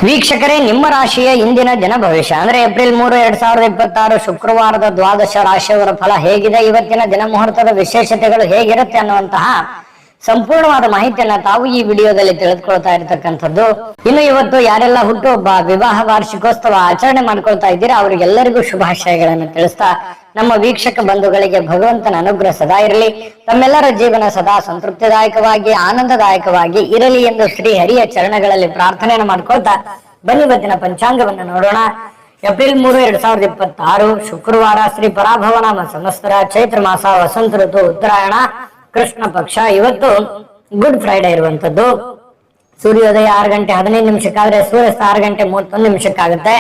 ವೀಕ್ಷಕರೇ, ನಿಮ್ಮ ರಾಶಿಯ ಇಂದಿನ ದಿನ ಭವಿಷ್ಯ ಅಂದ್ರೆ ಏಪ್ರಿಲ್ 3, 2026 ಶುಕ್ರವಾರದ ದ್ವಾದಶ ರಾಶಿಯವರ ಫಲ ಹೇಗಿದೆ, ಇವತ್ತಿನ ದಿನ ಮುಹೂರ್ತದ ವಿಶೇಷತೆಗಳು ಹೇಗಿರುತ್ತೆ ಅನ್ನುವಂತಹ ಸಂಪೂರ್ಣವಾದ ಮಾಹಿತಿಯನ್ನ ತಾವು ಈ ವಿಡಿಯೋದಲ್ಲಿ ತಿಳಿದುಕೊಳ್ತಾ ಇರತಕ್ಕಂಥದ್ದು. ಇನ್ನು ಇವತ್ತು ಯಾರೆಲ್ಲ ಹುಟ್ಟುಹಬ್ಬ, ವಿವಾಹ ವಾರ್ಷಿಕೋತ್ಸವ ಆಚರಣೆ ಮಾಡ್ಕೊಳ್ತಾ ಇದ್ದೀರಾ ಅವರಿಗೆಲ್ಲರಿಗೂ ಶುಭಾಶಯಗಳನ್ನು ತಿಳಿಸ್ತಾ ನಮ್ಮ ವೀಕ್ಷಕ ಬಂಧುಗಳಿಗೆ ಭಗವಂತನ ಅನುಗ್ರಹ ಸದಾ ಇರಲಿ, ತಮ್ಮೆಲ್ಲರ ಜೀವನ ಸದಾ ಸಂತೃಪ್ತಿದಾಯಕವಾಗಿ ಆನಂದದಾಯಕವಾಗಿ ಇರಲಿ ಎಂದು ಶ್ರೀ ಹರಿಯ ಚರಣಗಳಲ್ಲಿ ಪ್ರಾರ್ಥನೆಯನ್ನು ಮಾಡ್ಕೊಳ್ತಾ ಬನ್ನಿ ಇವತ್ತಿನ ಪಂಚಾಂಗವನ್ನು ನೋಡೋಣ. ಏಪ್ರಿಲ್ 3, 2026 ಶುಕ್ರವಾರ, ಶ್ರೀ ಪರಾಭವನಾಮ ಸಂವತ್ಸರ, ಚೈತ್ರ ಮಾಸ, ವಸಂತ ಋತು, ಉತ್ತರಾಯಣ, ಕೃಷ್ಣ ಪಕ್ಷ. ಇವತ್ತು ಗುಡ್ ಫ್ರೈಡೆ ಇರುವಂತದ್ದು. ಸೂರ್ಯೋದಯ 6 ಗಂಟೆ 15 ನಿಮಿಷಕ್ಕಾದ್ರೆ ಸೂರ್ಯಾಸ್ತ 6 ಗಂಟೆ 31 ನಿಮಿಷಕ್ಕಾಗುತ್ತೆ.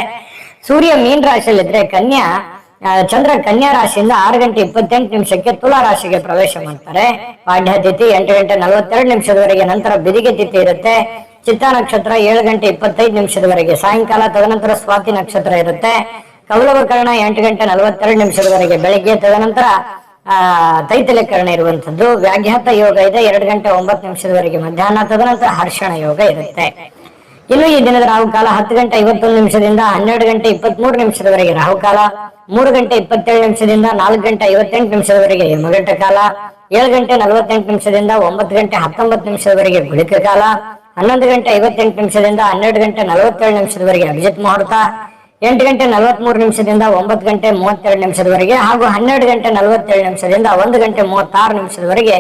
ಸೂರ್ಯ ಮೀನ್ ರಾಶಿಯಲ್ಲಿದ್ರೆ ಚಂದ್ರ ಕನ್ಯಾ ರಾಶಿಯಿಂದ 6 ಗಂಟೆ 28 ನಿಮಿಷಕ್ಕೆ ತುಲಾ ರಾಶಿಗೆ ಪ್ರವೇಶ ಮಾಡ್ತಾರೆ. ಪಾಡ್ಯ ತಿಥಿ 8 ಗಂಟೆ 42 ನಿಮಿಷದವರೆಗೆ, ನಂತರ ಬಿದಿಗೆ ತಿಥಿ ಇರುತ್ತೆ. ಚಿತ್ತಾ ನಕ್ಷತ್ರ 7 ಗಂಟೆ 25 ನಿಮಿಷದವರೆಗೆ ಸಾಯಂಕಾಲ, ತದನಂತರ ಸ್ವಾತಿ ನಕ್ಷತ್ರ ಇರುತ್ತೆ. ಕೌಲವಕರಣ 8 ಗಂಟೆ 42 ನಿಮಿಷದವರೆಗೆ ಬೆಳಿಗ್ಗೆ, ತದನಂತರ ತೈತಲೆಕರಣ ಇರುವಂತದ್ದು. ವ್ಯಾಘಾತ ಯೋಗ ಇದೆ 2 ಗಂಟೆ 9 ನಿಮಿಷದವರೆಗೆ ಮಧ್ಯಾಹ್ನ, ತದನಂತರ ಹರ್ಷಣ ಯೋಗ ಇರುತ್ತೆ. ಇನ್ನು ಈ ದಿನದ ರಾಹುಕಾಲ 10 ಗಂಟೆ 51 ನಿಮಿಷದಿಂದ 12 ಗಂಟೆ 23 ನಿಮಿಷದವರೆಗೆ ರಾಹುಕಾಲ, 3 ಗಂಟೆ 27 ನಿಮಿಷದಿಂದ 4 ಗಂಟೆ 58 ನಿಮಿಷದವರೆಗೆ ಯಮಗಂಟ ಕಾಲ, 7 ಗಂಟೆ 48 ನಿಮಿಷದಿಂದ 9 ಗಂಟೆ 19 ನಿಮಿಷದವರೆಗೆ ಗುಳಿಕ ಕಾಲ, 11 ಗಂಟೆ 58 ನಿಮಿಷದಿಂದ 12 ಗಂಟೆ 47 ನಿಮಿಷದವರೆಗೆ ಅಭಿಜಿತ್ ಮುಹೂರ್ತ, 8 ಗಂಟೆ 43 ನಿಮಿಷದಿಂದ 9 ಗಂಟೆ 32 ನಿಮಿಷದವರೆಗೆ ಹಾಗೂ 12 ಗಂಟೆ 47 ನಿಮಿಷದಿಂದ 1 ಗಂಟೆ 36 ನಿಮಿಷದವರೆಗೆ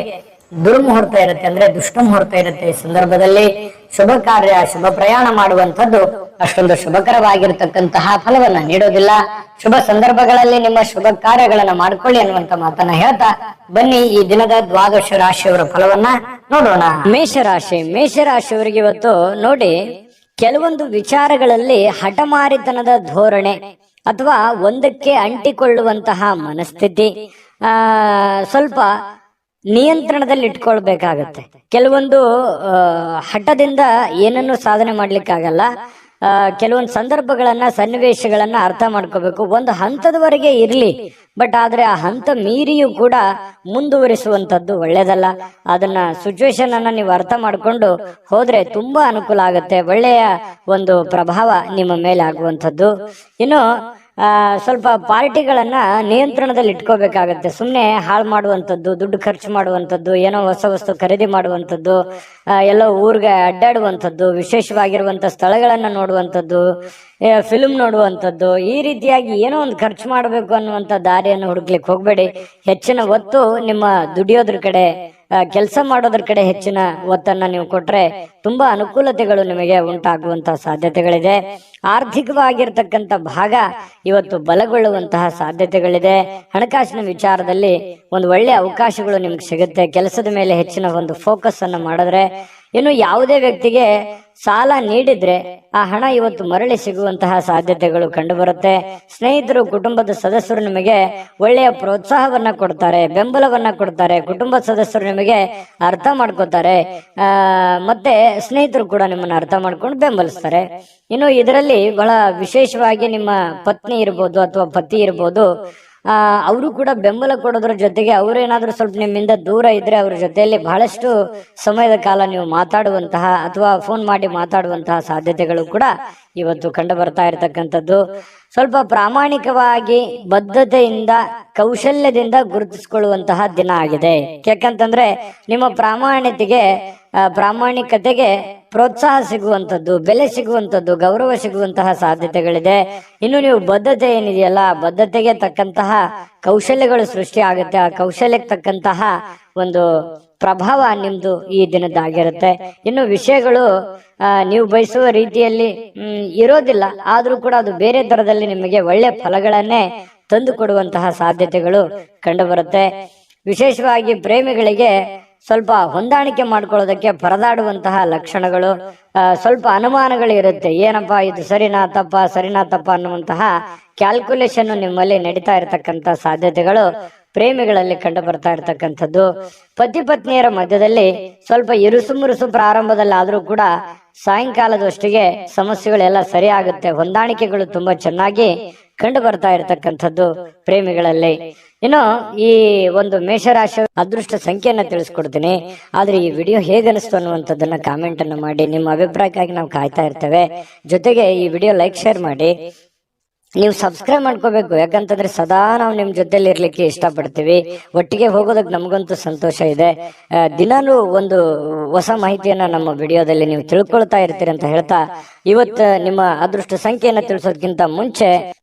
ದುರ್ಮುಹೂರ್ತ ಇರುತ್ತೆ, ಅಂದ್ರೆ ದುಷ್ಟ ಮುಹೂರ್ತ ಇರುತ್ತೆ. ಈ ಸಂದರ್ಭದಲ್ಲಿ ಶುಭ ಕಾರ್ಯ, ಶುಭ ಪ್ರಯಾಣ ಮಾಡುವಂತದ್ದು ಅಷ್ಟೊಂದು ಶುಭಕರವಾಗಿರತಕ್ಕಂತಹ ಫಲವನ್ನ ನೀಡೋದಿಲ್ಲ. ಶುಭ ಸಂದರ್ಭಗಳಲ್ಲಿ ನಿಮ್ಮ ಶುಭ ಕಾರ್ಯಗಳನ್ನ ಮಾಡ್ಕೊಳ್ಳಿ ಅನ್ನುವಂತ ಮಾತನ್ನ ಹೇಳ್ತಾ ಬನ್ನಿ ಈ ದಿನದ ದ್ವಾದಶ ರಾಶಿಯವರ ಫಲವನ್ನ ನೋಡೋಣ. ಮೇಷರಾಶಿಯವರಿಗೆ ಇವತ್ತು ನೋಡಿ, ಕೆಲವೊಂದು ವಿಚಾರಗಳಲ್ಲಿ ಹಠಮಾರಿತನದ ಧೋರಣೆ ಅಥವಾ ಒಂದಕ್ಕೆ ಅಂಟಿಕೊಳ್ಳುವಂತಹ ಮನಸ್ಥಿತಿ ಸ್ವಲ್ಪ ನಿಯಂತ್ರಣದಲ್ಲಿ ಇಟ್ಕೊಳ್ಬೇಕಾಗತ್ತೆ. ಕೆಲವೊಂದು ಹಠದಿಂದ ಏನನ್ನು ಸಾಧನೆ ಮಾಡ್ಲಿಕ್ಕಾಗಲ್ಲ. ಕೆಲವೊಂದು ಸಂದರ್ಭಗಳನ್ನ, ಸನ್ನಿವೇಶಗಳನ್ನ ಅರ್ಥ ಮಾಡ್ಕೋಬೇಕು. ಒಂದು ಹಂತದವರೆಗೆ ಇರ್ಲಿ, ಬಟ್ ಆದ್ರೆ ಆ ಹಂತ ಮೀರಿಯೂ ಕೂಡ ಮುಂದುವರಿಸುವಂತದ್ದು ಒಳ್ಳೇದಲ್ಲ. ಅದನ್ನ ಸಿಚುವೇಶನ್ ಅನ್ನ ನೀವು ಅರ್ಥ ಮಾಡ್ಕೊಂಡು ಹೋದ್ರೆ ತುಂಬಾ ಅನುಕೂಲ ಆಗುತ್ತೆ. ಒಳ್ಳೆಯ ಒಂದು ಪ್ರಭಾವ ನಿಮ್ಮ ಮೇಲೆ ಆಗುವಂಥದ್ದು. ಇನ್ನು ಸ್ವಲ್ಪ ಪಾರ್ಟಿಗಳನ್ನ ನಿಯಂತ್ರಣದಲ್ಲಿ ಇಟ್ಕೋಬೇಕಾಗತ್ತೆ. ಸುಮ್ಮನೆ ಹಾಳು ಮಾಡುವಂಥದ್ದು, ದುಡ್ಡು ಖರ್ಚು ಮಾಡುವಂಥದ್ದು, ಏನೋ ಹೊಸ ವಸ್ತು ಖರೀದಿ ಮಾಡುವಂಥದ್ದು, ಎಲ್ಲೋ ಊರಿಗೆ ಅಡ್ಡಾಡುವಂಥದ್ದು, ವಿಶೇಷವಾಗಿರುವಂಥ ಸ್ಥಳಗಳನ್ನ ನೋಡುವಂಥದ್ದು, ಫಿಲ್ಮ್ ನೋಡುವಂಥದ್ದು, ಈ ರೀತಿಯಾಗಿ ಏನೋ ಒಂದು ಖರ್ಚು ಮಾಡಬೇಕು ಅನ್ನುವಂಥ ದಾರಿಯನ್ನು ಹುಡುಕ್ಲಿಕ್ಕೆ ಹೋಗ್ಬೇಡಿ. ಹೆಚ್ಚಿನ ಒತ್ತು ನಿಮ್ಮ ದುಡಿಯೋದ್ರ ಕಡೆ, ಕೆಲಸ ಮಾಡೋದ್ರ ಕಡೆ ಹೆಚ್ಚಿನ ಒತ್ತನ್ನ ನೀವು ಕೊಟ್ರೆ ತುಂಬಾ ಅನುಕೂಲತೆಗಳು ನಿಮಗೆ ಉಂಟಾಗುವಂತಹ ಸಾಧ್ಯತೆಗಳಿದೆ. ಆರ್ಥಿಕವಾಗಿರ್ತಕ್ಕಂಥ ಭಾಗ ಇವತ್ತು ಬಲಗೊಳ್ಳುವಂತಹ ಸಾಧ್ಯತೆಗಳಿದೆ. ಹಣಕಾಸಿನ ವಿಚಾರದಲ್ಲಿ ಒಂದು ಒಳ್ಳೆ ಅವಕಾಶಗಳು ನಿಮ್ಗೆ ಸಿಗುತ್ತೆ. ಕೆಲಸದ ಮೇಲೆ ಹೆಚ್ಚಿನ ಒಂದು ಫೋಕಸ್ ಅನ್ನು ಮಾಡಿದ್ರೆ, ಇನ್ನು ಯಾವುದೇ ವ್ಯಕ್ತಿಗೆ ಸಾಲ ನೀಡಿದ್ರೆ ಆ ಹಣ ಇವತ್ತು ಮರಳಿ ಸಿಗುವಂತಹ ಸಾಧ್ಯತೆಗಳು ಕಂಡು ಬರುತ್ತೆ. ಸ್ನೇಹಿತರು, ಕುಟುಂಬದ ಸದಸ್ಯರು ನಿಮಗೆ ಒಳ್ಳೆಯ ಪ್ರೋತ್ಸಾಹವನ್ನ ಕೊಡ್ತಾರೆ, ಬೆಂಬಲವನ್ನ ಕೊಡ್ತಾರೆ. ಕುಟುಂಬದ ಸದಸ್ಯರು ನಿಮಗೆ ಅರ್ಥ ಮಾಡ್ಕೋತಾರೆ, ಮತ್ತೆ ಸ್ನೇಹಿತರು ಕೂಡ ನಿಮ್ಮನ್ನ ಅರ್ಥ ಮಾಡ್ಕೊಂಡು ಬೆಂಬಲಿಸ್ತಾರೆ. ಇನ್ನು ಇದರಲ್ಲಿ ಬಹಳ ವಿಶೇಷವಾಗಿ ನಿಮ್ಮ ಪತ್ನಿ ಇರ್ಬೋದು ಅಥವಾ ಪತಿ ಇರ್ಬೋದು, ಅವರು ಕೂಡ ಬೆಂಬಲ ಕೊಡೋದ್ರ ಜೊತೆಗೆ ಅವರೇನಾದ್ರೂ ಸ್ವಲ್ಪ ನಿಮ್ಮಿಂದ ದೂರ ಇದ್ರೆ ಅವ್ರ ಜೊತೆಯಲ್ಲಿ ಬಹಳಷ್ಟು ಸಮಯದ ಕಾಲ ನೀವು ಮಾತಾಡುವಂತಹ ಅಥವಾ ಫೋನ್ ಮಾಡಿ ಮಾತಾಡುವಂತಹ ಸಾಧ್ಯತೆಗಳು ಕೂಡ ಇವತ್ತು ಕಂಡು ಬರ್ತಾ ಇರತಕ್ಕಂಥದ್ದು. ಸ್ವಲ್ಪ ಪ್ರಾಮಾಣಿಕವಾಗಿ, ಬದ್ಧತೆಯಿಂದ, ಕೌಶಲ್ಯದಿಂದ ಗುರುತಿಸಿಕೊಳ್ಳುವಂತಹ ದಿನ ಆಗಿದೆ. ಯಾಕಂತಂದ್ರೆ ನಿಮ್ಮ ಪ್ರಾಮಾಣಿಕತೆಗೆ ಪ್ರೋತ್ಸಾಹ ಸಿಗುವಂಥದ್ದು, ಬೆಲೆ ಸಿಗುವಂಥದ್ದು, ಗೌರವ ಸಿಗುವಂತಹ ಸಾಧ್ಯತೆಗಳಿದೆ. ಇನ್ನು ನೀವು ಬದ್ಧತೆ ಏನಿದೆಯಲ್ಲ, ಬದ್ಧತೆಗೆ ತಕ್ಕಂತಹ ಕೌಶಲ್ಯಗಳು ಸೃಷ್ಟಿ ಆಗುತ್ತೆ. ಆ ಕೌಶಲ್ಯಕ್ಕೆ ತಕ್ಕಂತಹ ಒಂದು ಪ್ರಭಾವ ನಿಮ್ದು ಈ ದಿನದ್ದಾಗಿರುತ್ತೆ. ಇನ್ನು ವಿಷಯಗಳು ನೀವು ಬಯಸುವ ರೀತಿಯಲ್ಲಿ ಇರೋದಿಲ್ಲ, ಆದ್ರೂ ಕೂಡ ಅದು ಬೇರೆ ತರದಲ್ಲಿ ನಿಮಗೆ ಒಳ್ಳೆ ಫಲಗಳನ್ನೇ ತಂದು ಕೊಡುವಂತಹ ಸಾಧ್ಯತೆಗಳು ಕಂಡು ಬರುತ್ತೆ. ವಿಶೇಷವಾಗಿ ಪ್ರೇಮಿಗಳಿಗೆ ಸ್ವಲ್ಪ ಹೊಂದಾಣಿಕೆ ಮಾಡ್ಕೊಳ್ಳೋದಕ್ಕೆ ಪರದಾಡುವಂತಹ ಲಕ್ಷಣಗಳು, ಸ್ವಲ್ಪ ಅನುಮಾನಗಳು ಇರುತ್ತೆ. ಏನಪ್ಪಾ ಇದು ಸರಿನಾ ತಪ್ಪ ಅನ್ನುವಂತಹ ಕ್ಯಾಲ್ಕುಲೇಷನ್ ನಿಮ್ಮಲ್ಲಿ ನಡೀತಾ ಇರತಕ್ಕಂತ ಸಾಧ್ಯತೆಗಳು ಪ್ರೇಮಿಗಳಲ್ಲಿ ಕಂಡು ಬರ್ತಾ ಇರತಕ್ಕಂಥದ್ದು. ಪತಿ ಪತ್ನಿಯರ ಮಧ್ಯದಲ್ಲಿ ಸ್ವಲ್ಪ ಇರುಸು ಪ್ರಾರಂಭದಲ್ಲಿ ಆದ್ರೂ ಕೂಡ ಸಾಯಂಕಾಲದಷ್ಟಿಗೆ ಸಮಸ್ಯೆಗಳೆಲ್ಲ ಸರಿ ಆಗುತ್ತೆ. ಹೊಂದಾಣಿಕೆಗಳು ತುಂಬಾ ಚೆನ್ನಾಗಿ ಕಂಡು ಬರ್ತಾ ಇರತಕ್ಕಂಥದ್ದು ಪ್ರೇಮಿಗಳಲ್ಲಿ. ಇನ್ನು ಈ ಒಂದು ಮೇಷರಾಶಿ ಅದೃಷ್ಟ ಸಂಖ್ಯೆಯನ್ನ ತಿಳಿಸ್ಕೊಡ್ತೀನಿ. ಆದ್ರೆ ಈ ವಿಡಿಯೋ ಹೇಗನಿಸ್ತು ಅನ್ನುವಂಥದ್ದನ್ನ ಕಾಮೆಂಟ್ ಅನ್ನು ಮಾಡಿ. ನಿಮ್ಮ ಅಭಿಪ್ರಾಯಕ್ಕಾಗಿ ನಾವು ಕಾಯ್ತಾ ಇರ್ತೇವೆ. ಜೊತೆಗೆ ಈ ವಿಡಿಯೋ ಲೈಕ್ ಶೇರ್ ಮಾಡಿ. ನೀವು ಸಬ್ಸ್ಕ್ರೈಬ್ ಮಾಡ್ಕೋಬೇಕು, ಯಾಕಂತಂದ್ರೆ ಸದಾ ನಾವು ನಿಮ್ ಜೊತೆಲಿ ಇರ್ಲಿಕ್ಕೆ ಇಷ್ಟಪಡ್ತೀವಿ. ಒಟ್ಟಿಗೆ ಹೋಗೋದಕ್ಕೆ ನಮಗಂತೂ ಸಂತೋಷ ಇದೆ. ದಿನಾಲೂ ಒಂದು ಹೊಸ ಮಾಹಿತಿಯನ್ನ ನಮ್ಮ ವಿಡಿಯೋದಲ್ಲಿ ನೀವು ತಿಳ್ಕೊಳ್ತಾ ಇರ್ತೀರಿ ಅಂತ ಹೇಳ್ತಾ, ಇವತ್ತು ನಿಮ್ಮ ಅದೃಷ್ಟ ಸಂಖ್ಯೆಯನ್ನ ತಿಳಿಸೋದಕ್ಕಿಂತ ಮುಂಚೆ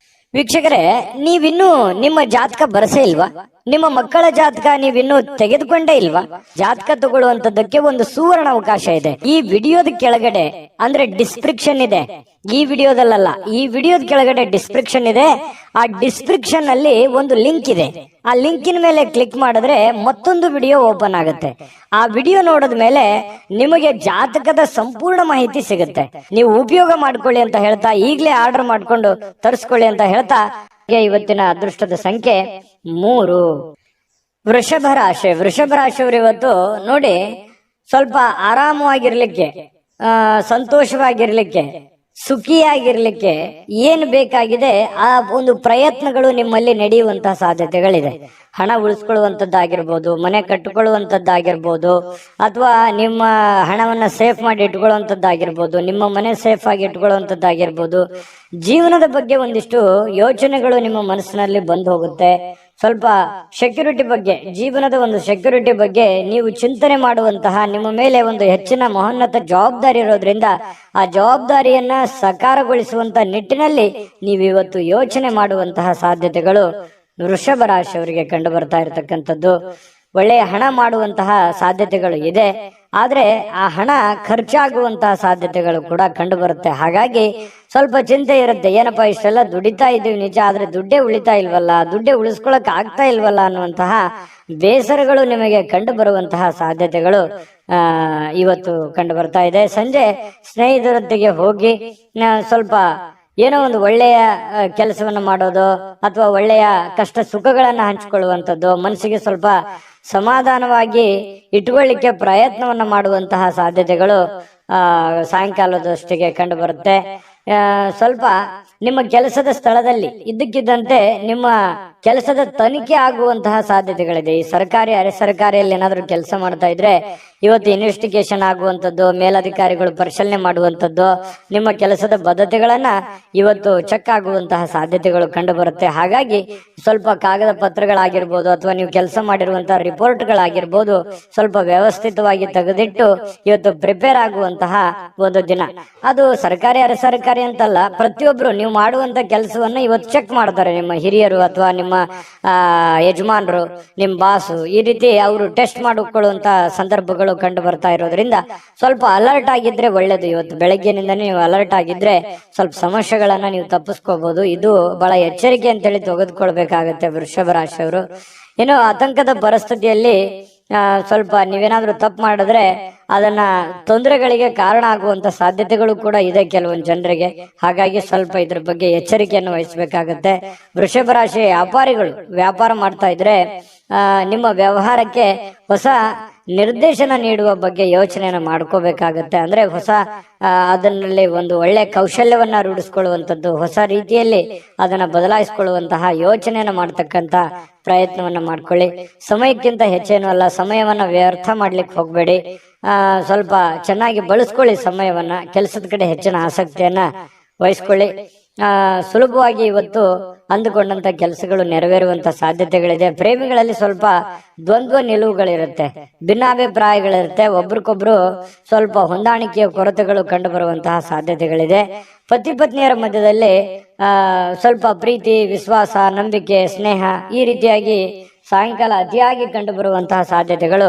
ವೀಕ್ಷಕರೇ, ನೀವಿನ್ನೂ ನಿಮ್ಮ ಜಾತಕ ಬರಸೇ ಇಲ್ವಾ? ನಿಮ್ಮ ಮಕ್ಕಳ ಜಾತಕ ನೀವಿನ್ನೂ ತೆಗೆದುಕೊಂಡೇ ಇಲ್ವಾ? ಜಾತಕ ತಗೊಳ್ಳುವಂತದ್ದಕ್ಕೆ ಒಂದು ಸುವರ್ಣ ಅವಕಾಶ ಇದೆ. ಈ ವಿಡಿಯೋದ ಕೆಳಗಡೆ ಅಂದ್ರೆ ಡಿಸ್ಕ್ರಿಪ್ಷನ್ ಇದೆ. ಈ ವಿಡಿಯೋದಲ್ಲ, ಈ ವಿಡಿಯೋದ ಕೆಳಗಡೆ ಡಿಸ್ಕ್ರಿಪ್ಷನ್ ಇದೆ. ಆ ಡಿಸ್ಕ್ರಿಪ್ಷನ್ ಅಲ್ಲಿ ಒಂದು ಲಿಂಕ್ ಇದೆ. ಆ ಲಿಂಕಿನ ಮೇಲೆ ಕ್ಲಿಕ್ ಮಾಡಿದ್ರೆ ಮತ್ತೊಂದು ವಿಡಿಯೋ ಓಪನ್ ಆಗುತ್ತೆ. ಆ ವಿಡಿಯೋ ನೋಡಿದ ಮೇಲೆ ನಿಮಗೆ ಜಾತಕದ ಸಂಪೂರ್ಣ ಮಾಹಿತಿ ಸಿಗುತ್ತೆ. ನೀವು ಉಪಯೋಗ ಮಾಡ್ಕೊಳ್ಳಿ ಅಂತ ಹೇಳ್ತಾ, ಈಗಲೇ ಆರ್ಡರ್ ಮಾಡ್ಕೊಂಡು ತರಿಸ್ಕೊಳ್ಳಿ ಅಂತ ಹೇಳ್ತಾ, ಇವತ್ತಿನ ಅದೃಷ್ಟದ ಸಂಖ್ಯೆ 3. ವೃಷಭ ರಾಶಿ. ವೃಷಭ ರಾಶಿಯವರು ಇವತ್ತು ನೋಡಿ, ಸ್ವಲ್ಪ ಆರಾಮವಾಗಿರ್ಲಿಕ್ಕೆ, ಸಂತೋಷವಾಗಿರ್ಲಿಕ್ಕೆ, ಸುಖಿಯಾಗಿರ್ಲಿಕ್ಕೆ ಏನ್ ಬೇಕಾಗಿದೆ ಆ ಒಂದು ಪ್ರಯತ್ನಗಳು ನಿಮ್ಮಲ್ಲಿ ನಡೆಯುವಂತಹ ಸಾಧ್ಯತೆಗಳಿದೆ. ಹಣ ಉಳಿಸ್ಕೊಳ್ಳುವಂತದ್ದಾಗಿರ್ಬೋದು, ಮನೆ ಕಟ್ಟಿಕೊಳ್ಳುವಂತದ್ದಾಗಿರ್ಬೋದು, ಅಥವಾ ನಿಮ್ಮ ಹಣವನ್ನ ಸೇಫ್ ಮಾಡಿ ಇಟ್ಕೊಳ್ಳುವಂತದ್ದಾಗಿರ್ಬೋದು, ನಿಮ್ಮ ಮನೆ ಸೇಫ್ ಆಗಿ ಇಟ್ಕೊಳ್ಳುವಂತದ್ದಾಗಿರ್ಬೋದು. ಜೀವನದ ಬಗ್ಗೆ ಒಂದಿಷ್ಟು ಯೋಚನೆಗಳು ನಿಮ್ಮ ಮನಸ್ಸಿನಲ್ಲಿ ಬಂದು ಹೋಗುತ್ತೆ. ಸ್ವಲ್ಪ ಸೆಕ್ಯೂರಿಟಿ ಬಗ್ಗೆ, ಜೀವನದ ಒಂದು ಸೆಕ್ಯೂರಿಟಿ ಬಗ್ಗೆ ನೀವು ಚಿಂತನೆ ಮಾಡುವಂತಹ, ನಿಮ್ಮ ಮೇಲೆ ಒಂದು ಹೆಚ್ಚಿನ ಮಹೋನ್ನತ ಜವಾಬ್ದಾರಿ ಇರೋದ್ರಿಂದ ಆ ಜವಾಬ್ದಾರಿಯನ್ನ ಸಕಾರಗೊಳಿಸುವಂತ ನಿಟ್ಟಿನಲ್ಲಿ ನೀವು ಇವತ್ತು ಯೋಚನೆ ಮಾಡುವಂತಹ ಸಾಧ್ಯತೆಗಳು ವೃಷಭ ರಾಶಿಯವರಿಗೆ ಕಂಡು ಬರ್ತಾ ಇರತಕ್ಕಂಥದ್ದು. ಒಳ್ಳೆಯ ಹಣ ಮಾಡುವಂತಹ ಸಾಧ್ಯತೆಗಳು ಇದೆ. ಆದ್ರೆ ಆ ಹಣ ಖರ್ಚಾಗುವಂತಹ ಸಾಧ್ಯತೆಗಳು ಕೂಡ ಕಂಡು ಬರುತ್ತೆ. ಹಾಗಾಗಿ ಸ್ವಲ್ಪ ಚಿಂತೆ ಇರುತ್ತೆ. ಏನಪ್ಪಾ, ಇಷ್ಟೆಲ್ಲ ದುಡಿತಾ ಇದೀವಿ ನಿಜ, ಆದ್ರೆ ದುಡ್ಡೇ ಉಳಿತಾ ಇಲ್ವಲ್ಲ, ದುಡ್ಡೇ ಉಳಿಸ್ಕೊಳಕ್ ಆಗ್ತಾ ಇಲ್ವಲ್ಲ ಅನ್ನುವಂತಹ ಬೇಸರಗಳು ನಿಮಗೆ ಕಂಡು ಬರುವಂತಹ ಸಾಧ್ಯತೆಗಳು ಇವತ್ತು ಕಂಡು ಬರ್ತಾ ಇದೆ. ಸಂಜೆ ಸ್ನೇಹಿತರೊಂದಿಗೆ ಹೋಗಿ ಸ್ವಲ್ಪ ಏನೋ ಒಂದು ಒಳ್ಳೆಯ ಕೆಲಸವನ್ನ ಮಾಡೋದು, ಅಥವಾ ಒಳ್ಳೆಯ ಕಷ್ಟ ಸುಖಗಳನ್ನ ಹಂಚಿಕೊಳ್ಳುವಂಥದ್ದು, ಮನಸ್ಸಿಗೆ ಸ್ವಲ್ಪ ಸಮಾಧಾನವಾಗಿ ಇಟ್ಕೊಳ್ಳಿಕ್ಕೆ ಪ್ರಯತ್ನವನ್ನ ಮಾಡುವಂತಹ ಸಾಧ್ಯತೆಗಳು ಸಾಯಂಕಾಲದಷ್ಟಿಗೆ ಕಂಡು ಬರುತ್ತೆ. ಸ್ವಲ್ಪ ನಿಮ್ಮ ಕೆಲಸದ ಸ್ಥಳದಲ್ಲಿ ಇದ್ದಕ್ಕಿದ್ದಂತೆ ನಿಮ್ಮ ಕೆಲಸದ ತನಿಖೆ ಆಗುವಂತಹ ಸಾಧ್ಯತೆಗಳಿದೆ. ಈ ಸರ್ಕಾರಿ ಅರೆ ಸರ್ಕಾರಿಯಲ್ಲಿ ಏನಾದ್ರೂ ಕೆಲಸ ಮಾಡ್ತಾ ಇದ್ರೆ ಇವತ್ತು ಇನ್ವೆಸ್ಟಿಗೇಷನ್ ಆಗುವಂಥದ್ದು, ಮೇಲಧಿಕಾರಿಗಳು ಪರಿಶೀಲನೆ ಮಾಡುವಂಥದ್ದು, ನಿಮ್ಮ ಕೆಲಸದ ಬದ್ಧತೆಗಳನ್ನ ಇವತ್ತು ಚೆಕ್ ಆಗುವಂತಹ ಸಾಧ್ಯತೆಗಳು ಕಂಡು ಬರುತ್ತೆ. ಹಾಗಾಗಿ ಸ್ವಲ್ಪ ಕಾಗದ ಪತ್ರಗಳಾಗಿರ್ಬೋದು, ಅಥವಾ ನೀವು ಕೆಲಸ ಮಾಡಿರುವಂತಹ ರಿಪೋರ್ಟ್ಗಳಾಗಿರ್ಬೋದು, ಸ್ವಲ್ಪ ವ್ಯವಸ್ಥಿತವಾಗಿ ತೆಗೆದಿಟ್ಟು ಇವತ್ತು ಪ್ರಿಪೇರ್ ಆಗುವಂತಹ ಒಂದು ದಿನ. ಅದು ಸರ್ಕಾರಿ ಅರೆ ಸರ್ಕಾರಿ ಅಂತಲ್ಲ, ಪ್ರತಿಯೊಬ್ರು ನೀವು ಮಾಡುವಂತ ಕೆಲಸವನ್ನ ಇವತ್ತು ಚೆಕ್ ಮಾಡ್ತಾರೆ. ನಿಮ್ಮ ಹಿರಿಯರು ಅಥವಾ ನಿಮ್ಮ ಯಜಮಾನರು, ನಿಮ್ಮ ಬಾಸು, ಈ ರೀತಿ ಅವರು ಟೆಸ್ಟ್ ಮಾಡಿಕೊಳ್ಳುವಂತ ಸಂದರ್ಭಗಳು ಕಂಡು ಬರ್ತಾ ಇರೋದ್ರಿಂದ ಸ್ವಲ್ಪ ಅಲರ್ಟ್ ಆಗಿದ್ರೆ ಒಳ್ಳೇದು. ಇವತ್ತು ಬೆಳಗ್ಗೆನಿಂದ ನೀವು ಅಲರ್ಟ್ ಆಗಿದ್ರೆ ಸ್ವಲ್ಪ ಸಮಸ್ಯೆಗಳನ್ನ ನೀವು ತಪ್ಪಿಸ್ಕೋಬಹುದು. ಇದು ಬಹಳ ಎಚ್ಚರಿಕೆ ಅಂತೇಳಿ ತೆಗೆದುಕೊಳ್ಬೇಕಾಗತ್ತೆ ವೃಷಭ ರಾಶಿಯವರು. ಇನ್ನು ಆತಂಕದ ಪರಿಸ್ಥಿತಿಯಲ್ಲಿ ಸ್ವಲ್ಪ ನೀವೇನಾದ್ರೂ ತಪ್ಪು ಮಾಡಿದ್ರೆ ಅದನ್ನ ತೊಂದರೆಗಳಿಗೆ ಕಾರಣ ಆಗುವಂತ ಸಾಧ್ಯತೆಗಳು ಕೂಡ ಇದೆ ಕೆಲವೊಂದು ಜನರಿಗೆ. ಹಾಗಾಗಿ ಸ್ವಲ್ಪ ಇದ್ರ ಬಗ್ಗೆ ಎಚ್ಚರಿಕೆಯನ್ನು ವಹಿಸಬೇಕಾಗತ್ತೆ. ವೃಷಭ ರಾಶಿ ವ್ಯಾಪಾರಿಗಳು ವ್ಯಾಪಾರ ಮಾಡ್ತಾ ಇದ್ರೆ ನಿಮ್ಮ ವ್ಯವಹಾರಕ್ಕೆ ಹೊಸ ನಿರ್ದೇಶನ ನೀಡುವ ಬಗ್ಗೆ ಯೋಚನೆಯನ್ನು ಮಾಡ್ಕೋಬೇಕಾಗತ್ತೆ. ಅಂದ್ರೆ ಹೊಸ ಅದರಲ್ಲಿ ಒಂದು ಒಳ್ಳೆ ಕೌಶಲ್ಯವನ್ನ ರೂಢಿಸ್ಕೊಳ್ಳುವಂಥದ್ದು, ಹೊಸ ರೀತಿಯಲ್ಲಿ ಅದನ್ನ ಬದಲಾಯಿಸಿಕೊಳ್ಳುವಂತಹ ಯೋಚನೆಯನ್ನು ಮಾಡ್ತಕ್ಕಂತ ಪ್ರಯತ್ನವನ್ನ ಮಾಡ್ಕೊಳ್ಳಿ. ಸಮಯಕ್ಕಿಂತ ಹೆಚ್ಚೇನು ಅಲ್ಲ, ಸಮಯವನ್ನ ವ್ಯರ್ಥ ಮಾಡ್ಲಿಕ್ಕೆ ಹೋಗ್ಬೇಡಿ. ಸ್ವಲ್ಪ ಚೆನ್ನಾಗಿ ಬಳಸ್ಕೊಳ್ಳಿ ಸಮಯವನ್ನ. ಕೆಲಸದ ಕಡೆ ಹೆಚ್ಚಿನ ಆಸಕ್ತಿಯನ್ನ ವಹಿಸ್ಕೊಳ್ಳಿ. ಸುಲಭವಾಗಿ ಇವತ್ತು ಅಂದುಕೊಂಡಂತ ಕೆಲಸಗಳು ನೆರವೇರುವಂತ ಸಾಧ್ಯತೆಗಳಿದೆ. ಪ್ರೇಮಿಗಳಲ್ಲಿ ಸ್ವಲ್ಪ ದ್ವಂದ್ವ ನಿಲುವುಗಳಿರುತ್ತೆ, ಭಿನ್ನಾಭಿಪ್ರಾಯಗಳಿರುತ್ತೆ, ಒಬ್ರಿಗೊಬ್ರು ಸ್ವಲ್ಪ ಹೊಂದಾಣಿಕೆಯ ಕೊರತೆಗಳು ಕಂಡು ಬರುವಂತಹ ಸಾಧ್ಯತೆಗಳಿದೆ. ಪತಿ ಪತ್ನಿಯರ ಮಧ್ಯದಲ್ಲಿ ಸ್ವಲ್ಪ ಪ್ರೀತಿ, ವಿಶ್ವಾಸ, ನಂಬಿಕೆ, ಸ್ನೇಹ ಈ ರೀತಿಯಾಗಿ ಸಾಯಂಕಾಲ ಅತಿಯಾಗಿ ಕಂಡು ಬರುವಂತಹ ಸಾಧ್ಯತೆಗಳು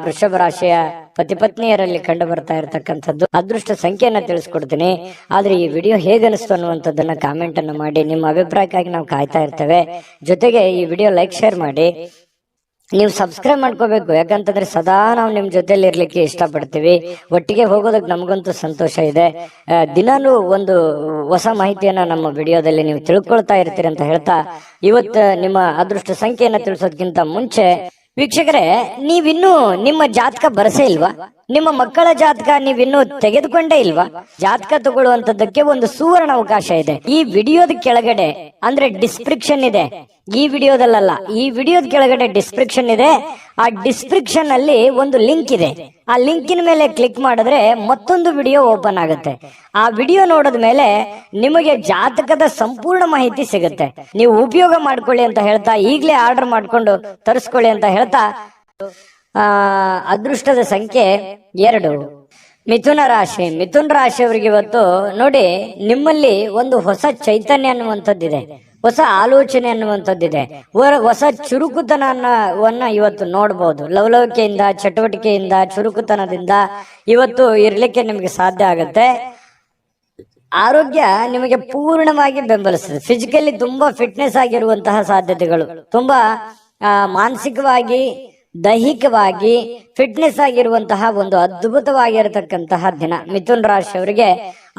ವೃಷಭ ರಾಶಿಯ ಪತಿ ಪತ್ನಿಯರಲ್ಲಿ ಕಂಡು ಬರ್ತಾ ಇರತಕ್ಕಂಥದ್ದು. ಅದೃಷ್ಟ ಸಂಖ್ಯೆಯನ್ನ ತಿಳಿಸ್ಕೊಡ್ತೀನಿ. ಆದ್ರೆ ಈ ವಿಡಿಯೋ ಹೇಗನಿಸ್ತು ಅನ್ನುವಂಥದ್ದನ್ನ ಕಾಮೆಂಟ್ ಅನ್ನು ಮಾಡಿ. ನಿಮ್ಮ ಅಭಿಪ್ರಾಯಕ್ಕಾಗಿ ನಾವು ಕಾಯ್ತಾ ಇರ್ತೇವೆ. ಜೊತೆಗೆ ಈ ವಿಡಿಯೋ ಲೈಕ್ ಶೇರ್ ಮಾಡಿ. ನೀವು ಸಬ್ಸ್ಕ್ರೈಬ್ ಮಾಡ್ಕೋಬೇಕು, ಯಾಕಂತಂದ್ರೆ ಸದಾ ನಾವು ನಿಮ್ ಜೊತೆಲಿ ಇರ್ಲಿಕ್ಕೆ ಇಷ್ಟಪಡ್ತೀವಿ. ಒಟ್ಟಿಗೆ ಹೋಗೋದಕ್ಕೆ ನಮಗಂತೂ ಸಂತೋಷ ಇದೆ. ದಿನಾಲೂ ಒಂದು ಹೊಸ ಮಾಹಿತಿಯನ್ನ ನಮ್ಮ ವಿಡಿಯೋದಲ್ಲಿ ನೀವು ತಿಳ್ಕೊಳ್ತಾ ಇರ್ತೀರಿ ಅಂತ ಹೇಳ್ತಾ, ಇವತ್ತು ನಿಮ್ಮ ಅದೃಷ್ಟ ಸಂಖ್ಯೆಯನ್ನ ತಿಳಿಸೋದಕ್ಕಿಂತ ಮುಂಚೆ ವೀಕ್ಷಕರೇ, ನೀವಿನ್ನೂ ನಿಮ್ಮ ಜಾತಕ ಬರಸೇ ಇಲ್ವಾ? ನಿಮ್ಮ ಮಕ್ಕಳ ಜಾತಕ ನೀವಿನ್ನೂ ತೆಗೆದುಕೊಂಡೇ ಇಲ್ವಾ? ಜಾತಕ ತಗೊಳ್ಳುವಂತದ್ದಕ್ಕೆ ಒಂದು ಸುವರ್ಣ ಅವಕಾಶ ಇದೆ. ಈ ವಿಡಿಯೋದ ಕೆಳಗಡೆ ಅಂದ್ರೆ ಡಿಸ್ಕ್ರಿಪ್ಷನ್ ಇದೆ, ಈ ವಿಡಿಯೋದಲ್ಲ, ಈ ವಿಡಿಯೋದ ಕೆಳಗಡೆ ಡಿಸ್ಕ್ರಿಪ್ಷನ್ ಇದೆ. ಆ ಡಿಸ್ಕ್ರಿಪ್ಷನ್ ಅಲ್ಲಿ ಒಂದು ಲಿಂಕ್ ಇದೆ. ಆ ಲಿಂಕಿನ ಮೇಲೆ ಕ್ಲಿಕ್ ಮಾಡಿದ್ರೆ ಮತ್ತೊಂದು ವಿಡಿಯೋ ಓಪನ್ ಆಗುತ್ತೆ. ಆ ವಿಡಿಯೋ ನೋಡಿದ ಮೇಲೆ ನಿಮಗೆ ಜಾತಕದ ಸಂಪೂರ್ಣ ಮಾಹಿತಿ ಸಿಗುತ್ತೆ. ನೀವು ಉಪಯೋಗ ಮಾಡ್ಕೊಳ್ಳಿ ಅಂತ ಹೇಳ್ತಾ, ಈಗಲೇ ಆರ್ಡರ್ ಮಾಡ್ಕೊಂಡು ತರಿಸ್ಕೊಳ್ಳಿ ಅಂತ ಹೇಳ್ತಾ, ಅದೃಷ್ಟದ ಸಂಖ್ಯೆ 2. ಮಿಥುನ ರಾಶಿ. ಮಿಥುನ ರಾಶಿಯವರಿಗೆ ಇವತ್ತು ನೋಡಿ, ನಿಮ್ಮಲ್ಲಿ ಒಂದು ಹೊಸ ಚೈತನ್ಯ ಅನ್ನುವಂಥದ್ದಿದೆ, ಹೊಸ ಆಲೋಚನೆ ಅನ್ನುವಂಥದ್ದಿದೆ, ಹೊಸ ಚುರುಕುತನವನ್ನ ಇವತ್ತು ನೋಡ್ಬೋದು. ಲವಲವಿಕೆಯಿಂದ, ಚಟುವಟಿಕೆಯಿಂದ, ಚುರುಕುತನದಿಂದ ಇವತ್ತು ಇರ್ಲಿಕ್ಕೆ ನಿಮಗೆ ಸಾಧ್ಯ ಆಗುತ್ತೆ. ಆರೋಗ್ಯ ನಿಮಗೆ ಪೂರ್ಣವಾಗಿ ಬೆಂಬಲಿಸ್ತದೆ. ಫಿಸಿಕಲಿ ತುಂಬಾ ಫಿಟ್ನೆಸ್ ಆಗಿರುವಂತಹ ಸಾಧ್ಯತೆಗಳು, ತುಂಬಾ ಮಾನಸಿಕವಾಗಿ, ದೈಹಿಕವಾಗಿ ಫಿಟ್ನೆಸ್ ಆಗಿರುವಂತಹ ಒಂದು ಅದ್ಭುತವಾಗಿರತಕ್ಕಂತಹ ದಿನ. ಮಿಥುನ್ ರಾಶಿಯವರಿಗೆ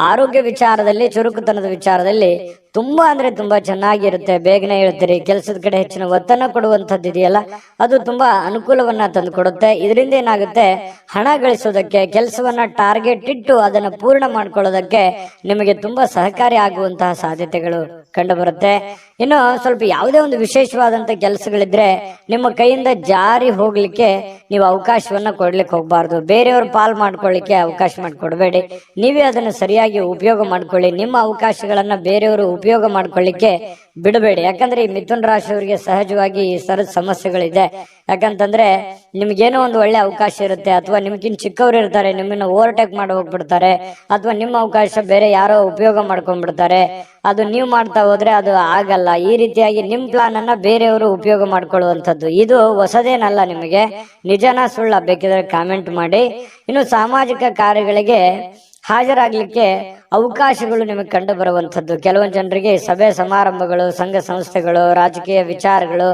ಆರೋಗ್ಯ ವಿಚಾರದಲ್ಲಿ, ಚುರುಕುತನದ ವಿಚಾರದಲ್ಲಿ ತುಂಬಾ ಅಂದ್ರೆ ತುಂಬಾ ಚೆನ್ನಾಗಿರುತ್ತೆ. ಬೇಗನೆ ಹೇಳ್ತೀರಿ, ಕೆಲಸದ ಕಡೆ ಹೆಚ್ಚಿನ ಒತ್ತನ್ನು ಕೊಡುವಂಥದ್ದು ಇದೆಯಲ್ಲ, ಅದು ತುಂಬಾ ಅನುಕೂಲವನ್ನ ತಂದು ಕೊಡುತ್ತೆ. ಇದರಿಂದ ಏನಾಗುತ್ತೆ, ಹಣ ಗಳಿಸೋದಕ್ಕೆ, ಕೆಲಸವನ್ನ ಟಾರ್ಗೆಟ್ ಇಟ್ಟು ಅದನ್ನ ಪೂರ್ಣ ಮಾಡ್ಕೊಳ್ಳೋದಕ್ಕೆ ನಿಮಗೆ ತುಂಬಾ ಸಹಕಾರಿ ಆಗುವಂತಹ ಸಾಧ್ಯತೆಗಳು ಕಂಡು ಬರುತ್ತೆ. ಇನ್ನು ಸ್ವಲ್ಪ ಯಾವುದೇ ಒಂದು ವಿಶೇಷವಾದಂತ ಕೆಲಸಗಳಿದ್ರೆ ನಿಮ್ಮ ಕೈಯಿಂದ ಜಾರಿ ಹೋಗ್ಲಿಕ್ಕೆ ನೀವು ಅವಕಾಶವನ್ನ ಕೊಡ್ಲಿಕ್ಕೆ ಹೋಗ್ಬಾರ್ದು. ಬೇರೆಯವ್ರ ಪಾಲ್ ಮಾಡ್ಕೊಳ್ಳಿಕ್ಕೆ ಅವಕಾಶ ಮಾಡಿಕೊಡ್ಬೇಡಿ. ನೀವೇ ಅದನ್ನು ಸರಿಯಾಗಿ ಉಪಯೋಗ ಮಾಡ್ಕೊಳ್ಳಿ. ನಿಮ್ಮ ಅವಕಾಶಗಳನ್ನ ಬೇರೆಯವರು ಉಪಯೋಗ ಮಾಡ್ಕೊಳ್ಳಿಕ್ಕೆ ಬಿಡಬೇಡಿ. ಯಾಕಂದ್ರೆ ಈ ಮಿಥುನ್ ರಾಶಿಯವರಿಗೆ ಸಹಜವಾಗಿ ಈ ಸರದ ಸಮಸ್ಯೆಗಳಿದೆ. ಯಾಕಂತಂದ್ರೆ ನಿಮ್ಗೇನೋ ಒಂದು ಒಳ್ಳೆ ಅವಕಾಶ ಇರುತ್ತೆ, ಅಥವಾ ನಿಮ್ಗಿನ್ ಚಿಕ್ಕವ್ರು ಇರ್ತಾರೆ, ನಿಮ್ಮನ್ನ ಓವರ್ಟೇಕ್ ಮಾಡಿ ಹೋಗ್ಬಿಡ್ತಾರೆ, ಅಥವಾ ನಿಮ್ಮ ಅವಕಾಶ ಬೇರೆ ಯಾರೋ ಉಪಯೋಗ ಮಾಡ್ಕೊಂಡ್ಬಿಡ್ತಾರೆ. ಅದು ನೀವು ಮಾಡ್ತಾ ಹೋದ್ರೆ ಅದು ಆಗಲ್ಲ. ಈ ರೀತಿಯಾಗಿ ನಿಮ್ ಪ್ಲಾನ್ ಅನ್ನ ಬೇರೆಯವರು ಉಪಯೋಗ ಮಾಡ್ಕೊಳ್ಳುವಂಥದ್ದು ಇದು ಹೊಸದೇನಲ್ಲ ನಿಮಗೆ. ನಿಜನ ಸುಳ್ಳ ಬೇಕಿದ್ರೆ ಕಾಮೆಂಟ್ ಮಾಡಿ. ಇನ್ನು ಸಾಮಾಜಿಕ ಕಾರ್ಯಗಳಿಗೆ ಹಾಜರಾಗ್ಲಿಕ್ಕೆ ಅವಕಾಶಗಳು ನಿಮಗೆ ಕಂಡು ಬರುವಂಥದ್ದು. ಕೆಲವೊಂದು ಜನರಿಗೆ ಸಭೆ ಸಮಾರಂಭಗಳು, ಸಂಘ ಸಂಸ್ಥೆಗಳು, ರಾಜಕೀಯ ವಿಚಾರಗಳು,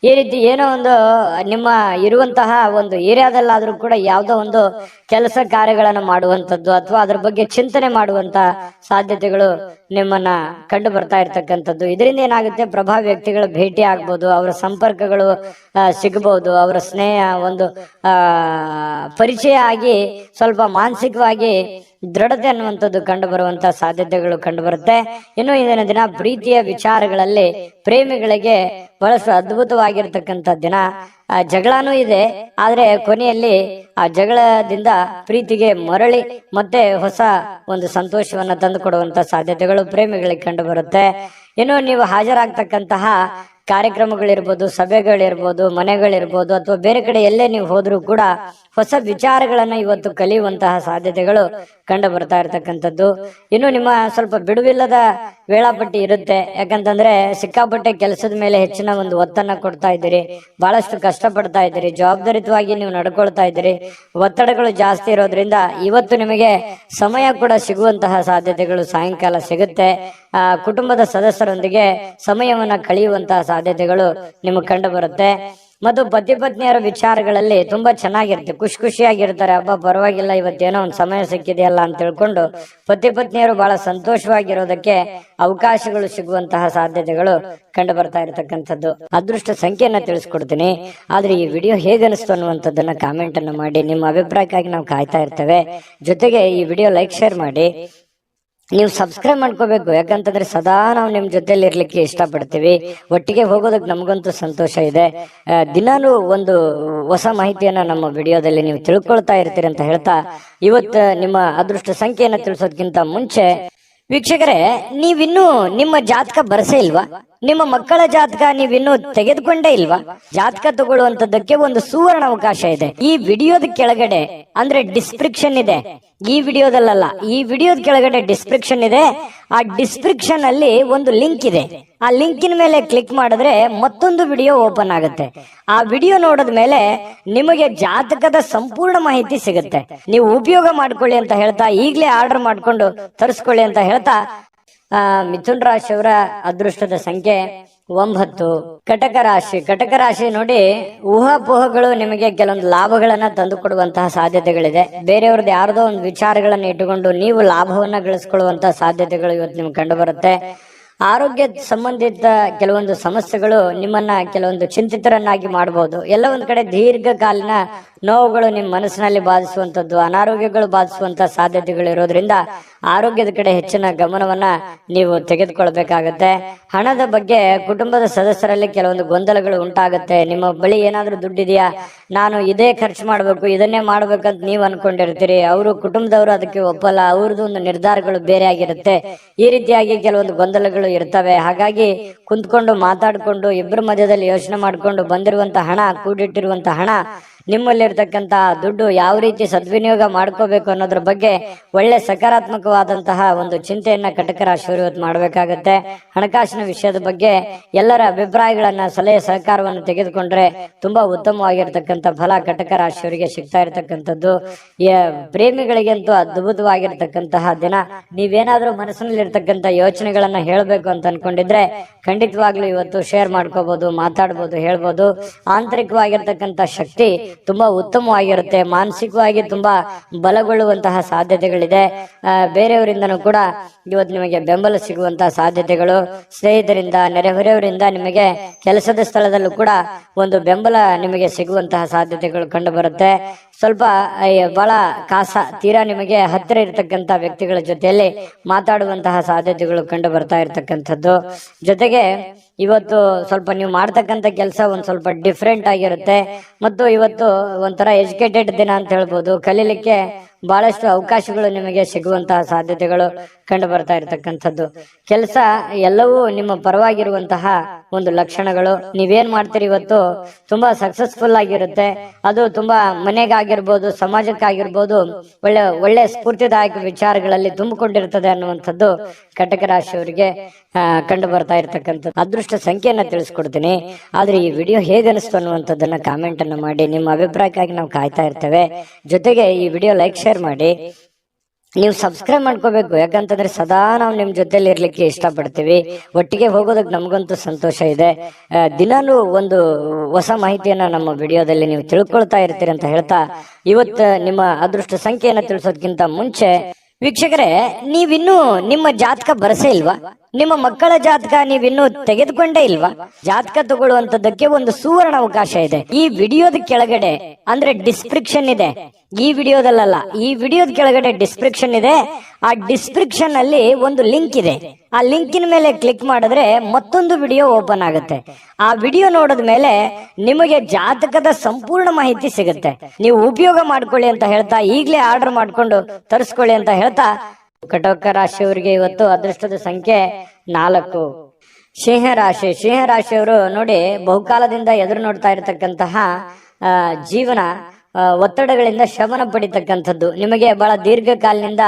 ಈ ರೀತಿ ಏನೋ ಒಂದು ನಿಮ್ಮ ಇರುವಂತಹ ಒಂದು ಏರಿಯಾದಲ್ಲಾದ್ರೂ ಕೂಡ ಯಾವುದೋ ಒಂದು ಕೆಲಸ ಕಾರ್ಯಗಳನ್ನು ಮಾಡುವಂಥದ್ದು ಅಥವಾ ಅದ್ರ ಬಗ್ಗೆ ಚಿಂತನೆ ಮಾಡುವಂತ ಸಾಧ್ಯತೆಗಳು ನಿಮ್ಮನ್ನ ಕಂಡು ಬರ್ತಾ ಇರ್ತಕ್ಕಂಥದ್ದು. ಇದರಿಂದ ಏನಾಗುತ್ತೆ, ಪ್ರಭಾವಿ ವ್ಯಕ್ತಿಗಳ ಭೇಟಿ ಆಗ್ಬೋದು, ಅವರ ಸಂಪರ್ಕಗಳು ಸಿಗಬಹುದು, ಅವರ ಸ್ನೇಹ ಒಂದು ಪರಿಚಯ ಆಗಿ ಸ್ವಲ್ಪ ಮಾನಸಿಕವಾಗಿ ದೃಢತೆ ಅನ್ನುವಂಥದ್ದು ಕಂಡು ಬರುವಂತಹ ಸಾಧ್ಯತೆಗಳು ಕಂಡು ಬರುತ್ತೆ. ಇನ್ನು ಇಂದಿನ ದಿನ ಪ್ರೀತಿಯ ವಿಚಾರಗಳಲ್ಲಿ ಪ್ರೇಮಿಗಳಿಗೆ ಬಹಳಷ್ಟು ಅದ್ಭುತವಾಗಿರ್ತಕ್ಕಂಥ ದಿನ. ಜಗಳನೂ ಇದೆ, ಆದ್ರೆ ಕೊನೆಯಲ್ಲಿ ಆ ಜಗಳದಿಂದ ಪ್ರೀತಿಗೆ ಮರಳಿ ಮತ್ತೆ ಹೊಸ ಒಂದು ಸಂತೋಷವನ್ನ ತಂದು ಕೊಡುವಂತ ಸಾಧ್ಯತೆಗಳು ಪ್ರೇಮಿಗಳಿಗೆ ಕಂಡು ಬರುತ್ತೆ. ಇನ್ನು ನೀವು ಹಾಜರಾಗ್ತಕ್ಕಂತಹ ಕಾರ್ಯಕ್ರಮಗಳಿರ್ಬೋದು, ಸಭೆಗಳಿರ್ಬೋದು, ಮನೆಗಳಿರ್ಬೋದು, ಅಥವಾ ಬೇರೆ ಕಡೆ ಎಲ್ಲೇ ನೀವು ಹೋದ್ರೂ ಕೂಡ ಹೊಸ ವಿಚಾರಗಳನ್ನ ಇವತ್ತು ಕಲಿಯುವಂತಹ ಸಾಧ್ಯತೆಗಳು ಕಂಡು ಬರ್ತಾ ಇರತಕ್ಕಂಥದ್ದು. ಇನ್ನು ನಿಮ್ಮ ಸ್ವಲ್ಪ ಬಿಡುವಿಲ್ಲದ ವೇಳಾಪಟ್ಟಿ ಇರುತ್ತೆ. ಯಾಕಂತಂದ್ರೆ ಸಿಕ್ಕಾಪಟ್ಟೆ ಕೆಲಸದ ಮೇಲೆ ಹೆಚ್ಚಿನ ಒಂದು ಒತ್ತನ್ನ ಕೊಡ್ತಾ ಇದ್ದೀರಿ, ಬಹಳಷ್ಟು ಕಷ್ಟಪಡ್ತಾ ಇದ್ದೀರಿ, ಜವಾಬ್ದಾರಿತವಾಗಿ ನೀವು ನಡ್ಕೊಳ್ತಾ ಇದ್ದೀರಿ. ಒತ್ತಡಗಳು ಜಾಸ್ತಿ ಇರೋದ್ರಿಂದ ಇವತ್ತು ನಿಮಗೆ ಸಮಯ ಕೂಡ ಸಿಗುವಂತಹ ಸಾಧ್ಯತೆಗಳು ಸಾಯಂಕಾಲ ಸಿಗುತ್ತೆ. ಕುಟುಂಬದ ಸದಸ್ಯರೊಂದಿಗೆ ಸಮಯವನ್ನ ಕಳೆಯುವಂತಹ ಸಾಧ್ಯತೆಗಳು ನಿಮಗೆ ಕಂಡು ಬರುತ್ತೆ. ಮತ್ತು ಪತಿ ಪತ್ನಿಯರ ವಿಚಾರಗಳಲ್ಲಿ ತುಂಬಾ ಚೆನ್ನಾಗಿರುತ್ತೆ, ಖುಷಿಯಾಗಿರ್ತಾರೆ. ಹಬ್ಬ ಪರವಾಗಿಲ್ಲ, ಇವತ್ತೇನೋ ಒಂದು ಸಮಯ ಸಿಕ್ಕಿದೆಯಲ್ಲ ಅಂತ ತಿಳ್ಕೊಂಡು ಪತಿ ಪತ್ನಿಯರು ಬಹಳ ಸಂತೋಷವಾಗಿರೋದಕ್ಕೆ ಅವಕಾಶಗಳು ಸಿಗುವಂತಹ ಸಾಧ್ಯತೆಗಳು ಕಂಡು ಬರ್ತಾ ಇರತಕ್ಕಂಥದ್ದು. ಅದೃಷ್ಟ ಸಂಖ್ಯೆಯನ್ನ ತಿಳಿಸ್ಕೊಡ್ತೀನಿ, ಆದ್ರೆ ಈ ವಿಡಿಯೋ ಹೇಗೆ ಅನಿಸ್ತು ಅನ್ನುವಂಥದ್ದನ್ನ ಕಾಮೆಂಟ್ ಅನ್ನು ಮಾಡಿ. ನಿಮ್ಮ ಅಭಿಪ್ರಾಯಕ್ಕಾಗಿ ನಾವು ಕಾಯ್ತಾ ಇರ್ತೇವೆ. ಜೊತೆಗೆ ಈ ವಿಡಿಯೋ ಲೈಕ್, ಶೇರ್ ಮಾಡಿ. ನೀವು ಸಬ್ಸ್ಕ್ರೈಬ್ ಮಾಡ್ಕೋಬೇಕು, ಯಾಕಂತಂದ್ರೆ ಸದಾ ನಾವು ನಿಮ್ ಜೊತೆಲಿ ಇರ್ಲಿಕ್ಕೆ ಇಷ್ಟಪಡ್ತೀವಿ. ಒಟ್ಟಿಗೆ ಹೋಗೋದಕ್ಕೆ ನಮಗಂತೂ ಸಂತೋಷ ಇದೆ. ದಿನಾನು ಒಂದು ಹೊಸ ಮಾಹಿತಿಯನ್ನ ನಮ್ಮ ವಿಡಿಯೋದಲ್ಲಿ ನೀವು ತಿಳ್ಕೊಳ್ತಾ ಇರ್ತೀರಿ ಅಂತ ಹೇಳ್ತಾ, ಇವತ್ತು ನಿಮ್ಮ ಅದೃಷ್ಟ ಸಂಖ್ಯೆಯನ್ನ ತಿಳಿಸೋದಕ್ಕಿಂತ ಮುಂಚೆ ವೀಕ್ಷಕರೇ, ನೀವಿನ್ನೂ ನಿಮ್ಮ ಜಾತಕ ಬರಸೇ ಇಲ್ವಾ? ನಿಮ್ಮ ಮಕ್ಕಳ ಜಾತಕ ನೀವಿನ್ನೂ ತೆಗೆದುಕೊಂಡೇ ಇಲ್ವಾ? ಜಾತಕ ತಗೊಳ್ಳುವಂತದ್ದಕ್ಕೆ ಒಂದು ಸುವರ್ಣ ಅವಕಾಶ ಇದೆ. ಈ ವಿಡಿಯೋದ ಕೆಳಗಡೆ ಅಂದ್ರೆ ಡಿಸ್ಕ್ರಿಪ್ಷನ್ ಇದೆ, ಈ ವಿಡಿಯೋದಲ್ಲ, ಈ ವಿಡಿಯೋದ ಕೆಳಗಡೆ ಡಿಸ್ಕ್ರಿಪ್ಷನ್ ಇದೆ. ಆ ಡಿಸ್ಕ್ರಿಪ್ಷನ್ ಅಲ್ಲಿ ಒಂದು ಲಿಂಕ್ ಇದೆ. ಆ ಲಿಂಕಿನ ಮೇಲೆ ಕ್ಲಿಕ್ ಮಾಡಿದ್ರೆ ಮತ್ತೊಂದು ವಿಡಿಯೋ ಓಪನ್ ಆಗುತ್ತೆ. ಆ ವಿಡಿಯೋ ನೋಡಿದ ಮೇಲೆ ನಿಮಗೆ ಜಾತಕದ ಸಂಪೂರ್ಣ ಮಾಹಿತಿ ಸಿಗುತ್ತೆ. ನೀವು ಉಪಯೋಗ ಮಾಡ್ಕೊಳ್ಳಿ ಅಂತ ಹೇಳ್ತಾ, ಈಗಲೇ ಆರ್ಡರ್ ಮಾಡ್ಕೊಂಡು ತರಿಸ್ಕೊಳ್ಳಿ ಅಂತ ಹೇಳ್ತಾ, ಮಿಥುನ್ ರಾಶಿಯವರ ಅದೃಷ್ಟದ ಸಂಖ್ಯೆ 9. ಕಟಕ ರಾಶಿ ನೋಡಿ, ಊಹಾಪೋಹಗಳು ನಿಮಗೆ ಕೆಲವೊಂದು ಲಾಭಗಳನ್ನ ತಂದು ಕೊಡುವಂತಹ ಸಾಧ್ಯತೆಗಳಿದೆ. ಬೇರೆಯವ್ರದ್ದು ಯಾರದೋ ಒಂದು ವಿಚಾರಗಳನ್ನ ಇಟ್ಟುಕೊಂಡು ನೀವು ಲಾಭವನ್ನ ಗಳಿಸ್ಕೊಳ್ಳುವಂತಹ ಸಾಧ್ಯತೆಗಳು ಇವತ್ತು ನಿಮ್ಗೆ ಕಂಡು ಬರುತ್ತೆ. ಆರೋಗ್ಯ ಸಂಬಂಧಿತ ಕೆಲವೊಂದು ಸಮಸ್ಯೆಗಳು ನಿಮ್ಮನ್ನ ಕೆಲವೊಂದು ಚಿಂತಿತರನ್ನಾಗಿ ಮಾಡಬಹುದು. ಎಲ್ಲ ಒಂದ್ ಕಡೆ ದೀರ್ಘಕಾಲೀನ ನೋವುಗಳು ನಿಮ್ಮ ಮನಸ್ಸಿನಲ್ಲಿ ಬಾಧಿಸುವಂತದ್ದು, ಅನಾರೋಗ್ಯಗಳು ಬಾಧಿಸುವಂತ ಸಾಧ್ಯತೆಗಳು ಇರೋದ್ರಿಂದ ಆರೋಗ್ಯದ ಕಡೆ ಹೆಚ್ಚಿನ ಗಮನವನ್ನ ನೀವು ತೆಗೆದುಕೊಳ್ಬೇಕಾಗತ್ತೆ. ಹಣದ ಬಗ್ಗೆ ಕುಟುಂಬದ ಸದಸ್ಯರಲ್ಲಿ ಕೆಲವೊಂದು ಗೊಂದಲಗಳು ಉಂಟಾಗುತ್ತೆ. ನಿಮ್ಮ ಬಳಿ ಏನಾದ್ರೂ ದುಡ್ಡಿದೆಯಾ, ನಾನು ಇದೇ ಖರ್ಚು ಮಾಡ್ಬೇಕು, ಇದನ್ನೇ ಮಾಡ್ಬೇಕಂತ ನೀವು ಅನ್ಕೊಂಡಿರ್ತೀರಿ. ಅವರು ಕುಟುಂಬದವರು ಅದಕ್ಕೆ ಒಪ್ಪಲ್ಲ, ಅವ್ರದ್ದು ಒಂದು ನಿರ್ಧಾರಗಳು ಬೇರೆ ಆಗಿರುತ್ತೆ. ಈ ರೀತಿಯಾಗಿ ಕೆಲವೊಂದು ಗೊಂದಲಗಳು ಇರ್ತವೆ. ಹಾಗಾಗಿ ಕುಂತ್ಕೊಂಡು ಮಾತಾಡ್ಕೊಂಡು ಇಬ್ಬರ ಮಧ್ಯದಲ್ಲಿ ಯೋಚನೆ ಮಾಡ್ಕೊಂಡು ಬಂದಿರುವಂತಹ ಹಣ, ಕೂಡಿಟ್ಟಿರುವಂತಹ ಹಣ, ನಿಮ್ಮಲ್ಲಿರ್ತಕ್ಕಂತಹ ದುಡ್ಡು ಯಾವ ರೀತಿ ಸದ್ವಿನಿಯೋಗ ಮಾಡ್ಕೋಬೇಕು ಅನ್ನೋದ್ರ ಬಗ್ಗೆ ಒಳ್ಳೆ ಸಕಾರಾತ್ಮಕವಾದಂತಹ ಒಂದು ಚಿಂತೆಯನ್ನ ಕಟಕ ರಾಶಿಯವರು ಇವತ್ತು ಮಾಡಬೇಕಾಗತ್ತೆ. ಹಣಕಾಸಿನ ವಿಷಯದ ಬಗ್ಗೆ ಎಲ್ಲರ ಅಭಿಪ್ರಾಯಗಳನ್ನ, ಸಲಹೆ ಸಹಕಾರವನ್ನು ತೆಗೆದುಕೊಂಡ್ರೆ ತುಂಬಾ ಉತ್ತಮವಾಗಿರ್ತಕ್ಕಂಥ ಫಲ ಕಟಕ ರಾಶಿಯವರಿಗೆ ಸಿಗ್ತಾ ಇರತಕ್ಕಂಥದ್ದು. ಪ್ರೇಮಿಗಳಿಗಂತೂ ಅದ್ಭುತವಾಗಿರ್ತಕ್ಕಂತಹ ದಿನ. ನೀವೇನಾದ್ರೂ ಮನಸ್ಸಿನಲ್ಲಿರ್ತಕ್ಕಂಥ ಯೋಚನೆಗಳನ್ನ ಹೇಳಬೇಕು ಅಂತ ಅನ್ಕೊಂಡಿದ್ರೆ ಖಂಡಿತವಾಗ್ಲೂ ಇವತ್ತು ಶೇರ್ ಮಾಡ್ಕೋಬಹುದು, ಮಾತಾಡ್ಬೋದು, ಹೇಳ್ಬೋದು. ಆಂತರಿಕವಾಗಿರ್ತಕ್ಕಂಥ ಶಕ್ತಿ ತುಂಬಾ ಉತ್ತಮವಾಗಿರುತ್ತೆ. ಮಾನಸಿಕವಾಗಿ ತುಂಬಾ ಬಲಗೊಳ್ಳುವಂತಹ ಸಾಧ್ಯತೆಗಳಿದೆ. ಬೇರೆಯವರಿಂದನೂ ಕೂಡ ಇವತ್ತು ನಿಮಗೆ ಬೆಂಬಲ ಸಿಗುವಂತಹ ಸಾಧ್ಯತೆಗಳು, ಸ್ನೇಹಿತರಿಂದ, ನೆರೆಹೊರೆಯವರಿಂದ, ನಿಮಗೆ ಕೆಲಸದ ಸ್ಥಳದಲ್ಲೂ ಕೂಡ ಒಂದು ಬೆಂಬಲ ನಿಮಗೆ ಸಿಗುವಂತಹ ಸಾಧ್ಯತೆಗಳು ಕಂಡು ಬರುತ್ತೆ. ಸ್ವಲ್ಪ ಬಹಳ ತೀರಾ ನಿಮಗೆ ಹತ್ತಿರ ಇರತಕ್ಕಂತ ವ್ಯಕ್ತಿಗಳ ಜೊತೆಯಲ್ಲಿ ಮಾತಾಡುವಂತಹ ಸಾಧ್ಯತೆಗಳು ಕಂಡು ಬರ್ತಾ ಇರತಕ್ಕಂಥದ್ದು. ಜೊತೆಗೆ ಇವತ್ತು ಸ್ವಲ್ಪ ನೀವು ಮಾಡ್ತಕ್ಕಂಥ ಕೆಲಸ ಒಂದ್ ಸ್ವಲ್ಪ ಡಿಫ್ರೆಂಟ್ ಆಗಿರುತ್ತೆ. ಮತ್ತು ಇವತ್ತು ಒಂಥರ ಎಜುಕೇಟೆಡ್ ದಿನ ಅಂತ ಹೇಳ್ಬೋದು. ಕಲೀಲಿಕ್ಕೆ ಬಹಳಷ್ಟು ಅವಕಾಶಗಳು ನಿಮಗೆ ಸಿಗುವಂತಹ ಸಾಧ್ಯತೆಗಳು ಕಂಡು ಬರ್ತಾ ಇರತಕ್ಕಂಥದ್ದು. ಕೆಲಸ ಎಲ್ಲವೂ ನಿಮ್ಮ ಪರವಾಗಿರುವಂತಹ ಒಂದು ಲಕ್ಷಣಗಳು. ನೀವೇನ್ ಮಾಡ್ತೀರಿ ಇವತ್ತು ತುಂಬಾ ಸಕ್ಸಸ್ಫುಲ್ ಆಗಿರುತ್ತೆ. ಅದು ತುಂಬಾ ಮನೆಗಾಗಿರ್ಬೋದು, ಸಮಾಜಕ್ಕಾಗಿರ್ಬೋದು, ಒಳ್ಳೆ ಸ್ಫೂರ್ತಿದಾಯಕ ವಿಚಾರಗಳಲ್ಲಿ ತುಂಬಿಕೊಂಡಿರ್ತದೆ ಅನ್ನುವಂಥದ್ದು ಕಟಕ ರಾಶಿಯವರಿಗೆ ಕಂಡು ಬರ್ತಾ ಇರ್ತಕ್ಕಂಥದ್ದು. ಅದೃಷ್ಟ ಸಂಖ್ಯೆಯನ್ನ ತಿಳಿಸ್ಕೊಡ್ತೀನಿ. ಆದ್ರೆ ಈ ವಿಡಿಯೋ ಹೇಗೆ ಅನಿಸ್ತು ಅನ್ನುವಂಥದ್ದನ್ನ ಕಾಮೆಂಟ್ ಅನ್ನು ಮಾಡಿ. ನಿಮ್ಮ ಅಭಿಪ್ರಾಯಕ್ಕಾಗಿ ನಾವು ಕಾಯ್ತಾ ಇರ್ತೇವೆ. ಜೊತೆಗೆ ಈ ವಿಡಿಯೋ ಲೈಕ್, ಶೇರ್ ಮಾಡಿ. ನೀವು ಸಬ್ಸ್ಕ್ರೈಬ್ ಮಾಡ್ಕೋಬೇಕು. ಯಾಕಂತಂದ್ರೆ ಸದಾ ನಾವು ನಿಮ್ ಜೊತೆಲಿ ಇರ್ಲಿಕ್ಕೆ ಇಷ್ಟಪಡ್ತೀವಿ. ಒಟ್ಟಿಗೆ ಹೋಗೋದಕ್ಕೆ ನಮಗಂತೂ ಸಂತೋಷ ಇದೆ. ದಿನಾನು ಒಂದು ಹೊಸ ಮಾಹಿತಿಯನ್ನ ನಮ್ಮ ವಿಡಿಯೋದಲ್ಲಿ ನೀವು ತಿಳ್ಕೊಳ್ತಾ ಇರ್ತೀರಿ ಅಂತ ಹೇಳ್ತಾ, ಇವತ್ತು ನಿಮ್ಮ ಅದೃಷ್ಟ ಸಂಖ್ಯೆಯನ್ನ ತಿಳಿಸೋದಕ್ಕಿಂತ ಮುಂಚೆ ವೀಕ್ಷಕರೇ, ನೀವಿನ್ನೂ ನಿಮ್ಮ ಜಾತಕ ಬರಸೇ ಇಲ್ವಾ? ನಿಮ್ಮ ಮಕ್ಕಳ ಜಾತಕ ನೀವಿನ್ನೂ ತೆಗೆದುಕೊಂಡೇ ಇಲ್ವಾ? ಜಾತಕ ತಗೊಳ್ಳುವಂತದಕ್ಕೆ ಒಂದು ಸುವರ್ಣ ಅವಕಾಶ ಇದೆ. ಈ ವಿಡಿಯೋದ ಕೆಳಗಡೆ ಅಂದ್ರೆ ಡಿಸ್ಕ್ರಿಪ್ಷನ್ ಇದೆ. ಈ ವಿಡಿಯೋದಲ್ಲ, ಈ ವಿಡಿಯೋದ ಕೆಳಗಡೆ ಡಿಸ್ಕ್ರಿಪ್ಷನ್ ಇದೆ. ಆ ಡಿಸ್ಕ್ರಿಪ್ಷನ್ ಅಲ್ಲಿ ಒಂದು ಲಿಂಕ್ ಇದೆ. ಆ ಲಿಂಕಿನ ಮೇಲೆ ಕ್ಲಿಕ್ ಮಾಡಿದ್ರೆ ಮತ್ತೊಂದು ವಿಡಿಯೋ ಓಪನ್ ಆಗುತ್ತೆ. ಆ ವಿಡಿಯೋ ನೋಡಿದ ಮೇಲೆ ನಿಮಗೆ ಜಾತಕದ ಸಂಪೂರ್ಣ ಮಾಹಿತಿ ಸಿಗುತ್ತೆ. ನೀವು ಉಪಯೋಗ ಮಾಡ್ಕೊಳ್ಳಿ ಅಂತ ಹೇಳ್ತಾ, ಈಗಲೇ ಆರ್ಡರ್ ಮಾಡ್ಕೊಂಡು ತರಿಸ್ಕೊಳ್ಳಿ ಅಂತ ಹೇಳ್ತಾ, ಕಟಕ ರಾಶಿಯವರಿಗೆ ಇವತ್ತು ಅದೃಷ್ಟದ ಸಂಖ್ಯೆ 4. ಸಿಂಹರಾಶಿಯವರು ನೋಡಿ, ಬಹುಕಾಲದಿಂದ ಎದುರು ನೋಡ್ತಾ ಇರತಕ್ಕಂತಹ ಜೀವನ ಒತ್ತಡಗಳಿಂದ ಶಮನ ಪಡಿತಕ್ಕಂಥದ್ದು. ನಿಮಗೆ ಬಹಳ ದೀರ್ಘಕಾಲದಿಂದ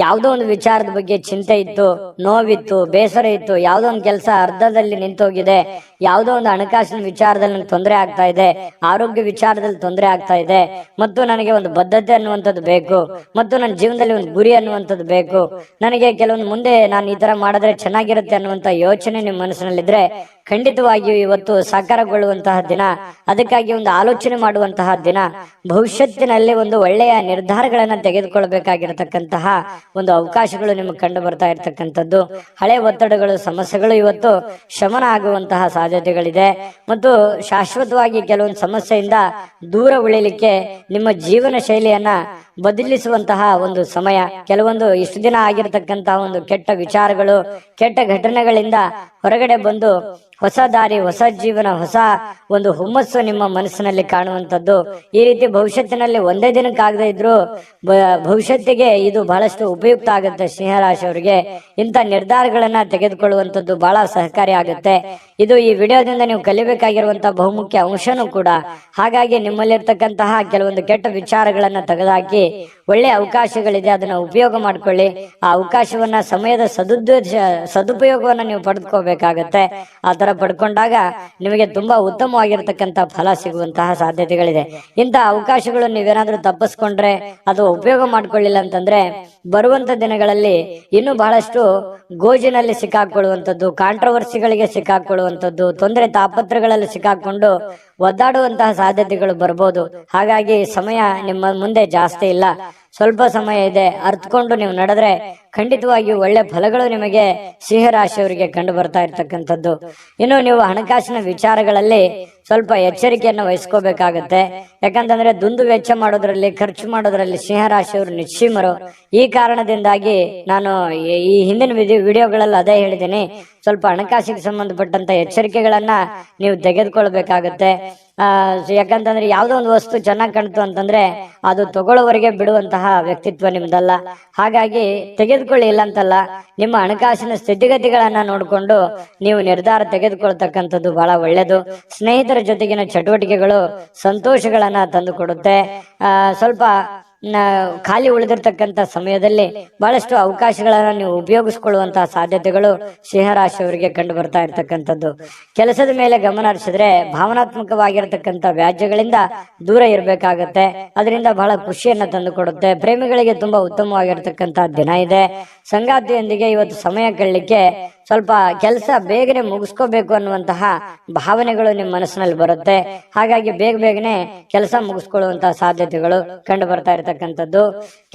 ಯಾವುದೋ ಒಂದು ವಿಚಾರದ ಬಗ್ಗೆ ಚಿಂತೆ ಇತ್ತು, ನೋವಿತ್ತು, ಬೇಸರ ಇತ್ತು. ಯಾವುದೋ ಒಂದು ಕೆಲಸ ಅರ್ಧದಲ್ಲಿ ನಿಂತೋಗಿದೆ, ಯಾವುದೋ ಒಂದು ಹಣಕಾಸಿನ ವಿಚಾರದಲ್ಲಿ ನನಗೆ ತೊಂದರೆ ಆಗ್ತಾ ಇದೆ, ಆರೋಗ್ಯ ವಿಚಾರದಲ್ಲಿ ತೊಂದರೆ ಆಗ್ತಾ ಇದೆ, ಮತ್ತು ನನಗೆ ಒಂದು ಬದ್ಧತೆ ಅನ್ನುವಂಥದ್ದು ಬೇಕು, ಮತ್ತು ನನ್ನ ಜೀವನದಲ್ಲಿ ಒಂದು ಗುರಿ ಅನ್ನುವಂಥದ್ದು ಬೇಕು, ನನಗೆ ಕೆಲವೊಂದು ಮುಂದೆ ನಾನು ಈ ತರ ಮಾಡಿದ್ರೆ ಚೆನ್ನಾಗಿರುತ್ತೆ ಅನ್ನುವಂತ ಯೋಚನೆ ನಿಮ್ಮ ಮನಸ್ಸಿನಲ್ಲಿದ್ರೆ ಖಂಡಿತವಾಗಿಯೂ ಇವತ್ತು ಸಾಕಾರಗೊಳ್ಳುವಂತಹ ದಿನ. ಅದಕ್ಕಾಗಿ ಒಂದು ಆಲೋಚನೆ ಮಾಡುವಂತಹ ದಿನ. ಭವಿಷ್ಯತ್ತಿನಲ್ಲಿ ಒಂದು ಒಳ್ಳೆಯ ನಿರ್ಧಾರಗಳನ್ನ ತೆಗೆದುಕೊಳ್ಬೇಕಾಗಿರತಕ್ಕಂತಹ ಒಂದು ಅವಕಾಶಗಳು ನಿಮಗೆ ಕಂಡು ಬರ್ತಾ ಇರತಕ್ಕಂಥದ್ದು. ಹಳೆ ಒತ್ತಡಗಳು, ಸಮಸ್ಯೆಗಳು ಇವತ್ತು ಶಮನ ಆಗುವಂತಹ ಸಾಧ್ಯತೆಗಳಿದೆ. ಮತ್ತು ಶಾಶ್ವತವಾಗಿ ಕೆಲವೊಂದು ಸಮಸ್ಯೆಯಿಂದ ದೂರ ಉಳಿಲಿಕ್ಕೆ ನಿಮ್ಮ ಜೀವನ ಶೈಲಿಯನ್ನ ಬದಲಿಸುವಂತಹ ಒಂದು ಸಮಯ. ಕೆಲವೊಂದು ಇಷ್ಟು ದಿನ ಆಗಿರತಕ್ಕಂತಹ ಒಂದು ಕೆಟ್ಟ ವಿಚಾರಗಳು, ಕೆಟ್ಟ ಘಟನೆಗಳಿಂದ ಹೊರಗಡೆ ಬಂದು ಹೊಸ ದಾರಿ, ಹೊಸ ಜೀವನ, ಹೊಸ ಒಂದು ಹುಮ್ಮಸ್ಸು ನಿಮ್ಮ ಮನಸ್ಸಿನಲ್ಲಿ ಕಾಣುವಂಥದ್ದು. ಈ ರೀತಿ ಭವಿಷ್ಯತ್ತಿನಲ್ಲಿ ಒಂದೇ ದಿನಕ್ಕಾಗದೇ ಇದ್ರು ಭವಿಷ್ಯತ್ತಿಗೆ ಇದು ಬಹಳಷ್ಟು ಉಪಯುಕ್ತ ಆಗುತ್ತೆ. ಸಿಂಹರಾಶಿಯವರಿಗೆ ಇಂಥ ನಿರ್ಧಾರಗಳನ್ನ ತೆಗೆದುಕೊಳ್ಳುವಂಥದ್ದು ಬಹಳ ಸಹಕಾರಿ ಆಗುತ್ತೆ. ಇದು ಈ ವಿಡಿಯೋದಿಂದ ನೀವು ಕಲಿಬೇಕಾಗಿರುವಂತಹ ಬಹುಮುಖ್ಯ ಅಂಶನೂ ಕೂಡ. ಹಾಗಾಗಿ ನಿಮ್ಮಲ್ಲಿರ್ತಕ್ಕಂತಹ ಕೆಲವೊಂದು ಕೆಟ್ಟ ವಿಚಾರಗಳನ್ನ ತೆಗೆದುಹಾಕಿ ಒಳ್ಳೆ ಅವಕಾಶಗಳಿದೆ, ಅದನ್ನ ಉಪಯೋಗ ಮಾಡ್ಕೊಳ್ಳಿ. ಆ ಅವಕಾಶವನ್ನ, ಸಮಯದ ಸದುಪಯೋಗವನ್ನ ನೀವು ಪಡೆದುಕೋಬೇಕಾಗತ್ತೆ. ಆ ತರ ಪಡ್ಕೊಂಡಾಗ ನಿಮಗೆ ತುಂಬಾ ಉತ್ತಮವಾಗಿರ್ತಕ್ಕಂಥ ಫಲ ಸಿಗುವಂತಹ ಸಾಧ್ಯತೆಗಳಿದೆ. ಇಂತಹ ಅವಕಾಶಗಳು ನೀವೇನಾದ್ರೂ ತಪ್ಪಿಸ್ಕೊಂಡ್ರೆ, ಅದು ಉಪಯೋಗ ಮಾಡ್ಕೊಳ್ಳಿಲ್ಲ ಅಂತಂದ್ರೆ ಬರುವಂತ ದಿನಗಳಲ್ಲಿ ಇನ್ನು ಬಹಳಷ್ಟು ಗೋಜಿನಲ್ಲಿ ಸಿಕ್ಕಾಕೊಳ್ಳುವಂಥದ್ದು, ಕಾಂಟ್ರವರ್ಸಿಗಳಿಗೆ ಸಿಕ್ಕಾಕೊಳ್ಳುವಂಥದ್ದು, ತೊಂದರೆ ತಾಪತ್ರಗಳಲ್ಲಿ ಸಿಕ್ಕಾಕೊಂಡು ಒದ್ದಾಡುವಂತಹ ಸಾಧ್ಯತೆಗಳು ಬರ್ಬೋದು. ಹಾಗಾಗಿ ಸಮಯ ನಿಮ್ಮ ಮುಂದೆ ಜಾಸ್ತಿ ಇಲ್ಲ. ಸ್ವಲ್ಪ ಸಮಯ ಇದೆ, ಅರ್ಥಕೊಂಡು ನೀವು ನಡೆದ್ರೆ ಖಂಡಿತವಾಗಿಯೂ ಒಳ್ಳೆ ಫಲಗಳು ನಿಮಗೆ ಸಿಂಹರಾಶಿಯವರಿಗೆ ಕಂಡು ಬರ್ತಾ ಇರ್ತಕ್ಕಂಥದ್ದು. ಇನ್ನು ನೀವು ಹಣಕಾಸಿನ ವಿಚಾರಗಳಲ್ಲಿ ಸ್ವಲ್ಪ ಎಚ್ಚರಿಕೆಯನ್ನು ವಹಿಸ್ಕೋಬೇಕಾಗತ್ತೆ. ಯಾಕಂತಂದ್ರೆ ದುಂದು ವೆಚ್ಚ ಮಾಡೋದ್ರಲ್ಲಿ, ಖರ್ಚು ಮಾಡೋದ್ರಲ್ಲಿ ಸಿಂಹರಾಶಿಯವರು ನಿಶ್ಚಿಮರು. ಈ ಕಾರಣದಿಂದಾಗಿ ನಾನು ಈ ಹಿಂದಿನ ವಿಡಿಯೋಗಳಲ್ಲಿ ಅದೇ ಹೇಳಿದ್ದೀನಿ, ಸ್ವಲ್ಪ ಹಣಕಾಸಿಗೆ ಸಂಬಂಧಪಟ್ಟಂತ ಎಚ್ಚರಿಕೆಗಳನ್ನ ನೀವು ತೆಗೆದುಕೊಳ್ಬೇಕಾಗತ್ತೆ. ಯಾಕಂತಂದ್ರೆ ಯಾವುದೋ ಒಂದು ವಸ್ತು ಚೆನ್ನಾಗಿ ಕಾಣ್ತು ಅಂತಂದ್ರೆ ಅದು ತಗೊಳ್ಳೋವರೆಗೆ ಬಿಡುವಂತಹ ವ್ಯಕ್ತಿತ್ವ ನಿಮ್ದಲ್ಲ. ಹಾಗಾಗಿ ತೆಗೆದುಕೊಳ್ಳಿ, ಇಲ್ಲ ಅಂತಲ್ಲ, ನಿಮ್ಮ ಹಣಕಾಸಿನ ಸ್ಥಿತಿಗತಿಗಳನ್ನ ನೋಡಿಕೊಂಡು ನೀವು ನಿರ್ಧಾರ ತೆಗೆದುಕೊಳ್ತಕ್ಕಂಥದ್ದು ಬಹಳ ಒಳ್ಳೆಯದು. ಸ್ನೇಹಿತರ ಜೊತೆಗಿನ ಚಟುವಟಿಕೆಗಳು ಸಂತೋಷಗಳನ್ನ ತಂದು ಕೊಡುತ್ತೆ. ಸ್ವಲ್ಪ ಖಾಲಿ ಉಳಿದಿರ್ತಕ್ಕಂಥ ಸಮಯದಲ್ಲಿ ಬಹಳಷ್ಟು ಅವಕಾಶಗಳನ್ನ ನೀವು ಉಪಯೋಗಿಸ್ಕೊಳ್ಳುವಂತಹ ಸಾಧ್ಯತೆಗಳು ಸಿಂಹರಾಶಿಯವರಿಗೆ ಕಂಡು ಬರ್ತಾ ಇರ್ತಕ್ಕಂಥದ್ದು. ಕೆಲಸದ ಮೇಲೆ ಗಮನ ಹರಿಸಿದ್ರೆ ಭಾವನಾತ್ಮಕವಾಗಿರತಕ್ಕಂಥ ವ್ಯಾಜ್ಯಗಳಿಂದ ದೂರ ಇರಬೇಕಾಗತ್ತೆ. ಅದರಿಂದ ಬಹಳ ಖುಷಿಯನ್ನ ತಂದು ಕೊಡುತ್ತೆ. ಪ್ರೇಮಿಗಳಿಗೆ ತುಂಬಾ ಉತ್ತಮವಾಗಿರ್ತಕ್ಕಂಥ ದಿನ ಇದೆ. ಸಂಗಾತಿಯೊಂದಿಗೆ ಇವತ್ತು ಸಮಯ ಕಳಲಿಕ್ಕೆ ಸ್ವಲ್ಪ ಕೆಲಸ ಬೇಗನೆ ಮುಗಿಸ್ಕೋಬೇಕು ಅನ್ನುವಂತಹ ಭಾವನೆಗಳು ನಿಮ್ಮ ಮನಸ್ಸಿನಲ್ಲಿ ಬರುತ್ತೆ. ಹಾಗಾಗಿ ಬೇಗನೆ ಕೆಲಸ ಮುಗಿಸ್ಕೊಳ್ಳುವಂತಹ ಸಾಧ್ಯತೆಗಳು ಕಂಡು ಬರ್ತಾ ಇರತಕ್ಕಂಥದ್ದು.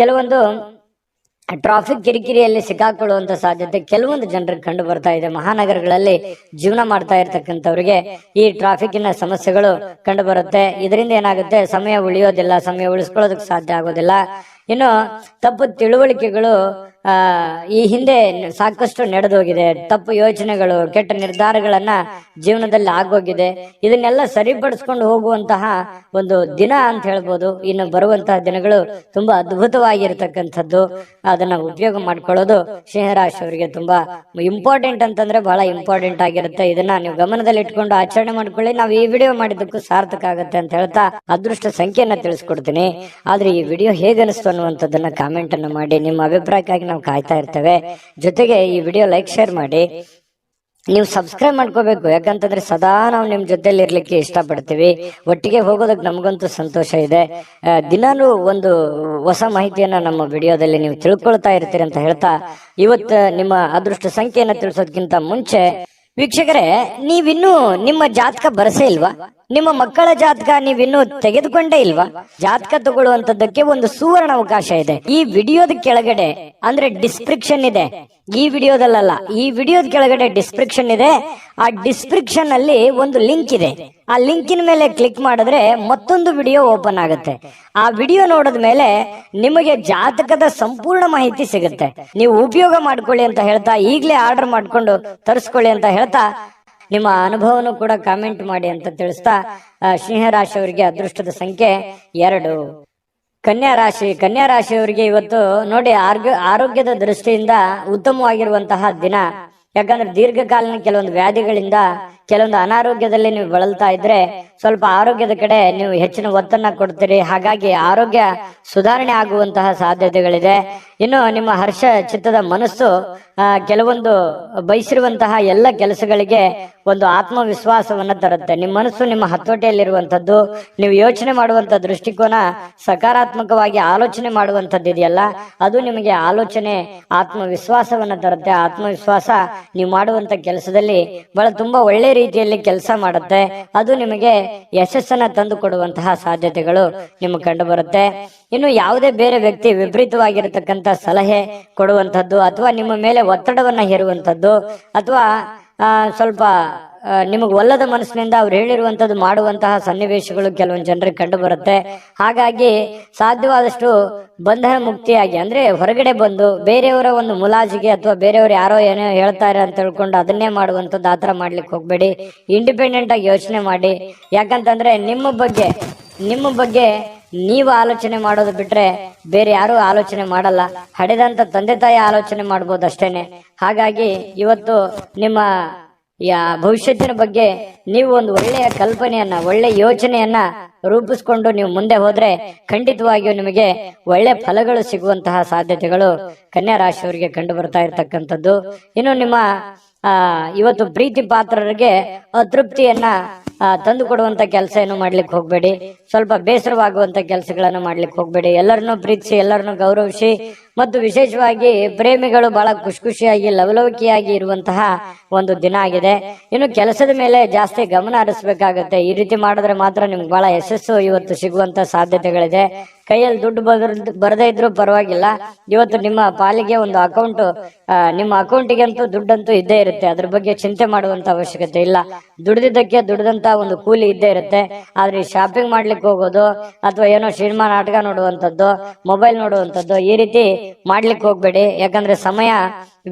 ಕೆಲವೊಂದು ಟ್ರಾಫಿಕ್ ಕಿರಿಕಿರಿಯಲ್ಲಿ ಸಿಕ್ಕಾಕೊಳ್ಳುವಂತ ಸಾಧ್ಯತೆ ಕೆಲವೊಂದು ಜನರಿಗೆ ಕಂಡು ಬರ್ತಾ ಇದೆ. ಮಹಾನಗರಗಳಲ್ಲಿ ಜೀವನ ಮಾಡ್ತಾ ಇರ್ತಕ್ಕಂಥವ್ರಿಗೆ ಈ ಟ್ರಾಫಿಕ್ನ ಸಮಸ್ಯೆಗಳು ಕಂಡು ಬರುತ್ತೆ. ಇದರಿಂದ ಏನಾಗುತ್ತೆ, ಸಮಯ ಉಳಿಯೋದಿಲ್ಲ, ಸಮಯ ಉಳಿಸ್ಕೊಳ್ಳೋದಕ್ಕೆ ಸಾಧ್ಯ ಆಗೋದಿಲ್ಲ. ಇನ್ನು ತಪ್ಪು ತಿಳುವಳಿಕೆಗಳು ಈ ಹಿಂದೆ ಸಾಕಷ್ಟು ನಡೆದೋಗಿದೆ. ತಪ್ಪು ಯೋಚನೆಗಳು, ಕೆಟ್ಟ ನಿರ್ಧಾರಗಳನ್ನ ಜೀವನದಲ್ಲಿ ಆಗೋಗಿದೆ. ಇದನ್ನೆಲ್ಲ ಸರಿಪಡಿಸ್ಕೊಂಡು ಹೋಗುವಂತಹ ಒಂದು ದಿನ ಅಂತ ಹೇಳ್ಬೋದು. ಇನ್ನು ಬರುವಂತಹ ದಿನಗಳು ತುಂಬಾ ಅದ್ಭುತವಾಗಿರ್ತಕ್ಕಂಥದ್ದು. ಅದನ್ನ ಉಪಯೋಗ ಮಾಡ್ಕೊಳ್ಳೋದು ಸಿಂಹರಾಶಿಯವರಿಗೆ ತುಂಬಾ ಇಂಪಾರ್ಟೆಂಟ್ ಅಂತಂದ್ರೆ ಬಹಳ ಇಂಪಾರ್ಟೆಂಟ್ ಆಗಿರುತ್ತೆ. ಇದನ್ನ ನೀವು ಗಮನದಲ್ಲಿ ಇಟ್ಕೊಂಡು ಆಚರಣೆ ಮಾಡ್ಕೊಳ್ಳಿ. ನಾವು ಈ ವಿಡಿಯೋ ಮಾಡಿದ್ದಕ್ಕೂ ಸಾರ್ಥಕ ಆಗುತ್ತೆ ಅಂತ ಹೇಳ್ತಾ ಅದೃಷ್ಟ ಸಂಖ್ಯೆಯನ್ನ ತಿಳಿಸ್ಕೊಡ್ತೀನಿ. ಆದ್ರೆ ಈ ವಿಡಿಯೋ ಹೇಗನಿಸ್ತು ಅನ್ನುವಂಥದ್ದನ್ನ ಕಾಮೆಂಟ್ ಅನ್ನು ಮಾಡಿ. ನಿಮ್ಮ ಅಭಿಪ್ರಾಯಕ್ಕಾಗಿ ನಾವು ಕಾಯ್ತಾ ಇರ್ತೇವೆ. ಜೊತೆಗೆ ಈ ವಿಡಿಯೋ ಲೈಕ್, ಶೇರ್ ಮಾಡಿ. ನೀವು ಸಬ್ಸ್ಕ್ರೈಬ್ ಮಾಡ್ಕೋಬೇಕು. ಯಾಕಂತಂದ್ರೆ ಸದಾ ನಾವು ನಿಮ್ ಜೊತೆಲಿ ಇರ್ಲಿಕ್ಕೆ ಇಷ್ಟಪಡ್ತೀವಿ. ಒಟ್ಟಿಗೆ ಹೋಗೋದಕ್ಕೆ ನಮಗಂತೂ ಸಂತೋಷ ಇದೆ. ದಿನಾನು ಒಂದು ಹೊಸ ಮಾಹಿತಿಯನ್ನ ನಮ್ಮ ವಿಡಿಯೋದಲ್ಲಿ ನೀವು ತಿಳ್ಕೊಳ್ತಾ ಇರ್ತೀರಿ ಅಂತ ಹೇಳ್ತಾ ಇವತ್ತು ನಿಮ್ಮ ಅದೃಷ್ಟ ಸಂಖ್ಯೆಯನ್ನ ತಿಳಿಸೋದಕ್ಕಿಂತ ಮುಂಚೆ ವೀಕ್ಷಕರೇ, ನೀವಿನ್ನೂ ನಿಮ್ಮ ಜಾತಕ ಬರಸೇ ಇಲ್ವಾ? ನಿಮ್ಮ ಮಕ್ಕಳ ಜಾತಕ ನೀವಿನ್ನೂ ತೆಗೆದುಕೊಂಡೇ ಇಲ್ವಾ? ಜಾತಕ ತಗೊಳ್ಳುವಂತದ್ದಕ್ಕೆ ಒಂದು ಸುವರ್ಣ ಅವಕಾಶ ಇದೆ. ಈ ವಿಡಿಯೋದ ಕೆಳಗಡೆ ಅಂದ್ರೆ ಡಿಸ್ಕ್ರಿಪ್ಷನ್ ಇದೆ. ಈ ವಿಡಿಯೋದಲ್ಲ, ಈ ವಿಡಿಯೋದ ಕೆಳಗಡೆ ಡಿಸ್ಕ್ರಿಪ್ಷನ್ ಇದೆ. ಆ ಡಿಸ್ಕ್ರಿಪ್ಷನ್ ಅಲ್ಲಿ ಒಂದು ಲಿಂಕ್ ಇದೆ. ಆ ಲಿಂಕಿನ ಮೇಲೆ ಕ್ಲಿಕ್ ಮಾಡಿದ್ರೆ ಮತ್ತೊಂದು ವಿಡಿಯೋ ಓಪನ್ ಆಗುತ್ತೆ. ಆ ವಿಡಿಯೋ ನೋಡಿದ ಮೇಲೆ ನಿಮಗೆ ಜಾತಕದ ಸಂಪೂರ್ಣ ಮಾಹಿತಿ ಸಿಗುತ್ತೆ. ನೀವು ಉಪಯೋಗ ಮಾಡ್ಕೊಳ್ಳಿ ಅಂತ ಹೇಳ್ತಾ, ಈಗಲೇ ಆರ್ಡರ್ ಮಾಡ್ಕೊಂಡು ತರಿಸ್ಕೊಳ್ಳಿ ಅಂತ ಹೇಳ್ತಾ, ನಿಮ್ಮ ಅನುಭವನೂ ಕೂಡ ಕಾಮೆಂಟ್ ಮಾಡಿ ಅಂತ ತಿಳಿಸ್ತಾ, ಸಿಂಹರಾಶಿಯವರಿಗೆ ಅದೃಷ್ಟದ ಸಂಖ್ಯೆ 2. ಕನ್ಯಾ ರಾಶಿಯವರಿಗೆ ಇವತ್ತು ನೋಡಿ ಆರೋಗ್ಯದ ದೃಷ್ಟಿಯಿಂದ ಉತ್ತಮವಾಗಿರುವಂತಹ ದಿನ. ಯಾಕಂದ್ರೆ ದೀರ್ಘಕಾಲೀನ ಕೆಲವೊಂದು ವ್ಯಾಧಿಗಳಿಂದ, ಕೆಲವೊಂದು ಅನಾರೋಗ್ಯದಲ್ಲಿ ನೀವು ಬಳಲ್ತಾ ಇದ್ರೆ ಸ್ವಲ್ಪ ಆರೋಗ್ಯದ ಕಡೆ ನೀವು ಹೆಚ್ಚಿನ ಒತ್ತನ್ನ ಕೊಡ್ತೀರಿ. ಹಾಗಾಗಿ ಆರೋಗ್ಯ ಸುಧಾರಣೆ ಆಗುವಂತಹ ಸಾಧ್ಯತೆಗಳಿದೆ. ಇನ್ನು ನಿಮ್ಮ ಹರ್ಷ ಚಿತ್ತದ ಮನಸ್ಸು ಕೆಲವೊಂದು ಬಯಸಿರುವಂತಹ ಎಲ್ಲ ಕೆಲಸಗಳಿಗೆ ಒಂದು ಆತ್ಮವಿಶ್ವಾಸವನ್ನ ತರುತ್ತೆ. ನಿಮ್ಮ ಮನಸ್ಸು ನಿಮ್ಮ ಹತೋಟಿಯಲ್ಲಿರುವಂತದ್ದು. ನೀವು ಯೋಚನೆ ಮಾಡುವಂತ ದೃಷ್ಟಿಕೋನ ಸಕಾರಾತ್ಮಕವಾಗಿ ಆಲೋಚನೆ ಮಾಡುವಂತದ್ದು ಇದೆಯಲ್ಲ, ಅದು ನಿಮಗೆ ಆಲೋಚನೆ ಆತ್ಮವಿಶ್ವಾಸವನ್ನ ತರುತ್ತೆ. ಆತ್ಮವಿಶ್ವಾಸ ನೀವು ಮಾಡುವಂತ ಕೆಲಸದಲ್ಲಿ ಬಹಳ ತುಂಬಾ ಒಳ್ಳೆ ರೀತಿಯಲ್ಲಿ ಕೆಲಸ ಮಾಡುತ್ತೆ. ಅದು ನಿಮಗೆ ಯಶಸ್ಸನ್ನ ತಂದು ಕೊಡುವಂತಹ ಸಾಧ್ಯತೆಗಳು ನಿಮಗೆ ಕಂಡು ಬರುತ್ತೆ. ಇನ್ನು ಯಾವುದೇ ಬೇರೆ ವ್ಯಕ್ತಿ ವಿಪರೀತವಾಗಿರತಕ್ಕಂತ ಸಲಹೆ ಕೊಡುವಂತದ್ದು, ಅಥವಾ ನಿಮ್ಮ ಮೇಲೆ ಒತ್ತಡವನ್ನ ಹೇರುವಂತದ್ದು, ಅಥವಾ ಸ್ವಲ್ಪ ನಿಮಗೆ ಒಲ್ಲದ ಮನಸ್ಸಿನಿಂದ ಅವ್ರು ಹೇಳಿರುವಂತದ್ದು ಮಾಡುವಂತಹ ಸನ್ನಿವೇಶಗಳು ಕೆಲವೊಂದು ಜನರಿಗೆ ಕಂಡು ಬರುತ್ತೆ. ಹಾಗಾಗಿ ಸಾಧ್ಯವಾದಷ್ಟು ಬಂಧನ ಮುಕ್ತಿಯಾಗಿ, ಅಂದ್ರೆ ಹೊರಗಡೆ ಬಂದು ಬೇರೆಯವರ ಒಂದು ಮುಲಾಜಿಗೆ ಅಥವಾ ಬೇರೆಯವರು ಯಾರೋ ಏನೋ ಹೇಳ್ತಾರೆ ಅಂತ ಹೇಳ್ಕೊಂಡು ಅದನ್ನೇ ಮಾಡುವಂಥದ್ದು, ಆತರ ಮಾಡ್ಲಿಕ್ಕೆ ಹೋಗ್ಬೇಡಿ. ಇಂಡಿಪೆಂಡೆಂಟ್ ಆಗಿ ಯೋಚನೆ ಮಾಡಿ. ಯಾಕಂತಂದ್ರೆ ನಿಮ್ಮ ಬಗ್ಗೆ ನೀವು ಆಲೋಚನೆ ಮಾಡೋದು ಬಿಟ್ರೆ ಬೇರೆ ಯಾರು ಆಲೋಚನೆ ಮಾಡಲ್ಲ. ಹಡೆದಂತ ತಂದೆ ತಾಯಿ ಆಲೋಚನೆ ಮಾಡ್ಬೋದು ಅಷ್ಟೇನೆ. ಹಾಗಾಗಿ ಇವತ್ತು ನಿಮ್ಮ ಭವಿಷ್ಯತ್ತಿನ ಬಗ್ಗೆ ನೀವು ಒಂದು ಒಳ್ಳೆಯ ಕಲ್ಪನೆಯನ್ನ, ಒಳ್ಳೆ ಯೋಚನೆಯನ್ನ ರೂಪಿಸ್ಕೊಂಡು ನೀವು ಮುಂದೆ ಹೋದ್ರೆ ಖಂಡಿತವಾಗಿಯೂ ನಿಮಗೆ ಒಳ್ಳೆ ಫಲಗಳು ಸಿಗುವಂತಹ ಸಾಧ್ಯತೆಗಳು ಕನ್ಯಾ ರಾಶಿಯವರಿಗೆ ಕಂಡು ಬರ್ತಾ ಇರ್ತಕ್ಕಂಥದ್ದು. ಇನ್ನು ನಿಮ್ಮ ಇವತ್ತು ಪ್ರೀತಿ ಪಾತ್ರರಿಗೆ ಅತೃಪ್ತಿಯನ್ನ ತಂದು ಕೊಡುವಂತ ಕೆಲಸ ಏನು ಮಾಡ್ಲಿಕ್ಕೆ ಹೋಗ್ಬೇಡಿ. ಸ್ವಲ್ಪ ಬೇಸರವಾಗುವಂತ ಕೆಲಸಗಳನ್ನು ಮಾಡ್ಲಿಕ್ಕೆ ಹೋಗ್ಬೇಡಿ. ಎಲ್ಲರನ್ನೂ ಪ್ರೀತಿಸಿ, ಎಲ್ಲರನ್ನೂ ಗೌರವಿಸಿ, ಮತ್ತು ವಿಶೇಷವಾಗಿ ಪ್ರೇಮಿಗಳು ಬಹಳ ಖುಷಿಯಾಗಿ ಲವಲವಿಕೆಯಾಗಿ ಇರುವಂತಹ ಒಂದು ದಿನ ಆಗಿದೆ. ಇನ್ನು ಕೆಲಸದ ಮೇಲೆ ಜಾಸ್ತಿ ಗಮನ ಹರಿಸಬೇಕಾಗತ್ತೆ. ಈ ರೀತಿ ಮಾಡಿದ್ರೆ ಮಾತ್ರ ನಿಮ್ಗೆ ಬಹಳ ಯಶಸ್ಸು ಇವತ್ತು ಸಿಗುವಂತ ಸಾಧ್ಯತೆಗಳಿದೆ. ಕೈಯಲ್ಲಿ ದುಡ್ಡು ಬರದೇ ಇದ್ರೂ ಪರವಾಗಿಲ್ಲ, ಇವತ್ತು ನಿಮ್ಮ ಪಾಲಿಗೆ ಒಂದು ಅಕೌಂಟ್, ನಿಮ್ಮ ಅಕೌಂಟಿಗೆ ಅಂತೂ ದುಡ್ಡಂತೂ ಇದ್ದೇ ಇರುತ್ತೆ. ಅದ್ರ ಬಗ್ಗೆ ಚಿಂತೆ ಮಾಡುವಂತ ಅವಶ್ಯಕತೆ ಇಲ್ಲ. ದುಡ್ದಿದ್ದಕ್ಕೆ ದುಡ್ದಂತ ಒಂದು ಕೂಲಿ ಇದ್ದೇ ಇರುತ್ತೆ. ಆದ್ರೆ ಶಾಪಿಂಗ್ ಮಾಡ್ಲಿಕ್ಕೆ ಹೋಗೋದು ಅಥವಾ ಏನೋ ಸಿನಿಮಾ ನಾಟಕ ನೋಡುವಂತದ್ದು, ಮೊಬೈಲ್ ನೋಡುವಂತದ್ದು, ಈ ರೀತಿ ಮಾಡ್ಲಿಕ್ಕೆ ಹೋಗ್ಬೇಡಿ. ಯಾಕಂದ್ರೆ ಸಮಯ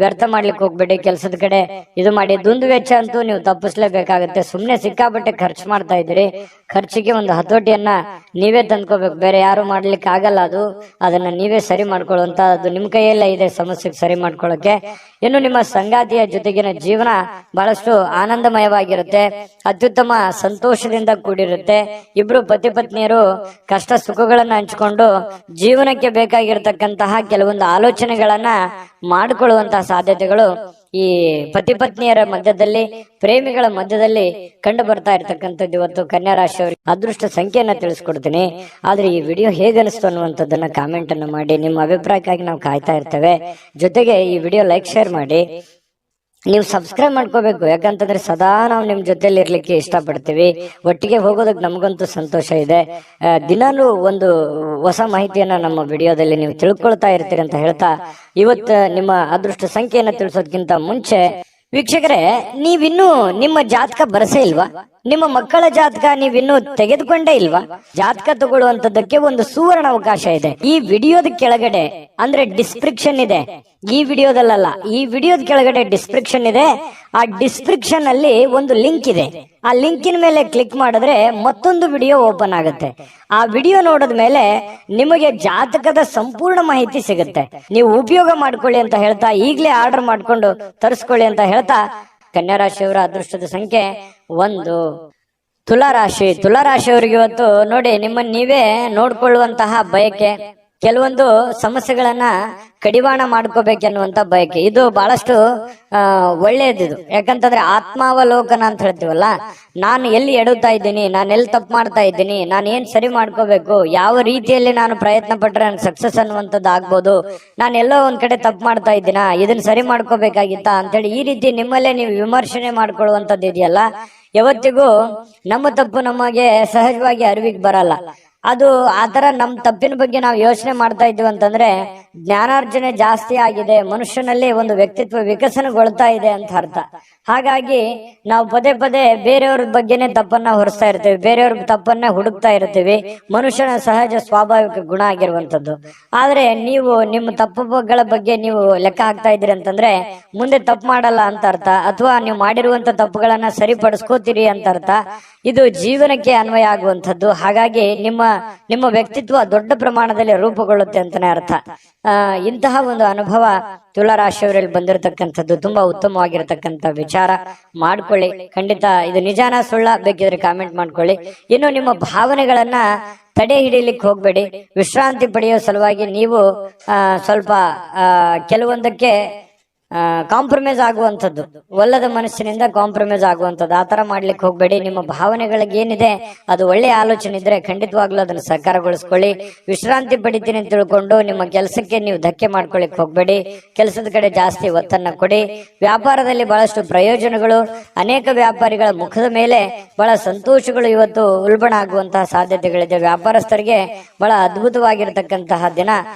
ವ್ಯರ್ಥ ಮಾಡ್ಲಿಕ್ಕೆ ಹೋಗ್ಬೇಡಿ. ಕೆಲಸದ ಕಡೆ ಇದು ಮಾಡಿ. ದುಂದು ವೆಚ್ಚ ಅಂತೂ ನೀವು ತಪ್ಪಿಸ್ಲೇಬೇಕಾಗತ್ತೆ. ಸುಮ್ನೆ ಸಿಕ್ಕಾಪಟ್ಟೆ ಖರ್ಚು ಮಾಡ್ತಾ ಇದ್ದೀರಿ. ಖರ್ಚಿಗೆ ಒಂದು ಹತೋಟಿಯನ್ನ ನೀವೇ ತಂದ್ಕೋಬೇಕು, ಬೇರೆ ಯಾರು ಮಾಡ್ಲಿಕ್ಕೆ ಆಗಲ್ಲ. ಅದನ್ನ ನೀವೇ ಸರಿ ಮಾಡ್ಕೊಳ್ಳುವಂತ, ಅದು ನಿಮ್ ಕೈಯಲ್ಲೇ ಇದೆ ಸಮಸ್ಯೆಗೆ ಸರಿ ಮಾಡ್ಕೊಳ್ಳೋಕೆ. ಇನ್ನು ನಿಮ್ಮ ಸಂಗಾತಿಯ ಜೊತೆಗಿನ ಜೀವನ ಬಹಳಷ್ಟು ಆನಂದಮಯವಾಗಿರುತ್ತೆ, ಅತ್ಯುತ್ತಮ ಸಂತೋಷದಿಂದ ಕೂಡಿರುತ್ತೆ. ಇಬ್ರು ಪತಿ ಪತ್ನಿಯರು ಕಷ್ಟ ಸುಖಗಳನ್ನ ಹಂಚಿಕೊಂಡು ಜೀವನಕ್ಕೆ ಬೇಕಾಗಿರತಕ್ಕಂತಹ ಕೆಲವೊಂದು ಆಲೋಚನೆಗಳನ್ನ ಮಾಡಿಕೊಳ್ಳುವಂತಹ ಸಾಧ್ಯತೆಗಳು ಈ ಪತಿ ಪತ್ನಿಯರ ಮಧ್ಯದಲ್ಲಿ, ಪ್ರೇಮಿಗಳ ಮಧ್ಯದಲ್ಲಿ ಕಂಡು ಬರ್ತಾ ಇರ್ತಕ್ಕಂಥದ್ದು. ಇವತ್ತು ಕನ್ಯಾ ರಾಶಿಯವರಿಗೆ ಅದೃಷ್ಟ ಸಂಖ್ಯೆಯನ್ನ ತಿಳಿಸ್ಕೊಡ್ತೀನಿ. ಆದ್ರೆ ಈ ವಿಡಿಯೋ ಹೇಗನಿಸ್ತು ಅನ್ನುವಂಥದ್ದನ್ನ ಕಾಮೆಂಟ್ ಅನ್ನು ಮಾಡಿ. ನಿಮ್ಮ ಅಭಿಪ್ರಾಯಕ್ಕಾಗಿ ನಾವು ಕಾಯ್ತಾ ಇರ್ತೇವೆ. ಜೊತೆಗೆ ಈ ವಿಡಿಯೋ ಲೈಕ್ ಶೇರ್ ಮಾಡಿ. ನೀವು ಸಬ್ಸ್ಕ್ರೈಬ್ ಮಾಡ್ಕೋಬೇಕು, ಯಾಕಂತಂದ್ರೆ ಸದಾ ನಾವು ನಿಮ್ ಜೊತೆಲಿ ಇರ್ಲಿಕ್ಕೆ ಇಷ್ಟಪಡ್ತೀವಿ. ಒಟ್ಟಿಗೆ ಹೋಗೋದಕ್ಕೆ ನಮಗಂತೂ ಸಂತೋಷ ಇದೆ. ದಿನಾಲೂ ಒಂದು ಹೊಸ ಮಾಹಿತಿಯನ್ನ ನಮ್ಮ ವಿಡಿಯೋದಲ್ಲಿ ನೀವು ತಿಳ್ಕೊಳ್ತಾ ಇರ್ತೀರಿ ಅಂತ ಹೇಳ್ತಾ, ಇವತ್ತು ನಿಮ್ಮ ಅದೃಷ್ಟ ಸಂಖ್ಯೆಯನ್ನ ತಿಳಿಸೋದಕ್ಕಿಂತ ಮುಂಚೆ ವೀಕ್ಷಕರೇ, ನೀವಿನ್ನೂ ನಿಮ್ಮ ಜಾತಕ ಬರಸೇ ಇಲ್ವಾ? ನಿಮ್ಮ ಮಕ್ಕಳ ಜಾತಕ ನೀವಿನ್ನೂ ತೆಗೆದುಕೊಂಡೇ ಇಲ್ವಾ? ಜಾತಕ ತಗೊಳ್ಳುವಂತದ್ದಕ್ಕೆ ಒಂದು ಸುವರ್ಣ ಅವಕಾಶ ಇದೆ. ಈ ವಿಡಿಯೋದ ಕೆಳಗಡೆ ಅಂದ್ರೆ ಡಿಸ್ಕ್ರಿಪ್ಷನ್ ಇದೆ. ಈ ವಿಡಿಯೋದಲ್ಲ, ಈ ವಿಡಿಯೋದ ಕೆಳಗಡೆ ಡಿಸ್ಕ್ರಿಪ್ಷನ್ ಇದೆ. ಆ ಡಿಸ್ಕ್ರಿಪ್ಷನ್ ಅಲ್ಲಿ ಒಂದು ಲಿಂಕ್ ಇದೆ. ಆ ಲಿಂಕಿನ ಮೇಲೆ ಕ್ಲಿಕ್ ಮಾಡಿದ್ರೆ ಮತ್ತೊಂದು ವಿಡಿಯೋ ಓಪನ್ ಆಗುತ್ತೆ. ಆ ವಿಡಿಯೋ ನೋಡಿದ ಮೇಲೆ ನಿಮಗೆ ಜಾತಕದ ಸಂಪೂರ್ಣ ಮಾಹಿತಿ ಸಿಗುತ್ತೆ. ನೀವು ಉಪಯೋಗ ಮಾಡ್ಕೊಳ್ಳಿ ಅಂತ ಹೇಳ್ತಾ, ಈಗಲೇ ಆರ್ಡರ್ ಮಾಡ್ಕೊಂಡು ತರಿಸ್ಕೊಳ್ಳಿ ಅಂತ ಹೇಳ್ತಾ, ಕನ್ಯಾ ರಾಶಿಯವರ ಅದೃಷ್ಟದ ಸಂಖ್ಯೆ 1. ತುಲಾರಾಶಿಯವರಿಗೆ ಇವತ್ತು ನೋಡಿ, ನಿಮ್ಮನ್ನ ನೀವೇ ನೋಡ್ಕೊಳ್ಳುವಂತಹ ಬಯಕೆ, ಕೆಲವೊಂದು ಸಮಸ್ಯೆಗಳನ್ನ ಕಡಿವಾಣ ಮಾಡ್ಕೋಬೇಕೆನ್ನುವಂತ ಬಯಕೆ, ಇದು ಬಹಳಷ್ಟು ಒಳ್ಳೆಯದಿದು. ಯಾಕಂತಂದ್ರೆ ಆತ್ಮಾವಲೋಕನ ಅಂತ ಹೇಳ್ತೀವಲ್ಲ, ನಾನು ಎಲ್ಲಿ ಎಡುತ್ತಾ ಇದ್ದೀನಿ, ನಾನು ಎಲ್ಲಿ ತಪ್ಪು ಮಾಡ್ತಾ ಇದ್ದೀನಿ, ನಾನು ಏನ್ ಸರಿ ಮಾಡ್ಕೋಬೇಕು, ಯಾವ ರೀತಿಯಲ್ಲಿ ನಾನು ಪ್ರಯತ್ನ ಪಟ್ರೆ ನನ್ ಸಕ್ಸಸ್ ಅನ್ನುವಂಥದ್ದು ಆಗ್ಬೋದು, ನಾನು ಎಲ್ಲೋ ಒಂದ್ ಕಡೆ ತಪ್ಪು ಮಾಡ್ತಾ ಇದ್ದೀನ, ಇದನ್ನ ಸರಿ ಮಾಡ್ಕೋಬೇಕಾಗಿತ್ತಾ ಅಂತೇಳಿ ಈ ರೀತಿ ನಿಮ್ಮಲ್ಲೇ ನೀವು ವಿಮರ್ಶನೆ ಮಾಡ್ಕೊಳ್ಳುವಂಥದ್ದು ಇದೆಯಲ್ಲ, ಯಾವತ್ತಿಗೂ ನಮ್ಮ ತಪ್ಪು ನಮಗೆ ಸಹಜವಾಗಿ ಅರಿವಿಗೆ ಬರಲ್ಲ. ಅದು ಆತರ ನಮ್ ತಪ್ಪಿನ ಬಗ್ಗೆ ನಾವು ಯೋಚನೆ ಮಾಡ್ತಾ ಇದ್ವಿ ಅಂತಂದ್ರೆ ಜ್ಞಾನಾರ್ಜನೆ ಜಾಸ್ತಿ ಆಗಿದೆ, ಮನುಷ್ಯನಲ್ಲಿ ಒಂದು ವ್ಯಕ್ತಿತ್ವ ವಿಕಸನಗೊಳ್ತಾ ಇದೆ ಅಂತ ಅರ್ಥ. ಹಾಗಾಗಿ ನಾವು ಪದೇ ಪದೇ ಬೇರೆಯವ್ರ ಬಗ್ಗೆನೆ ತಪ್ಪನ್ನ ಹೊರಿಸ್ತಾ ಇರ್ತೀವಿ, ಬೇರೆಯವ್ರ ತಪ್ಪನ್ನ ಹುಡುಕ್ತಾ ಇರ್ತೀವಿ. ಮನುಷ್ಯನ ಸಹಜ ಸ್ವಾಭಾವಿಕ ಗುಣ ಆಗಿರುವಂತದ್ದು. ಆದ್ರೆ ನೀವು ನಿಮ್ಮ ತಪ್ಪುಗಳ ಬಗ್ಗೆ ನೀವು ಲೆಕ್ಕ ಹಾಕ್ತಾ ಇದ್ದೀರಿ ಅಂತಂದ್ರೆ ಮುಂದೆ ತಪ್ಪು ಮಾಡಲ್ಲ ಅಂತ ಅರ್ಥ, ಅಥವಾ ನೀವು ಮಾಡಿರುವಂತ ತಪ್ಪುಗಳನ್ನ ಸರಿಪಡಿಸ್ಕೋತೀರಿ ಅಂತ ಅರ್ಥ. ಇದು ಜೀವನಕ್ಕೆ ಅನ್ವಯ ಆಗುವಂಥದ್ದು. ಹಾಗಾಗಿ ನಿಮ್ಮ ವ್ಯಕ್ತಿತ್ವ ದೊಡ್ಡ ಪ್ರಮಾಣದಲ್ಲಿ ರೂಪುಗೊಳ್ಳುತ್ತೆ ಅಂತಾನೆ ಅರ್ಥ. ಇಂತಹ ಒಂದು ಅನುಭವ ತುಲಾರಾಶಿಯವರಲ್ಲಿ ಬಂದಿರತಕ್ಕಂಥದ್ದು ತುಂಬಾ ಉತ್ತಮವಾಗಿರತಕ್ಕಂಥ ವಿಚಾರ. ಮಾಡ್ಕೊಳ್ಳಿ, ಖಂಡಿತ ಇದು ನಿಜಾನ ಸುಳ್ಳ ಬೇಕಿದ್ರೆ ಕಾಮೆಂಟ್ ಮಾಡ್ಕೊಳ್ಳಿ. ಇನ್ನು ನಿಮ್ಮ ಭಾವನೆಗಳನ್ನ ತಡೆ ಹಿಡಿಲಿಕ್ಕೆ ಹೋಗ್ಬೇಡಿ. ವಿಶ್ರಾಂತಿ ಪಡೆಯೋ ಸಲುವಾಗಿ ನೀವು ಸ್ವಲ್ಪ ಕೆಲವೊಂದಕ್ಕೆ ಕಾಂಪ್ರಮೈಸ್ ಆಗುವಂಥದ್ದು, ಒಲ್ಲದ ಮನಸ್ಸಿನಿಂದ ಕಾಂಪ್ರಮೈಸ್ ಆಗುವಂಥದ್ದು, ಆತರ ಮಾಡ್ಲಿಕ್ಕೆ ಹೋಗ್ಬೇಡಿ. ನಿಮ್ಮ ಭಾವನೆಗಳಿಗೆ ಏನಿದೆ ಅದು ಒಳ್ಳೆಯ ಆಲೋಚನೆ ಇದ್ರೆ ಖಂಡಿತವಾಗ್ಲೂ ಅದನ್ನು ಸಾಕಾರಗೊಳಿಸ್ಕೊಳ್ಳಿ. ವಿಶ್ರಾಂತಿ ಪಡಿತೀನಿ ಅಂತ ತಿಳ್ಕೊಂಡು ನಿಮ್ಮ ಕೆಲಸಕ್ಕೆ ನೀವು ಧಕ್ಕೆ ಮಾಡ್ಕೊಳ್ಳಿಕ್ ಹೋಗ್ಬೇಡಿ. ಕೆಲಸದ ಕಡೆ ಜಾಸ್ತಿ ಒತ್ತನ್ನ ಕೊಡಿ. ವ್ಯಾಪಾರದಲ್ಲಿ ಬಹಳಷ್ಟು ಪ್ರಯೋಜನಗಳು, ಅನೇಕ ವ್ಯಾಪಾರಿಗಳ ಮುಖದ ಮೇಲೆ ಬಹಳ ಸಂತೋಷಗಳು ಇವತ್ತು ಉಲ್ಬಣ ಆಗುವಂತಹ ಸಾಧ್ಯತೆಗಳಿದೆ. ವ್ಯಾಪಾರಸ್ಥರಿಗೆ ಬಹಳ ಅದ್ಭುತವಾಗಿರತಕ್ಕಂತಹ ದಿನ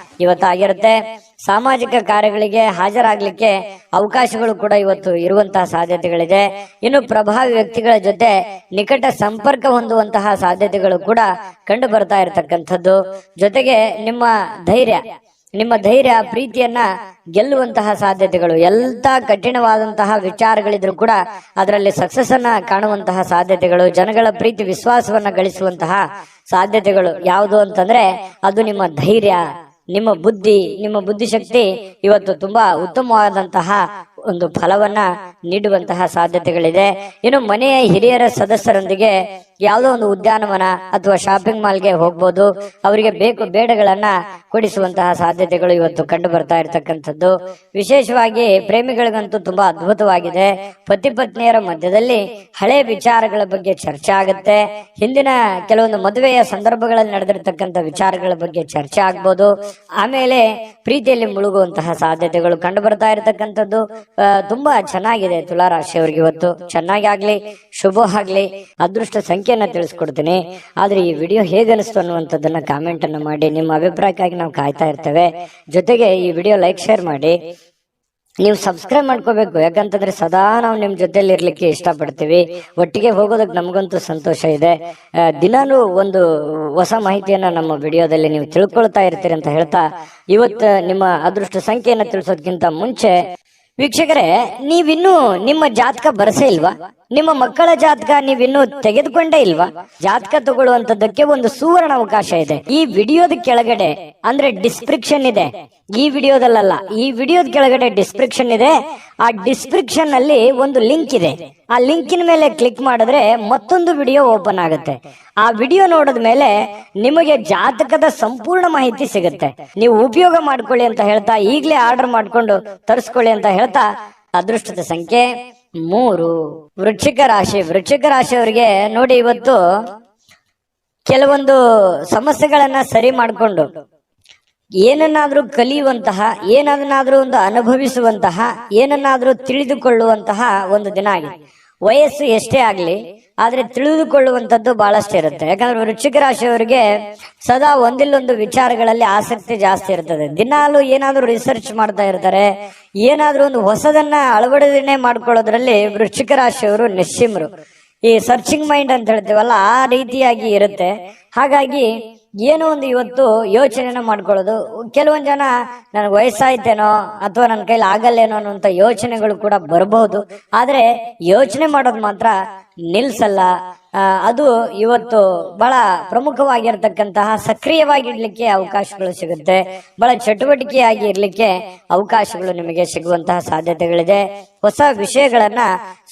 ಇವತ್ತಾಗಿರುತ್ತೆ. ಸಾಮಾಜಿಕ ಕಾರ್ಯಗಳಿಗೆ ಹಾಜರಾಗ್ಲಿಕ್ಕೆ ಅವಕಾಶಗಳು ಕೂಡ ಇವತ್ತು ಇರುವಂತಹ ಸಾಧ್ಯತೆಗಳಿದೆ. ಇನ್ನು ಪ್ರಭಾವಿ ವ್ಯಕ್ತಿಗಳ ಜೊತೆ ನಿಕಟ ಸಂಪರ್ಕ ಹೊಂದುವಂತಹ ಸಾಧ್ಯತೆಗಳು ಕೂಡ ಕಂಡು ಬರ್ತಾ ಇರತಕ್ಕಂಥದ್ದು. ಜೊತೆಗೆ ನಿಮ್ಮ ಧೈರ್ಯ ಪ್ರೀತಿಯನ್ನ ಗೆಲ್ಲುವಂತಹ ಸಾಧ್ಯತೆಗಳು, ಎಂತ ಕಠಿಣವಾದಂತಹ ವಿಚಾರಗಳಿದ್ರು ಕೂಡ ಅದರಲ್ಲಿ ಸಕ್ಸಸ್ ಅನ್ನ ಕಾಣುವಂತಹ ಸಾಧ್ಯತೆಗಳು, ಜನಗಳ ಪ್ರೀತಿ ವಿಶ್ವಾಸವನ್ನ ಗಳಿಸುವಂತಹ ಸಾಧ್ಯತೆಗಳು ಯಾವುದು ಅಂತಂದ್ರೆ ಅದು ನಿಮ್ಮ ಧೈರ್ಯ, ನಿಮ್ಮ ಬುದ್ಧಿಶಕ್ತಿ ಇವತ್ತು ತುಂಬಾ ಉತ್ತಮವಾದಂತಹ ಒಂದು ಫಲವನ್ನ ನೀಡುವಂತಹ ಸಾಧ್ಯತೆಗಳಿದೆ. ಇನ್ನು ಮನೆಯ ಹಿರಿಯರ ಸದಸ್ಯರೊಂದಿಗೆ ಯಾವುದೋ ಒಂದು ಉದ್ಯಾನವನ ಅಥವಾ ಶಾಪಿಂಗ್ ಮಾಲ್ಗೆ ಹೋಗ್ಬೋದು. ಅವರಿಗೆ ಬೇಕು ಬೇಡಗಳನ್ನ ಕೊಡಿಸುವಂತಹ ಸಾಧ್ಯತೆಗಳು ಇವತ್ತು ಕಂಡು ಬರ್ತಾ ಇರತಕ್ಕಂಥದ್ದು. ವಿಶೇಷವಾಗಿ ಪ್ರೇಮಿಗಳಿಗಂತೂ ತುಂಬಾ ಅದ್ಭುತವಾಗಿದೆ. ಪತಿ ಪತ್ನಿಯರ ಮಧ್ಯದಲ್ಲಿ ಹಳೆ ವಿಚಾರಗಳ ಬಗ್ಗೆ ಚರ್ಚೆ ಆಗುತ್ತೆ. ಹಿಂದಿನ ಕೆಲವೊಂದು ಮದುವೆಯ ಸಂದರ್ಭಗಳಲ್ಲಿ ನಡೆದಿರ್ತಕ್ಕಂಥ ವಿಚಾರಗಳ ಬಗ್ಗೆ ಚರ್ಚೆ ಆಗ್ಬೋದು. ಆಮೇಲೆ ಪ್ರೀತಿಯಲ್ಲಿ ಮುಳುಗುವಂತಹ ಸಾಧ್ಯತೆಗಳು ಕಂಡು ಬರ್ತಾ ಇರತಕ್ಕಂಥದ್ದು ತುಂಬಾ ಚೆನ್ನಾಗಿದೆ. ಆಗಿದೆ ತುಲಾ ರಾಶಿಯವರಿಗೆ. ಇವತ್ತು ಚೆನ್ನಾಗಿ ಆಗ್ಲಿ, ಶುಭ ಆಗ್ಲಿ, ಅದೃಷ್ಟ ಸಂಖ್ಯೆಯನ್ನ ತಿಳಿಸ್ಕೊಡ್ತೀನಿ. ಆದ್ರೆ ಈ ವಿಡಿಯೋ ಹೇಗೆ ಅನಿಸ್ತು ಅನ್ನುವಂಥದ್ದನ್ನ ಕಾಮೆಂಟ್ ಅನ್ನ ಮಾಡಿ. ನಿಮ್ಮ ಅಭಿಪ್ರಾಯಕ್ಕಾಗಿ ನಾವು ಕಾಯ್ತಾ ಇರ್ತೇವೆ. ಜೊತೆಗೆ ಈ ವಿಡಿಯೋ ಲೈಕ್, ಶೇರ್ ಮಾಡಿ. ನೀವು ಸಬ್ಸ್ಕ್ರೈಬ್ ಮಾಡ್ಕೋಬೇಕು, ಯಾಕಂತಂದ್ರೆ ಸದಾ ನಾವು ನಿಮ್ ಜೊತೆಲಿ ಇರ್ಲಿಕ್ಕೆ ಇಷ್ಟಪಡ್ತೀವಿ. ಒಟ್ಟಿಗೆ ಹೋಗೋದಕ್ಕೆ ನಮಗಂತೂ ಸಂತೋಷ ಇದೆ. ದಿನಾನು ಒಂದು ಹೊಸ ಮಾಹಿತಿಯನ್ನ ನಮ್ಮ ವಿಡಿಯೋದಲ್ಲಿ ನೀವು ತಿಳ್ಕೊಳ್ತಾ ಇರ್ತೀರಿ ಅಂತ ಹೇಳ್ತಾ, ಇವತ್ತು ನಿಮ್ಮ ಅದೃಷ್ಟ ಸಂಖ್ಯೆಯನ್ನ ತಿಳಿಸೋದಕ್ಕಿಂತ ಮುಂಚೆ ವೀಕ್ಷಕರೇ, ನೀವಿನ್ನೂ ನಿಮ್ಮ ಜಾತಕ ಬರಸೇ ಇಲ್ವಾ? ನಿಮ್ಮ ಮಕ್ಕಳ ಜಾತಕ ನೀವಿನ್ನೂ ತೆಗೆದುಕೊಂಡೇ ಇಲ್ವಾ? ಜಾತಕ ತಗೊಳ್ಳುವಂತದ್ದಕ್ಕೆ ಒಂದು ಸುವರ್ಣ ಅವಕಾಶ ಇದೆ. ಈ ವಿಡಿಯೋದ ಕೆಳಗಡೆ ಅಂದ್ರೆ ಡಿಸ್ಕ್ರಿಪ್ಷನ್ ಇದೆ, ಈ ವಿಡಿಯೋದಲ್ಲ, ಈ ವಿಡಿಯೋದ ಕೆಳಗಡೆ ಡಿಸ್ಕ್ರಿಪ್ಷನ್ ಇದೆ. ಆ ಡಿಸ್ಕ್ರಿಪ್ಷನ್ ಅಲ್ಲಿ ಒಂದು ಲಿಂಕ್ ಇದೆ. ಆ ಲಿಂಕಿನ ಮೇಲೆ ಕ್ಲಿಕ್ ಮಾಡಿದ್ರೆ ಮತ್ತೊಂದು ವಿಡಿಯೋ ಓಪನ್ ಆಗುತ್ತೆ. ಆ ವಿಡಿಯೋ ನೋಡಿದ ಮೇಲೆ ನಿಮಗೆ ಜಾತಕದ ಸಂಪೂರ್ಣ ಮಾಹಿತಿ ಸಿಗುತ್ತೆ. ನೀವು ಉಪಯೋಗ ಮಾಡ್ಕೊಳ್ಳಿ ಅಂತ ಹೇಳ್ತಾ, ಈಗಲೇ ಆರ್ಡರ್ ಮಾಡ್ಕೊಂಡು ತರಿಸ್ಕೊಳ್ಳಿ ಅಂತ ಹೇಳ್ತಾ, ಅದೃಷ್ಟದ ಸಂಖ್ಯೆ 3 ವೃಶ್ಚಿಕ ರಾಶಿ. ವೃಶ್ಚಿಕ ರಾಶಿಯವರಿಗೆ ನೋಡಿ, ಇವತ್ತು ಕೆಲವೊಂದು ಸಮಸ್ಯೆಗಳನ್ನ ಸರಿ ಮಾಡಿಕೊಂಡು ಏನನ್ನಾದ್ರೂ ಕಲಿಯುವಂತಹ, ಏನನ್ನಾದ್ರೂ ಒಂದು ಅನುಭವಿಸುವಂತಹ, ಏನನ್ನಾದ್ರೂ ತಿಳಿದುಕೊಳ್ಳುವಂತಹ ಒಂದು ದಿನ ಆಗಿದೆ. ವಯಸ್ಸು ಎಷ್ಟೇ ಆಗ್ಲಿ, ಆದ್ರೆ ತಿಳಿದುಕೊಳ್ಳುವಂತದ್ದು ಬಹಳಷ್ಟು ಇರುತ್ತೆ. ಯಾಕಂದ್ರೆ ವೃಶ್ಚಿಕ ರಾಶಿಯವರಿಗೆ ಸದಾ ಒಂದಿಲ್ಲೊಂದು ವಿಚಾರಗಳಲ್ಲಿ ಆಸಕ್ತಿ ಜಾಸ್ತಿ ಇರ್ತದೆ. ದಿನಾಲು ಏನಾದ್ರೂ ರಿಸರ್ಚ್ ಮಾಡ್ತಾ ಇರ್ತಾರೆ, ಏನಾದ್ರೂ ಒಂದು ಹೊಸದನ್ನ ಅಳವಡಿಕೆ ಮಾಡ್ಕೊಳ್ಳೋದ್ರಲ್ಲಿ ವೃಶ್ಚಿಕ ರಾಶಿಯವರು ನಿಶ್ಚಿಮರು. ಈ ಸರ್ಚಿಂಗ್ ಮೈಂಡ್ ಅಂತ ಹೇಳ್ತೀವಲ್ಲ, ಆ ರೀತಿಯಾಗಿ ಇರುತ್ತೆ. ಹಾಗಾಗಿ ಏನೋ ಒಂದು ಇವತ್ತು ಯೋಚನೆನ ಮಾಡ್ಕೊಳ್ಳೋದು. ಕೆಲವೊಂದ್ ಜನ ನನಗೆ ವಯಸ್ಸಾಯ್ತೇನೋ ಅಥವಾ ನನ್ನ ಕೈಲಿ ಆಗಲ್ಲೇನೋ ಅನ್ನುವಂತ ಯೋಚನೆಗಳು ಕೂಡ ಬರಬಹುದು. ಆದ್ರೆ ಯೋಚನೆ ಮಾಡೋದು ಮಾತ್ರ ನಿಲ್ಸಲ್ಲ. ಅದು ಇವತ್ತು ಬಹಳ ಪ್ರಮುಖವಾಗಿರ್ತಕ್ಕಂತಹ, ಸಕ್ರಿಯವಾಗಿರ್ಲಿಕ್ಕೆ ಅವಕಾಶಗಳು ಸಿಗುತ್ತೆ. ಬಹಳ ಚಟುವಟಿಕೆಯಾಗಿ ಇರ್ಲಿಕ್ಕೆ ಅವಕಾಶಗಳು ನಿಮಗೆ ಸಿಗುವಂತಹ ಸಾಧ್ಯತೆಗಳಿದೆ. ಹೊಸ ವಿಷಯಗಳನ್ನ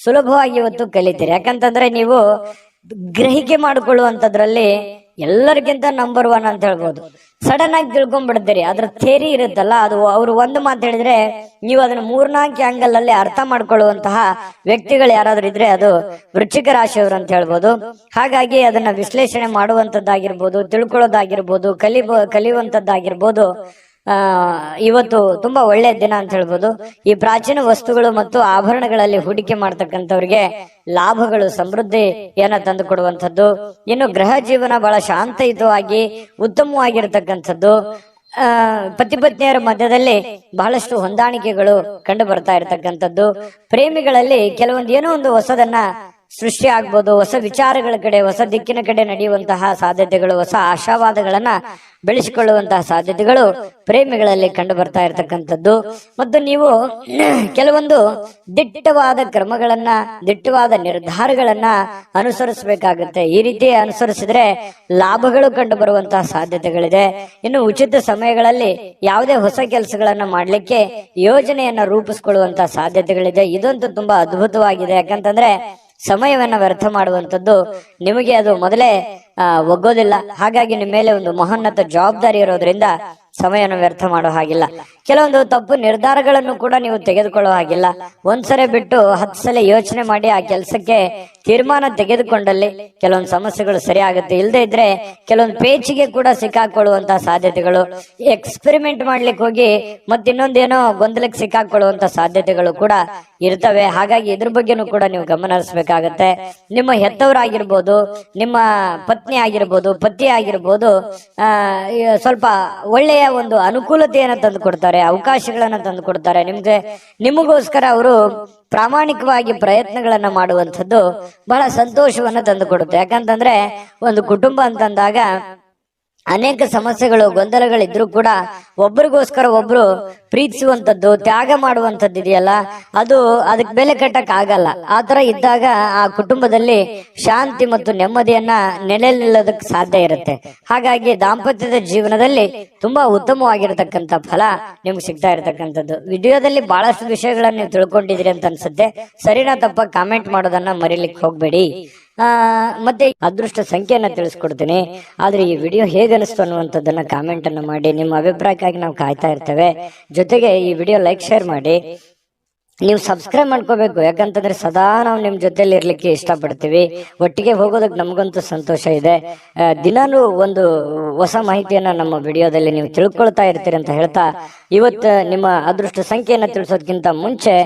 ಸುಲಭವಾಗಿ ಇವತ್ತು ಕಲಿತೀರಿ. ಯಾಕಂತಂದ್ರೆ ನೀವು ಗ್ರಹಿಕೆ ಮಾಡಿಕೊಳ್ಳುವಂತದ್ರಲ್ಲಿ ಎಲ್ಲರಿಗಿಂತ ನಂಬರ್ 1 ಅಂತ ಹೇಳ್ಬೋದು. ಸಡನ್ ಆಗಿ ತಿಳ್ಕೊಂಡ್ಬಿಡ್ತೀರಿ. ಅದ್ರ ಥೇರಿ ಇರುತ್ತಲ್ಲ, ಅದು ಅವರು ಒಂದು ಮಾತು ಹೇಳಿದ್ರೆ ನೀವು ಅದನ್ನ 3-4 ಆಂಗಲ್ ಅಲ್ಲಿ ಅರ್ಥ ಮಾಡ್ಕೊಳ್ಳುವಂತಹ ವ್ಯಕ್ತಿಗಳು ಯಾರಾದ್ರೂ ಇದ್ರೆ ಅದು ವೃಶ್ಚಿಕ ರಾಶಿಯವರು ಅಂತ ಹೇಳ್ಬೋದು. ಹಾಗಾಗಿ ಅದನ್ನ ವಿಶ್ಲೇಷಣೆ ಮಾಡುವಂತದ್ದಾಗಿರ್ಬೋದು, ತಿಳ್ಕೊಳ್ಳೋದಾಗಿರ್ಬೋದು, ಕಲಿಯುವಂತದ್ದಾಗಿರ್ಬೋದು. ಇವತ್ತು ತುಂಬಾ ಒಳ್ಳೆಯ ದಿನ ಅಂತ ಹೇಳ್ಬೋದು. ಈ ಪ್ರಾಚೀನ ವಸ್ತುಗಳು ಮತ್ತು ಆಭರಣಗಳಲ್ಲಿ ಹೂಡಿಕೆ ಮಾಡ್ತಕ್ಕಂಥವ್ರಿಗೆ ಲಾಭಗಳು, ಸಮೃದ್ಧಿಯನ್ನ ತಂದು ಕೊಡುವಂಥದ್ದು. ಇನ್ನು ಗೃಹ ಜೀವನ ಬಹಳ ಶಾಂತಯುತವಾಗಿ ಉತ್ತಮವಾಗಿರ್ತಕ್ಕಂಥದ್ದು. ಪತಿ ಪತ್ನಿಯರ ಮಧ್ಯದಲ್ಲಿ ಬಹಳಷ್ಟು ಹೊಂದಾಣಿಕೆಗಳು ಕಂಡು ಬರ್ತಾ ಇರತಕ್ಕಂಥದ್ದು. ಪ್ರೇಮಿಗಳಲ್ಲಿ ಕೆಲವೊಂದು ಏನೋ ಒಂದು ಹೊಸದನ್ನ ಸೃಷ್ಟಿ ಆಗ್ಬೋದು. ಹೊಸ ವಿಚಾರಗಳ ಕಡೆ, ಹೊಸ ದಿಕ್ಕಿನ ಕಡೆ ನಡೆಯುವಂತಹ ಸಾಧ್ಯತೆಗಳು, ಹೊಸ ಆಶಾವಾದಗಳನ್ನ ಬೆಳೆಸಿಕೊಳ್ಳುವಂತಹ ಸಾಧ್ಯತೆಗಳು ಪ್ರೇಮಿಗಳಲ್ಲಿ ಕಂಡು ಬರ್ತಾ ಇರತಕ್ಕಂಥದ್ದು. ಮತ್ತು ನೀವು ಕೆಲವೊಂದು ದಿಟ್ಟವಾದ ಕ್ರಮಗಳನ್ನ, ದಿಟ್ಟವಾದ ನಿರ್ಧಾರಗಳನ್ನ ಅನುಸರಿಸಬೇಕಾಗುತ್ತೆ. ಈ ರೀತಿ ಅನುಸರಿಸಿದ್ರೆ ಲಾಭಗಳು ಕಂಡು ಬರುವಂತಹ ಸಾಧ್ಯತೆಗಳಿದೆ. ಇನ್ನು ಉಚಿತ ಸಮಯಗಳಲ್ಲಿ ಯಾವುದೇ ಹೊಸ ಕೆಲಸಗಳನ್ನ ಮಾಡ್ಲಿಕ್ಕೆ ಯೋಜನೆಯನ್ನ ರೂಪಿಸಿಕೊಳ್ಳುವಂತಹ ಸಾಧ್ಯತೆಗಳಿದೆ. ಇದಂತೂ ತುಂಬಾ ಅದ್ಭುತವಾಗಿದೆ. ಯಾಕಂತಂದ್ರೆ ಸಮಯವನ್ನ ವ್ಯರ್ಥ ಮಾಡುವಂಥದ್ದು ನಿಮಗೆ ಅದು ಮೊದಲೇ ಒಗ್ಗೋದಿಲ್ಲ. ಹಾಗಾಗಿ ನಿಮ್ಮ ಮೇಲೆ ಒಂದು ಮಹೋನ್ನತ ಜವಾಬ್ದಾರಿ ಇರೋದ್ರಿಂದ ಸಮಯವನ್ನು ವ್ಯರ್ಥ ಮಾಡೋ ಹಾಗಿಲ್ಲ. ಕೆಲವೊಂದು ತಪ್ಪು ನಿರ್ಧಾರಗಳನ್ನು ಕೂಡ ನೀವು ತೆಗೆದುಕೊಳ್ಳೋ ಹಾಗಿಲ್ಲ. ಒಂದ್ಸರಿ ಬಿಟ್ಟು 10 ಸಲ ಯೋಚನೆ ಮಾಡಿ ಆ ಕೆಲಸಕ್ಕೆ ತೀರ್ಮಾನ ತೆಗೆದುಕೊಂಡಲ್ಲಿ ಕೆಲವೊಂದು ಸಮಸ್ಯೆಗಳು ಸರಿ ಆಗುತ್ತೆ. ಇಲ್ಲದೆ ಇದ್ರೆ ಕೆಲವೊಂದು ಪೇಚಿಗೆ ಕೂಡ ಸಿಕ್ಕಾಕೊಳ್ಳುವಂತಹ ಸಾಧ್ಯತೆಗಳು, ಎಕ್ಸ್ಪೆರಿಮೆಂಟ್ ಮಾಡ್ಲಿಕ್ಕೆ ಹೋಗಿ ಮತ್ತಿನ್ನೊಂದೇನೋ ಗೊಂದಲಕ್ಕೆ ಸಿಕ್ಕಾಕೊಳ್ಳುವಂತ ಸಾಧ್ಯತೆಗಳು ಕೂಡ ಇರ್ತವೆ. ಹಾಗಾಗಿ ಇದ್ರ ಬಗ್ಗೆನೂ ಕೂಡ ನೀವು ಗಮನ ಹರಿಸಬೇಕಾಗತ್ತೆ. ನಿಮ್ಮ ಹೆತ್ತವರಾಗಿರ್ಬೋದು, ನಿಮ್ಮ ಪತ್ನಿ ಆಗಿರ್ಬೋದು, ಪತಿ ಆಗಿರ್ಬೋದು, ಸ್ವಲ್ಪ ಒಳ್ಳೆಯ ಒಂದು ಅನುಕೂಲತೆಯನ್ನು ತಂದು ಕೊಡ್ತಾರೆ, ಅವಕಾಶಗಳನ್ನ ತಂದು ಕೊಡ್ತಾರೆ. ನಿಮಗೋಸ್ಕರ ಅವರು ಪ್ರಾಮಾಣಿಕವಾಗಿ ಪ್ರಯತ್ನಗಳನ್ನ ಮಾಡುವಂಥದ್ದು ಬಹಳ ಸಂತೋಷವನ್ನ ತಂದು ಕೊಡುತ್ತೆ. ಯಾಕಂತಂದ್ರೆ ಒಂದು ಕುಟುಂಬ ಅಂತಂದಾಗ ಅನೇಕ ಸಮಸ್ಯೆಗಳು, ಗೊಂದಲಗಳಿದ್ರು ಕೂಡ ಒಬ್ರಿಗೋಸ್ಕರ ಒಬ್ರು ಪ್ರೀತಿಸುವಂತದ್ದು, ತ್ಯಾಗ ಮಾಡುವಂತದ್ದು ಇದೆಯಲ್ಲ, ಅದಕ್ಕೆ ಬೆಲೆ ಕಟ್ಟಕ್ ಆಗಲ್ಲ. ಆತರ ಇದ್ದಾಗ ಆ ಕುಟುಂಬದಲ್ಲಿ ಶಾಂತಿ ಮತ್ತು ನೆಮ್ಮದಿಯನ್ನ ನೆಲೆ ನಿಲ್ಲೋದಕ್ಕೆ ಸಾಧ್ಯ ಇರುತ್ತೆ. ಹಾಗಾಗಿ ದಾಂಪತ್ಯದ ಜೀವನದಲ್ಲಿ ತುಂಬಾ ಉತ್ತಮವಾಗಿರತಕ್ಕಂತ ಫಲ ನಿಮ್ಗೆ ಸಿಗ್ತಾ ಇರತಕ್ಕಂಥದ್ದು. ವಿಡಿಯೋದಲ್ಲಿ ಬಹಳಷ್ಟು ವಿಷಯಗಳನ್ನ ನೀವು ತಿಳ್ಕೊಂಡಿದ್ರಿ ಅಂತ ಅನ್ಸುತ್ತೆ. ಸರಿನಾ ತಪ್ಪ ಕಾಮೆಂಟ್ ಮಾಡೋದನ್ನ ಮರಿಲಿಕ್ಕೆ ಹೋಗ್ಬೇಡಿ. ಮತ್ತೆ ಅದೃಷ್ಟ ಸಂಖ್ಯೆಯನ್ನ ತಿಳಿಸ್ಕೊಡ್ತೀನಿ. ಆದ್ರೆ ಈ ವಿಡಿಯೋ ಹೇಗೆ ಅನಿಸ್ತು ಅನ್ನುವಂಥದ್ದನ್ನ ಕಾಮೆಂಟ್ ಅನ್ನ ಮಾಡಿ. ನಿಮ್ಮ ಅಭಿಪ್ರಾಯಕ್ಕಾಗಿ ನಾವು ಕಾಯ್ತಾ ಇರ್ತೇವೆ. ಜೊತೆಗೆ ಈ ವಿಡಿಯೋ ಲೈಕ್, ಶೇರ್ ಮಾಡಿ. ನೀವು ಸಬ್ಸ್ಕ್ರೈಬ್ ಮಾಡ್ಕೋಬೇಕು, ಯಾಕಂತಂದ್ರೆ ಸದಾ ನಾವು ನಿಮ್ ಜೊತೆಲಿ ಇರ್ಲಿಕ್ಕೆ ಇಷ್ಟಪಡ್ತೀವಿ. ಒಟ್ಟಿಗೆ ಹೋಗೋದಕ್ಕೆ ನಮಗಂತೂ ಸಂತೋಷ ಇದೆ. ದಿನಾನು ಒಂದು ಹೊಸ ಮಾಹಿತಿಯನ್ನ ನಮ್ಮ ವಿಡಿಯೋದಲ್ಲಿ ನೀವು ತಿಳ್ಕೊಳ್ತಾ ಇರ್ತೀರಿ ಅಂತ ಹೇಳ್ತಾ, ಇವತ್ತು ನಿಮ್ಮ ಅದೃಷ್ಟ ಸಂಖ್ಯೆಯನ್ನ ತಿಳಿಸೋದಕ್ಕಿಂತ ಮುಂಚೆ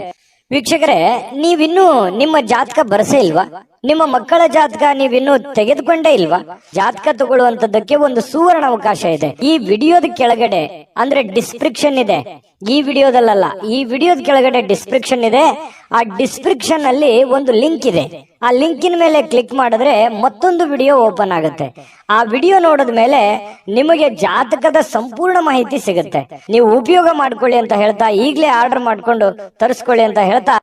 ವೀಕ್ಷಕರೇ, ನೀವಿನ್ನೂ ನಿಮ್ಮ ಜಾತಕ ಬರಸೇ ಇಲ್ವಾ? ನಿಮ್ಮ ಮಕ್ಕಳ ಜಾತಕ ನೀವಿನ್ನೂ ತೆಗೆದುಕೊಂಡೇ ಇಲ್ವಾ? ಜಾತಕ ತಗೊಳ್ಳುವಂತದ್ದಕ್ಕೆ ಒಂದು ಸುವರ್ಣ ಅವಕಾಶ ಇದೆ. ಈ ವಿಡಿಯೋದ ಕೆಳಗಡೆ ಅಂದ್ರೆ ಡಿಸ್ಕ್ರಿಪ್ಷನ್ ಇದೆ. ಈ ವಿಡಿಯೋದಲ್ಲ, ಈ ವಿಡಿಯೋದ ಕೆಳಗಡೆ ಡಿಸ್ಕ್ರಿಪ್ಷನ್ ಇದೆ. ಆ ಡಿಸ್ಕ್ರಿಪ್ಷನ್ ಅಲ್ಲಿ ಒಂದು ಲಿಂಕ್ ಇದೆ. ಆ ಲಿಂಕಿನ ಮೇಲೆ ಕ್ಲಿಕ್ ಮಾಡಿದ್ರೆ ಮತ್ತೊಂದು ವಿಡಿಯೋ ಓಪನ್ ಆಗುತ್ತೆ. ಆ ವಿಡಿಯೋ ನೋಡಿದ ಮೇಲೆ ನಿಮಗೆ ಜಾತಕದ ಸಂಪೂರ್ಣ ಮಾಹಿತಿ ಸಿಗುತ್ತೆ. ನೀವು ಉಪಯೋಗ ಮಾಡ್ಕೊಳ್ಳಿ ಅಂತ ಹೇಳ್ತಾ, ಈಗಲೇ ಆರ್ಡರ್ ಮಾಡ್ಕೊಂಡು ತರಿಸ್ಕೊಳ್ಳಿ ಅಂತ ಹೇಳ್ತಾ,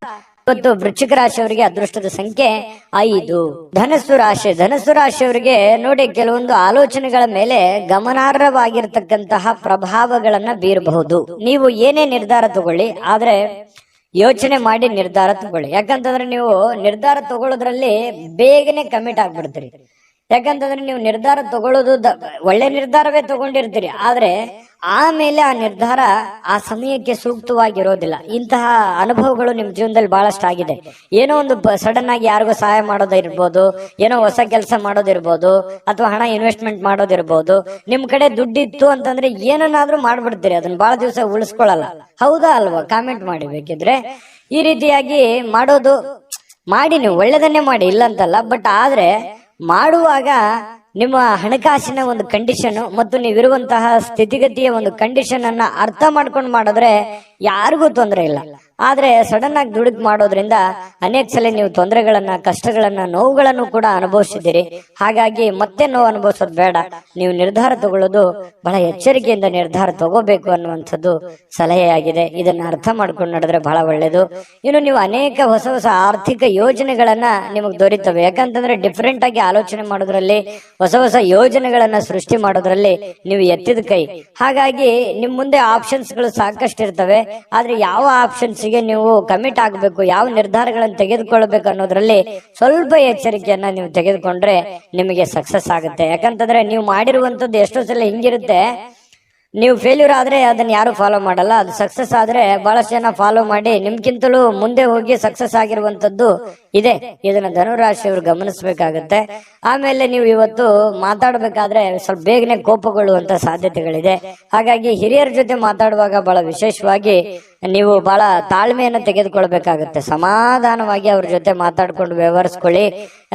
ಇವತ್ತು ವೃಶ್ಚಿಕ ರಾಶಿಯವರಿಗೆ ಅದೃಷ್ಟದ ಸಂಖ್ಯೆ 5. ಧನಸ್ಸು ರಾಶಿಯವರಿಗೆ ನೋಡಿ, ಕೆಲವೊಂದು ಆಲೋಚನೆಗಳ ಮೇಲೆ ಗಮನಾರ್ಹವಾಗಿರ್ತಕ್ಕಂತಹ ಪ್ರಭಾವಗಳನ್ನ ಬೀರಬಹುದು. ನೀವು ಏನೇ ನಿರ್ಧಾರ ತಗೊಳ್ಳಿ, ಆದ್ರೆ ಯೋಚನೆ ಮಾಡಿ ನಿರ್ಧಾರ ತಗೊಳ್ಳಿ. ಯಾಕಂತಂದ್ರೆ ನೀವು ನಿರ್ಧಾರ ತಗೊಳ್ಳೋದ್ರಲ್ಲಿ ಬೇಗನೆ ಕಮಿಟ್ ಆಗ್ಬಿಡ್ತೀರಿ. ಯಾಕಂತಂದ್ರೆ ನೀವು ನಿರ್ಧಾರ ತಗೊಳ್ಳೋದು ಒಳ್ಳೆ ನಿರ್ಧಾರವೇ ತಗೊಂಡಿರ್ತೀರಿ, ಆದ್ರೆ ಆಮೇಲೆ ಆ ನಿರ್ಧಾರ ಆ ಸಮಯಕ್ಕೆ ಸೂಕ್ತವಾಗಿರೋದಿಲ್ಲ. ಇಂತಹ ಅನುಭವಗಳು ನಿಮ್ ಜೀವನದಲ್ಲಿ ಬಹಳಷ್ಟು ಆಗಿದೆ. ಏನೋ ಒಂದು ಸಡನ್ ಆಗಿ ಯಾರಿಗೋ ಸಹಾಯ ಮಾಡೋದಿರ್ಬೋದು, ಏನೋ ಹೊಸ ಕೆಲಸ ಮಾಡೋದಿರ್ಬೋದು, ಅಥವಾ ಹಣ ಇನ್ವೆಸ್ಟ್ಮೆಂಟ್ ಮಾಡೋದಿರ್ಬೋದು. ನಿಮ್ ಕಡೆ ದುಡ್ಡಿತ್ತು ಅಂತಂದ್ರೆ ಏನನ್ನಾದ್ರೂ ಮಾಡ್ಬಿಡ್ತೀರಿ, ಅದನ್ನ ಬಹಳ ದಿವಸ ಉಳಿಸ್ಕೊಳ್ಳಲ್ಲ. ಹೌದಾ ಅಲ್ವಾ? ಕಾಮೆಂಟ್ ಮಾಡಿ ಬೇಕಿದ್ರೆ. ಈ ರೀತಿಯಾಗಿ ಮಾಡೋದು ಮಾಡಿ, ನೀವು ಒಳ್ಳೆದನ್ನೇ ಮಾಡಿ, ಇಲ್ಲ ಅಂತಲ್ಲ. ಬಟ್ ಆದ್ರೆ ಮಾಡುವಾಗ ನಿಮ್ಮ ಹಣಕಾಸಿನ ಒಂದು ಕಂಡೀಷನ್ ಮತ್ತು ನೀವಿರುವಂತಹ ಸ್ಥಿತಿಗತಿಯ ಒಂದು ಕಂಡೀಷನ್ ಅನ್ನ ಅರ್ಥ ಮಾಡ್ಕೊಂಡು ಮಾಡಿದ್ರೆ ಯಾರಿಗೂ ತೊಂದರೆ ಇಲ್ಲ. ಆದ್ರೆ ಸಡನ್ ಆಗಿ ದುಡುಕ್ ಮಾಡೋದ್ರಿಂದ ಅನೇಕ ಸಲ ನೀವು ತೊಂದರೆಗಳನ್ನ, ಕಷ್ಟಗಳನ್ನ, ನೋವುಗಳನ್ನು ಕೂಡ ಅನುಭವಿಸಿದ್ದೀರಿ. ಹಾಗಾಗಿ ಮತ್ತೆ ನೋವು ಅನುಭವಿಸೋದು ಬೇಡ. ನೀವು ನಿರ್ಧಾರ ತಗೊಳ್ಳೋದು ಬಹಳ ಎಚ್ಚರಿಕೆಯಿಂದ ನಿರ್ಧಾರ ತಗೋಬೇಕು ಅನ್ನುವಂಥದ್ದು ಸಲಹೆಯಾಗಿದೆ. ಇದನ್ನ ಅರ್ಥ ಮಾಡ್ಕೊಂಡು ನಡೆದ್ರೆ ಬಹಳ ಒಳ್ಳೇದು. ಇನ್ನು ನೀವು ಅನೇಕ ಹೊಸ ಹೊಸ ಆರ್ಥಿಕ ಯೋಜನೆಗಳನ್ನ ನಿಮಗೆ ದೊರೀತವೆ. ಯಾಕಂತಂದ್ರೆ ಡಿಫ್ರೆಂಟ್ ಆಗಿ ಆಲೋಚನೆ ಮಾಡೋದ್ರಲ್ಲಿ, ಹೊಸ ಹೊಸ ಯೋಜನೆಗಳನ್ನ ಸೃಷ್ಟಿ ಮಾಡೋದ್ರಲ್ಲಿ ನೀವು ಎತ್ತಿದ ಕೈ. ಹಾಗಾಗಿ ನಿಮ್ ಮುಂದೆ ಆಪ್ಷನ್ಸ್ ಗಳು ಸಾಕಷ್ಟು ಇರ್ತವೆ. ಆದ್ರೆ ಯಾವ ಆಪ್ಷನ್ಸ್ ಗೆ ನೀವು ಕಮಿಟ್ ಆಗಬೇಕು, ಯಾವ ನಿರ್ಧಾರಗಳನ್ನು ತೆಗೆದುಕೊಳ್ಬೇಕು ಅನ್ನೋದ್ರಲ್ಲಿ ಸ್ವಲ್ಪ ಎಚ್ಚರಿಕೆಯನ್ನ ನೀವು ತೆಗೆದುಕೊಂಡ್ರೆ ನಿಮಗೆ ಸಕ್ಸಸ್ ಆಗುತ್ತೆ. ಯಾಕಂತಂದ್ರೆ ನೀವು ಮಾಡಿರುವಂತದ್ದು ಎಷ್ಟೋ ಸಲ ಹಿಂಗಿರುತ್ತೆ, ನೀವು ಫೇಲ್ಯೂರ್ ಆದ್ರೆ ಅದನ್ನ ಯಾರು ಫಾಲೋ ಮಾಡಲ್ಲ. ಅದು ಸಕ್ಸಸ್ ಆದ್ರೆ ಬಹಳಷ್ಟು ಜನ ಫಾಲೋ ಮಾಡಿ ನಿಮ್ಗಿಂತಲೂ ಮುಂದೆ ಹೋಗಿ ಸಕ್ಸಸ್ ಆಗಿರುವಂತದ್ದು ಇದೆ. ಇದನ್ನ ಧನುರಾಶಿಯವರು ಗಮನಿಸಬೇಕಾಗತ್ತೆ. ಆಮೇಲೆ ನೀವು ಇವತ್ತು ಮಾತಾಡ್ಬೇಕಾದ್ರೆ ಸ್ವಲ್ಪ ಬೇಗನೆ ಕೋಪಗೊಳ್ಳುವಂತ ಸಾಧ್ಯತೆಗಳಿದೆ. ಹಾಗಾಗಿ ಹಿರಿಯರ ಜೊತೆ ಮಾತಾಡುವಾಗ ಬಹಳ ವಿಶೇಷವಾಗಿ ನೀವು ಬಹಳ ತಾಳ್ಮೆಯನ್ನು ತೆಗೆದುಕೊಳ್ಬೇಕಾಗತ್ತೆ. ಸಮಾಧಾನವಾಗಿ ಅವ್ರ ಜೊತೆ ಮಾತಾಡ್ಕೊಂಡು ವ್ಯವಹರಿಸ್ಕೊಳ್ಳಿ.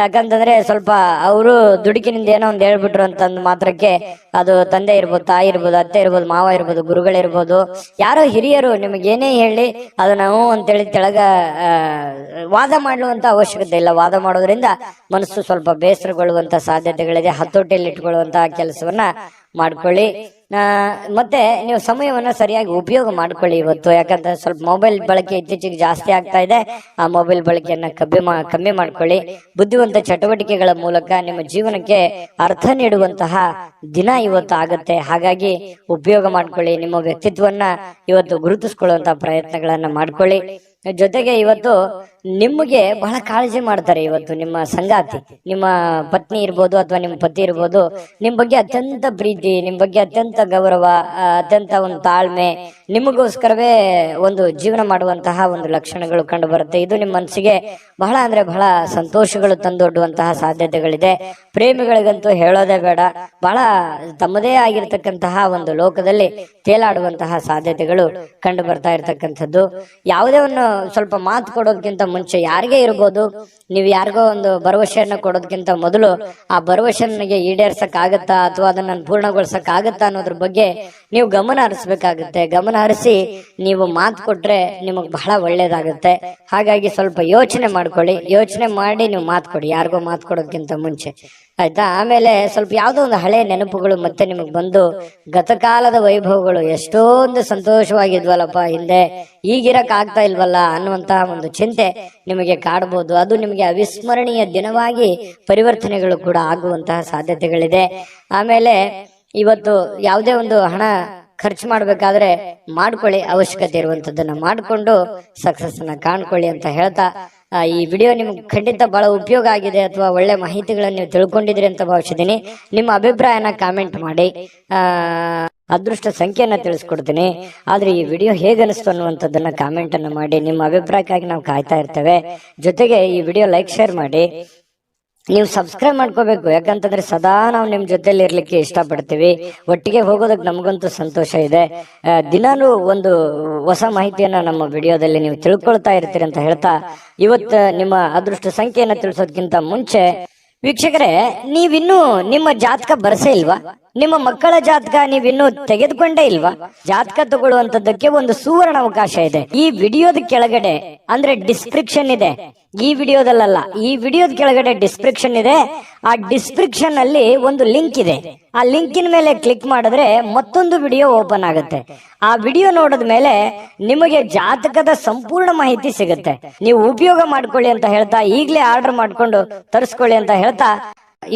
ಯಾಕಂತಂದ್ರೆ ಸ್ವಲ್ಪ ಅವರು ದುಡುಕಿನಿಂದ ಏನೋ ಒಂದು ಹೇಳ್ಬಿಟ್ರು ಅಂತಂದ್ ಮಾತ್ರಕ್ಕೆ ಅದು ತಂದೆ ಇರ್ಬೋದು, ತಾಯಿ ಇರ್ಬೋದು, ಅತ್ತೆ ಇರ್ಬೋದು, ಮಾವ ಇರ್ಬೋದು, ಗುರುಗಳಿರ್ಬೋದು, ಯಾರೋ ಹಿರಿಯರು ನಿಮಗೇನೇ ಹೇಳಿ ಅದನ್ನ ಅಂತೇಳಿ ತೆಳಗ ವಾದ ಮಾಡುವಂತ ಅವಶ್ಯಕತೆ ಇಲ್ಲ. ವಾದ ಮಾಡೋದ್ರಿಂದ ಮನಸ್ಸು ಸ್ವಲ್ಪ ಬೇಸರಗೊಳ್ಳುವಂತ ಸಾಧ್ಯತೆಗಳಿದೆ. ಹತೋಟಿಯಲ್ಲಿ ಇಟ್ಕೊಳ್ಳುವಂತಹ ಕೆಲಸವನ್ನ ಮಾಡ್ಕೊಳ್ಳಿ. ಮತ್ತೆ ನೀವು ಸಮಯವನ್ನ ಸರಿಯಾಗಿ ಉಪಯೋಗ ಮಾಡ್ಕೊಳ್ಳಿ ಇವತ್ತು. ಯಾಕಂದ್ರೆ ಸ್ವಲ್ಪ ಮೊಬೈಲ್ ಬಳಕೆ ಇತ್ತೀಚೆಗೆ ಜಾಸ್ತಿ ಆಗ್ತಾ ಇದೆ. ಆ ಮೊಬೈಲ್ ಬಳಕೆಯನ್ನ ಕಮ್ಮಿ ಮಾಡ್ಕೊಳ್ಳಿ. ಬುದ್ಧಿವಂತ ಚಟುವಟಿಕೆಗಳ ಮೂಲಕ ನಿಮ್ಮ ಜೀವನಕ್ಕೆ ಅರ್ಥ ನೀಡುವಂತಹ ದಿನ ಇವತ್ತು ಆಗತ್ತೆ. ಹಾಗಾಗಿ ಉಪಯೋಗ ಮಾಡ್ಕೊಳ್ಳಿ. ನಿಮ್ಮ ವ್ಯಕ್ತಿತ್ವವನ್ನ ಇವತ್ತು ಗುರುತಿಸ್ಕೊಳ್ಳುವಂತಹ ಪ್ರಯತ್ನಗಳನ್ನ ಮಾಡ್ಕೊಳ್ಳಿ. ಜೊತೆಗೆ ಇವತ್ತು ನಿಮಗೆ ಬಹಳ ಕಾಳಜಿ ಮಾಡ್ತಾರೆ. ಇವತ್ತು ನಿಮ್ಮ ಸಂಗಾತಿ, ನಿಮ್ಮ ಪತ್ನಿ ಇರ್ಬೋದು ಅಥವಾ ನಿಮ್ಮ ಪತಿ ಇರ್ಬೋದು, ನಿಮ್ ಬಗ್ಗೆ ಅತ್ಯಂತ ಪ್ರೀತಿ, ನಿಮ್ ಬಗ್ಗೆ ಅತ್ಯಂತ ಗೌರವ, ಅತ್ಯಂತ ಒಂದು ತಾಳ್ಮೆ, ನಿಮಗೋಸ್ಕರವೇ ಒಂದು ಜೀವನ ಮಾಡುವಂತಹ ಒಂದು ಲಕ್ಷಣಗಳು ಕಂಡು ಬರುತ್ತೆ. ಇದು ನಿಮ್ಮ ಮನಸ್ಸಿಗೆ ಬಹಳ ಅಂದ್ರೆ ಬಹಳ ಸಂತೋಷಗಳು ತಂದೊಡ್ಡುವಂತಹ ಸಾಧ್ಯತೆಗಳಿದೆ. ಪ್ರೇಮಿಗಳಿಗಂತೂ ಹೇಳೋದೇ ಬೇಡ, ಬಹಳ ತಮ್ಮದೇ ಆಗಿರ್ತಕ್ಕಂತಹ ಒಂದು ಲೋಕದಲ್ಲಿ ತೇಲಾಡುವಂತಹ ಸಾಧ್ಯತೆಗಳು ಕಂಡು ಬರ್ತಾ ಇರ್ತಕ್ಕಂಥದ್ದು. ಯಾವುದೇ ಒಂದು ಸ್ವಲ್ಪ ಮಾತು ಕೊಡೋದಕ್ಕಿಂತ ಮುಂಚೆ, ಯಾರಿಗೇ ಇರ್ಬೋದು, ನೀವು ಯಾರಿಗೋ ಒಂದು ಭರವಸೆಯನ್ನ ಕೊಡೋದಕ್ಕಿಂತ ಮೊದಲು ಆ ಭರವಸೆ ನನಗೆ ಈಡೇರ್ಸಕ್ ಆಗತ್ತಾ ಅಥವಾ ಅದನ್ನ ಪೂರ್ಣಗೊಳಿಸಕ್ ಆಗತ್ತಾ ಅನ್ನೋದ್ರ ಬಗ್ಗೆ ನೀವು ಗಮನ ಹರಿಸ್ಬೇಕಾಗುತ್ತೆ. ಗಮನ ಹರಿಸಿ ನೀವು ಮಾತು ಕೊಟ್ರೆ ನಿಮಗ್ ಬಹಳ ಒಳ್ಳೇದಾಗುತ್ತೆ. ಹಾಗಾಗಿ ಸ್ವಲ್ಪ ಯೋಚನೆ ಮಾಡ್ಕೊಳ್ಳಿ. ಯೋಚನೆ ಮಾಡಿ ನೀವು ಮಾತು ಕೊಡಿ, ಯಾರಿಗೋ ಮಾತು ಕೊಡೋದಕ್ಕಿಂತ ಮುಂಚೆ, ಆಯ್ತಾ? ಆಮೇಲೆ ಸ್ವಲ್ಪ ಯಾವ್ದೋ ಒಂದು ಹಳೆ ನೆನಪುಗಳು ಮತ್ತೆ ನಿಮಗ್ ಬಂದು ಗತಕಾಲದ ವೈಭವಗಳು ಎಷ್ಟೊಂದು ಸಂತೋಷವಾಗಿದ್ವಲ್ಲಪ್ಪ ಹಿಂದೆ, ಈಗಿರಕ್ ಆಗ್ತಾ ಇಲ್ವಲ್ಲ ಅನ್ನುವಂತಹ ಒಂದು ಚಿಂತೆ ನಿಮಗೆ ಕಾಡಬಹುದು. ಅದು ನಿಮಗೆ ಅವಿಸ್ಮರಣೀಯ ದಿನವಾಗಿ ಪರಿವರ್ತನೆಗಳು ಕೂಡ ಆಗುವಂತಹ ಸಾಧ್ಯತೆಗಳಿದೆ. ಆಮೇಲೆ ಇವತ್ತು ಯಾವುದೇ ಒಂದು ಹಣ ಖರ್ಚು ಮಾಡ್ಬೇಕಾದ್ರೆ ಮಾಡ್ಕೊಳ್ಳಿ, ಅವಶ್ಯಕತೆ ಇರುವಂತದ್ದನ್ನ ಮಾಡ್ಕೊಂಡು ಸಕ್ಸಸ್ ಅನ್ನ ಕಾಣ್ಕೊಳ್ಳಿ ಅಂತ ಹೇಳ್ತಾ, ಈ ವಿಡಿಯೋ ನಿಮ್ಗೆ ಖಂಡಿತ ಬಹಳ ಉಪಯೋಗ ಆಗಿದೆ ಅಥವಾ ಒಳ್ಳೆ ಮಾಹಿತಿಗಳನ್ನ ನೀವು ತಿಳ್ಕೊಂಡಿದ್ರಿ ಅಂತ ಭಾವಿಸಿದ್ದೀನಿ. ನಿಮ್ಮ ಅಭಿಪ್ರಾಯನ ಕಾಮೆಂಟ್ ಮಾಡಿ. ಅದೃಷ್ಟ ಸಂಖ್ಯೆಯನ್ನ ತಿಳಿಸ್ಕೊಡ್ತೀನಿ. ಆದ್ರೆ ಈ ವಿಡಿಯೋ ಹೇಗೆ ಅನಿಸ್ತು ಅನ್ನುವಂಥದ್ದನ್ನ ಕಾಮೆಂಟ್ ಅನ್ನು ಮಾಡಿ. ನಿಮ್ಮ ಅಭಿಪ್ರಾಯಕ್ಕಾಗಿ ನಾವು ಕಾಯ್ತಾ ಇರ್ತೇವೆ. ಜೊತೆಗೆ ಈ ವಿಡಿಯೋ ಲೈಕ್, ಶೇರ್ ಮಾಡಿ. ನೀವು ಸಬ್ಸ್ಕ್ರೈಬ್ ಮಾಡ್ಕೋಬೇಕು. ಯಾಕಂತಂದ್ರೆ ಸದಾ ನಾವು ನಿಮ್ ಜೊತೆಲಿ ಇರ್ಲಿಕ್ಕೆ ಇಷ್ಟಪಡ್ತೀವಿ. ಒಟ್ಟಿಗೆ ಹೋಗೋದಕ್ಕೆ ನಮಗಂತೂ ಸಂತೋಷ ಇದೆ. ದಿನಾನು ಒಂದು ಹೊಸ ಮಾಹಿತಿಯನ್ನ ನಮ್ಮ ವಿಡಿಯೋದಲ್ಲಿ ನೀವು ತಿಳ್ಕೊಳ್ತಾ ಇರ್ತೀರಿ ಅಂತ ಹೇಳ್ತಾ, ಇವತ್ತು ನಿಮ್ಮ ಅದೃಷ್ಟ ಸಂಖ್ಯೆಯನ್ನ ತಿಳಿಸೋದಕ್ಕಿಂತ ಮುಂಚೆ ವೀಕ್ಷಕರೇ, ನೀವಿನ್ನೂ ನಿಮ್ಮ ಜಾತಕ ಬರ್ಸೇ ಇಲ್ವಾ? ನಿಮ್ಮ ಮಕ್ಕಳ ಜಾತಕ ನೀವಿನ್ನೂ ತೆಗೆದುಕೊಂಡೇ ಇಲ್ವಾ? ಜಾತಕ ತಗೊಳ್ಳುವಂತದ್ದಕ್ಕೆ ಒಂದು ಸುವರ್ಣ ಅವಕಾಶ ಇದೆ. ಈ ವಿಡಿಯೋದ ಕೆಳಗಡೆ ಅಂದ್ರೆ ಡಿಸ್ಕ್ರಿಪ್ಷನ್ ಇದೆ. ಈ ವಿಡಿಯೋದಲ್ಲ, ಈ ವಿಡಿಯೋದ ಕೆಳಗಡೆ ಡಿಸ್ಕ್ರಿಪ್ಷನ್ ಇದೆ. ಆ ಡಿಸ್ಕ್ರಿಪ್ಷನ್ ಅಲ್ಲಿ ಒಂದು ಲಿಂಕ್ ಇದೆ. ಆ ಲಿಂಕಿನ ಮೇಲೆ ಕ್ಲಿಕ್ ಮಾಡಿದ್ರೆ ಮತ್ತೊಂದು ವಿಡಿಯೋ ಓಪನ್ ಆಗುತ್ತೆ. ಆ ವಿಡಿಯೋ ನೋಡಿದ ಮೇಲೆ ನಿಮಗೆ ಜಾತಕದ ಸಂಪೂರ್ಣ ಮಾಹಿತಿ ಸಿಗುತ್ತೆ. ನೀವು ಉಪಯೋಗ ಮಾಡ್ಕೊಳ್ಳಿ ಅಂತ ಹೇಳ್ತಾ, ಈಗಲೇ ಆರ್ಡರ್ ಮಾಡ್ಕೊಂಡು ತರಿಸ್ಕೊಳ್ಳಿ ಅಂತ ಹೇಳ್ತಾ,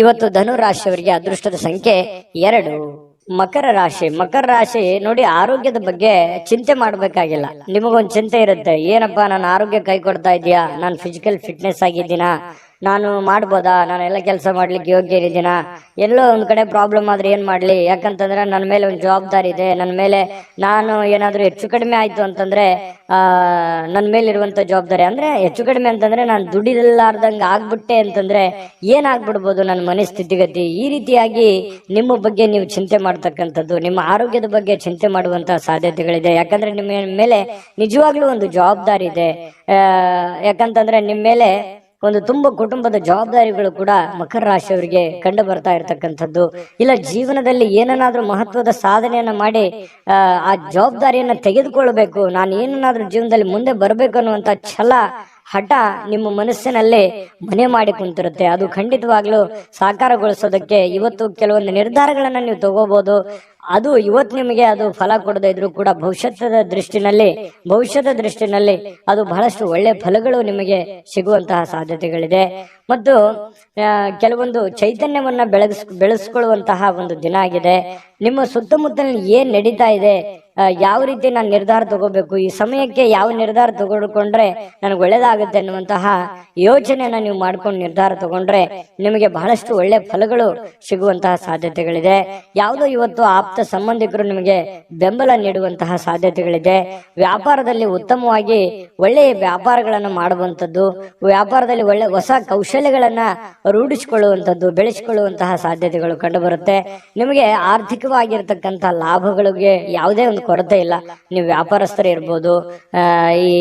ಇವತ್ತು ಧನು ರಾಶಿಯವರಿಗೆ ಅದೃಷ್ಟದ ಸಂಖ್ಯೆ 2. ಮಕರ ರಾಶಿ. ಮಕರ ರಾಶಿ ನೋಡಿ, ಆರೋಗ್ಯದ ಬಗ್ಗೆ ಚಿಂತೆ ಮಾಡ್ಬೇಕಾಗಿಲ್ಲ. ನಿಮಗೊಂದು ಚಿಂತೆ ಇರುತ್ತೆ, ಏನಪ್ಪಾ ನನ್ನ ಆರೋಗ್ಯ ಕೈ ಕೊಡ್ತಾ ಇದೆಯಾ, ನಾನು ಫಿಸಿಕಲ್ ಫಿಟ್ನೆಸ್ ಆಗಿದ್ದೀನಾ, ನಾನು ಮಾಡ್ಬೋದಾ, ನಾನು ಎಲ್ಲ ಕೆಲಸ ಮಾಡ್ಲಿಕ್ಕೆ ಯೋಗ್ಯ ಇದ್ದೀನಾ, ಎಲ್ಲೋ ಒಂದ್ ಕಡೆ ಪ್ರಾಬ್ಲಮ್ ಆದ್ರೆ ಏನ್ ಮಾಡ್ಲಿ, ಯಾಕಂತಂದ್ರೆ ನನ್ನ ಮೇಲೆ ಒಂದು ಜವಾಬ್ದಾರಿ ಇದೆ. ನನ್ನ ಮೇಲೆ ನಾನು ಏನಾದ್ರೂ ಹೆಚ್ಚು ಕಡಿಮೆ ಆಯ್ತು ಅಂತಂದ್ರೆ ನನ್ನ ಮೇಲೆ ಇರುವಂತ ಜವಾಬ್ದಾರಿ, ಅಂದ್ರೆ ಹೆಚ್ಚು ಕಡಿಮೆ ಅಂತಂದ್ರೆ ನಾನು ದುಡಿಲಾರ್ದಂಗ ಆಗ್ಬಿಟ್ಟೆ ಅಂತಂದ್ರೆ ಏನಾಗ್ಬಿಡ್ಬೋದು ನನ್ನ ಮನೆ ಸ್ಥಿತಿಗತಿ. ಈ ರೀತಿಯಾಗಿ ನಿಮ್ಮ ಬಗ್ಗೆ ನೀವು ಚಿಂತೆ ಮಾಡ್ತಕ್ಕಂಥದ್ದು, ನಿಮ್ಮ ಆರೋಗ್ಯದ ಬಗ್ಗೆ ಚಿಂತೆ ಮಾಡುವಂತಹ ಸಾಧ್ಯತೆಗಳಿದೆ. ಯಾಕಂದ್ರೆ ನಿಮ್ಮ ಮೇಲೆ ನಿಜವಾಗ್ಲೂ ಒಂದು ಜವಾಬ್ದಾರಿ ಇದೆ. ಯಾಕಂತಂದ್ರೆ ನಿಮ್ಮ ಮೇಲೆ ಒಂದು ತುಂಬ ಕುಟುಂಬದ ಜವಾಬ್ದಾರಿಗಳು ಕೂಡ ಮಕರ ರಾಶಿಯವರಿಗೆ ಕಂಡು ಬರ್ತಾ ಇರತಕ್ಕಂಥದ್ದು. ಇಲ್ಲ ಜೀವನದಲ್ಲಿ ಏನನ್ನಾದ್ರೂ ಮಹತ್ವದ ಸಾಧನೆಯನ್ನ ಮಾಡಿ ಆ ಜವಾಬ್ದಾರಿಯನ್ನ ತೆಗೆದುಕೊಳ್ಬೇಕು, ನಾನು ಏನನ್ನಾದ್ರೂ ಜೀವನದಲ್ಲಿ ಮುಂದೆ ಬರ್ಬೇಕು ಅನ್ನುವಂತ ಛಲ, ಹಠ ನಿಮ್ಮ ಮನಸ್ಸಿನಲ್ಲಿ ಮನೆ ಮಾಡಿ ಕುಂತಿರುತ್ತೆ. ಅದು ಖಂಡಿತವಾಗ್ಲೂ ಸಾಕಾರಗೊಳಿಸೋದಕ್ಕೆ ಇವತ್ತು ಕೆಲವೊಂದು ನಿರ್ಧಾರಗಳನ್ನ ನೀವು ತಗೋಬಹುದು. ಅದು ಇವತ್ತು ನಿಮಗೆ ಅದು ಫಲ ಕೊಡದೇ ಇದ್ರು ಕೂಡ ಭವಿಷ್ಯದ ದೃಷ್ಟಿನಲ್ಲಿ ಅದು ಬಹಳಷ್ಟು ಒಳ್ಳೆ ಫಲಗಳು ನಿಮಗೆ ಸಿಗುವಂತಹ ಸಾಧ್ಯತೆಗಳಿದೆ. ಮತ್ತು ಕೆಲವೊಂದು ಚೈತನ್ಯವನ್ನ ಬೆಳೆಸ್ಕೊಳ್ಳುವಂತಹ ಒಂದು ದಿನ ಆಗಿದೆ. ನಿಮ್ಮ ಸುತ್ತಮುತ್ತಲಿನ ಏನ್ ನಡೀತಾ ಇದೆ, ಯಾವ ರೀತಿ ನಾನು ನಿರ್ಧಾರ ತಗೋಬೇಕು, ಈ ಸಮಯಕ್ಕೆ ಯಾವ ನಿರ್ಧಾರ ತಗೊಂಡ್ರೆ ನನಗೆ ಒಳ್ಳೇದಾಗುತ್ತೆ ಅನ್ನುವಂತಹ ಯೋಚನೆಯನ್ನ ನೀವು ಮಾಡ್ಕೊಂಡು ನಿರ್ಧಾರ ತಗೊಂಡ್ರೆ ನಿಮಗೆ ಬಹಳಷ್ಟು ಒಳ್ಳೆ ಫಲಗಳು ಸಿಗುವಂತಹ ಸಾಧ್ಯತೆಗಳಿದೆ. ಯಾವುದೋ ಇವತ್ತು ಆಪ್ತ ಸಂಬಂಧಿಕರು ನಿಮಗೆ ಬೆಂಬಲ ನೀಡುವಂತಹ ಸಾಧ್ಯತೆಗಳಿದೆ. ವ್ಯಾಪಾರದಲ್ಲಿ ಉತ್ತಮವಾಗಿ ಒಳ್ಳೆಯ ವ್ಯಾಪಾರಗಳನ್ನು ಮಾಡುವಂಥದ್ದು, ವ್ಯಾಪಾರದಲ್ಲಿ ಒಳ್ಳೆ ಹೊಸ ಕೌಶಲ್ಯಗಳನ್ನ ರೂಢಿಸಿಕೊಳ್ಳುವಂಥದ್ದು, ಬೆಳೆಸಿಕೊಳ್ಳುವಂತಹ ಸಾಧ್ಯತೆಗಳು ಕಂಡುಬರುತ್ತೆ. ನಿಮಗೆ ಆರ್ಥಿಕವಾಗಿರ್ತಕ್ಕಂಥ ಲಾಭಗಳಿಗೆ ಯಾವುದೇ ಒಂದು ಕೊರತೆ ಇಲ್ಲ. ನೀವು ವ್ಯಾಪಾರಸ್ಥರೇ ಇರ್ಬೋದು, ಈ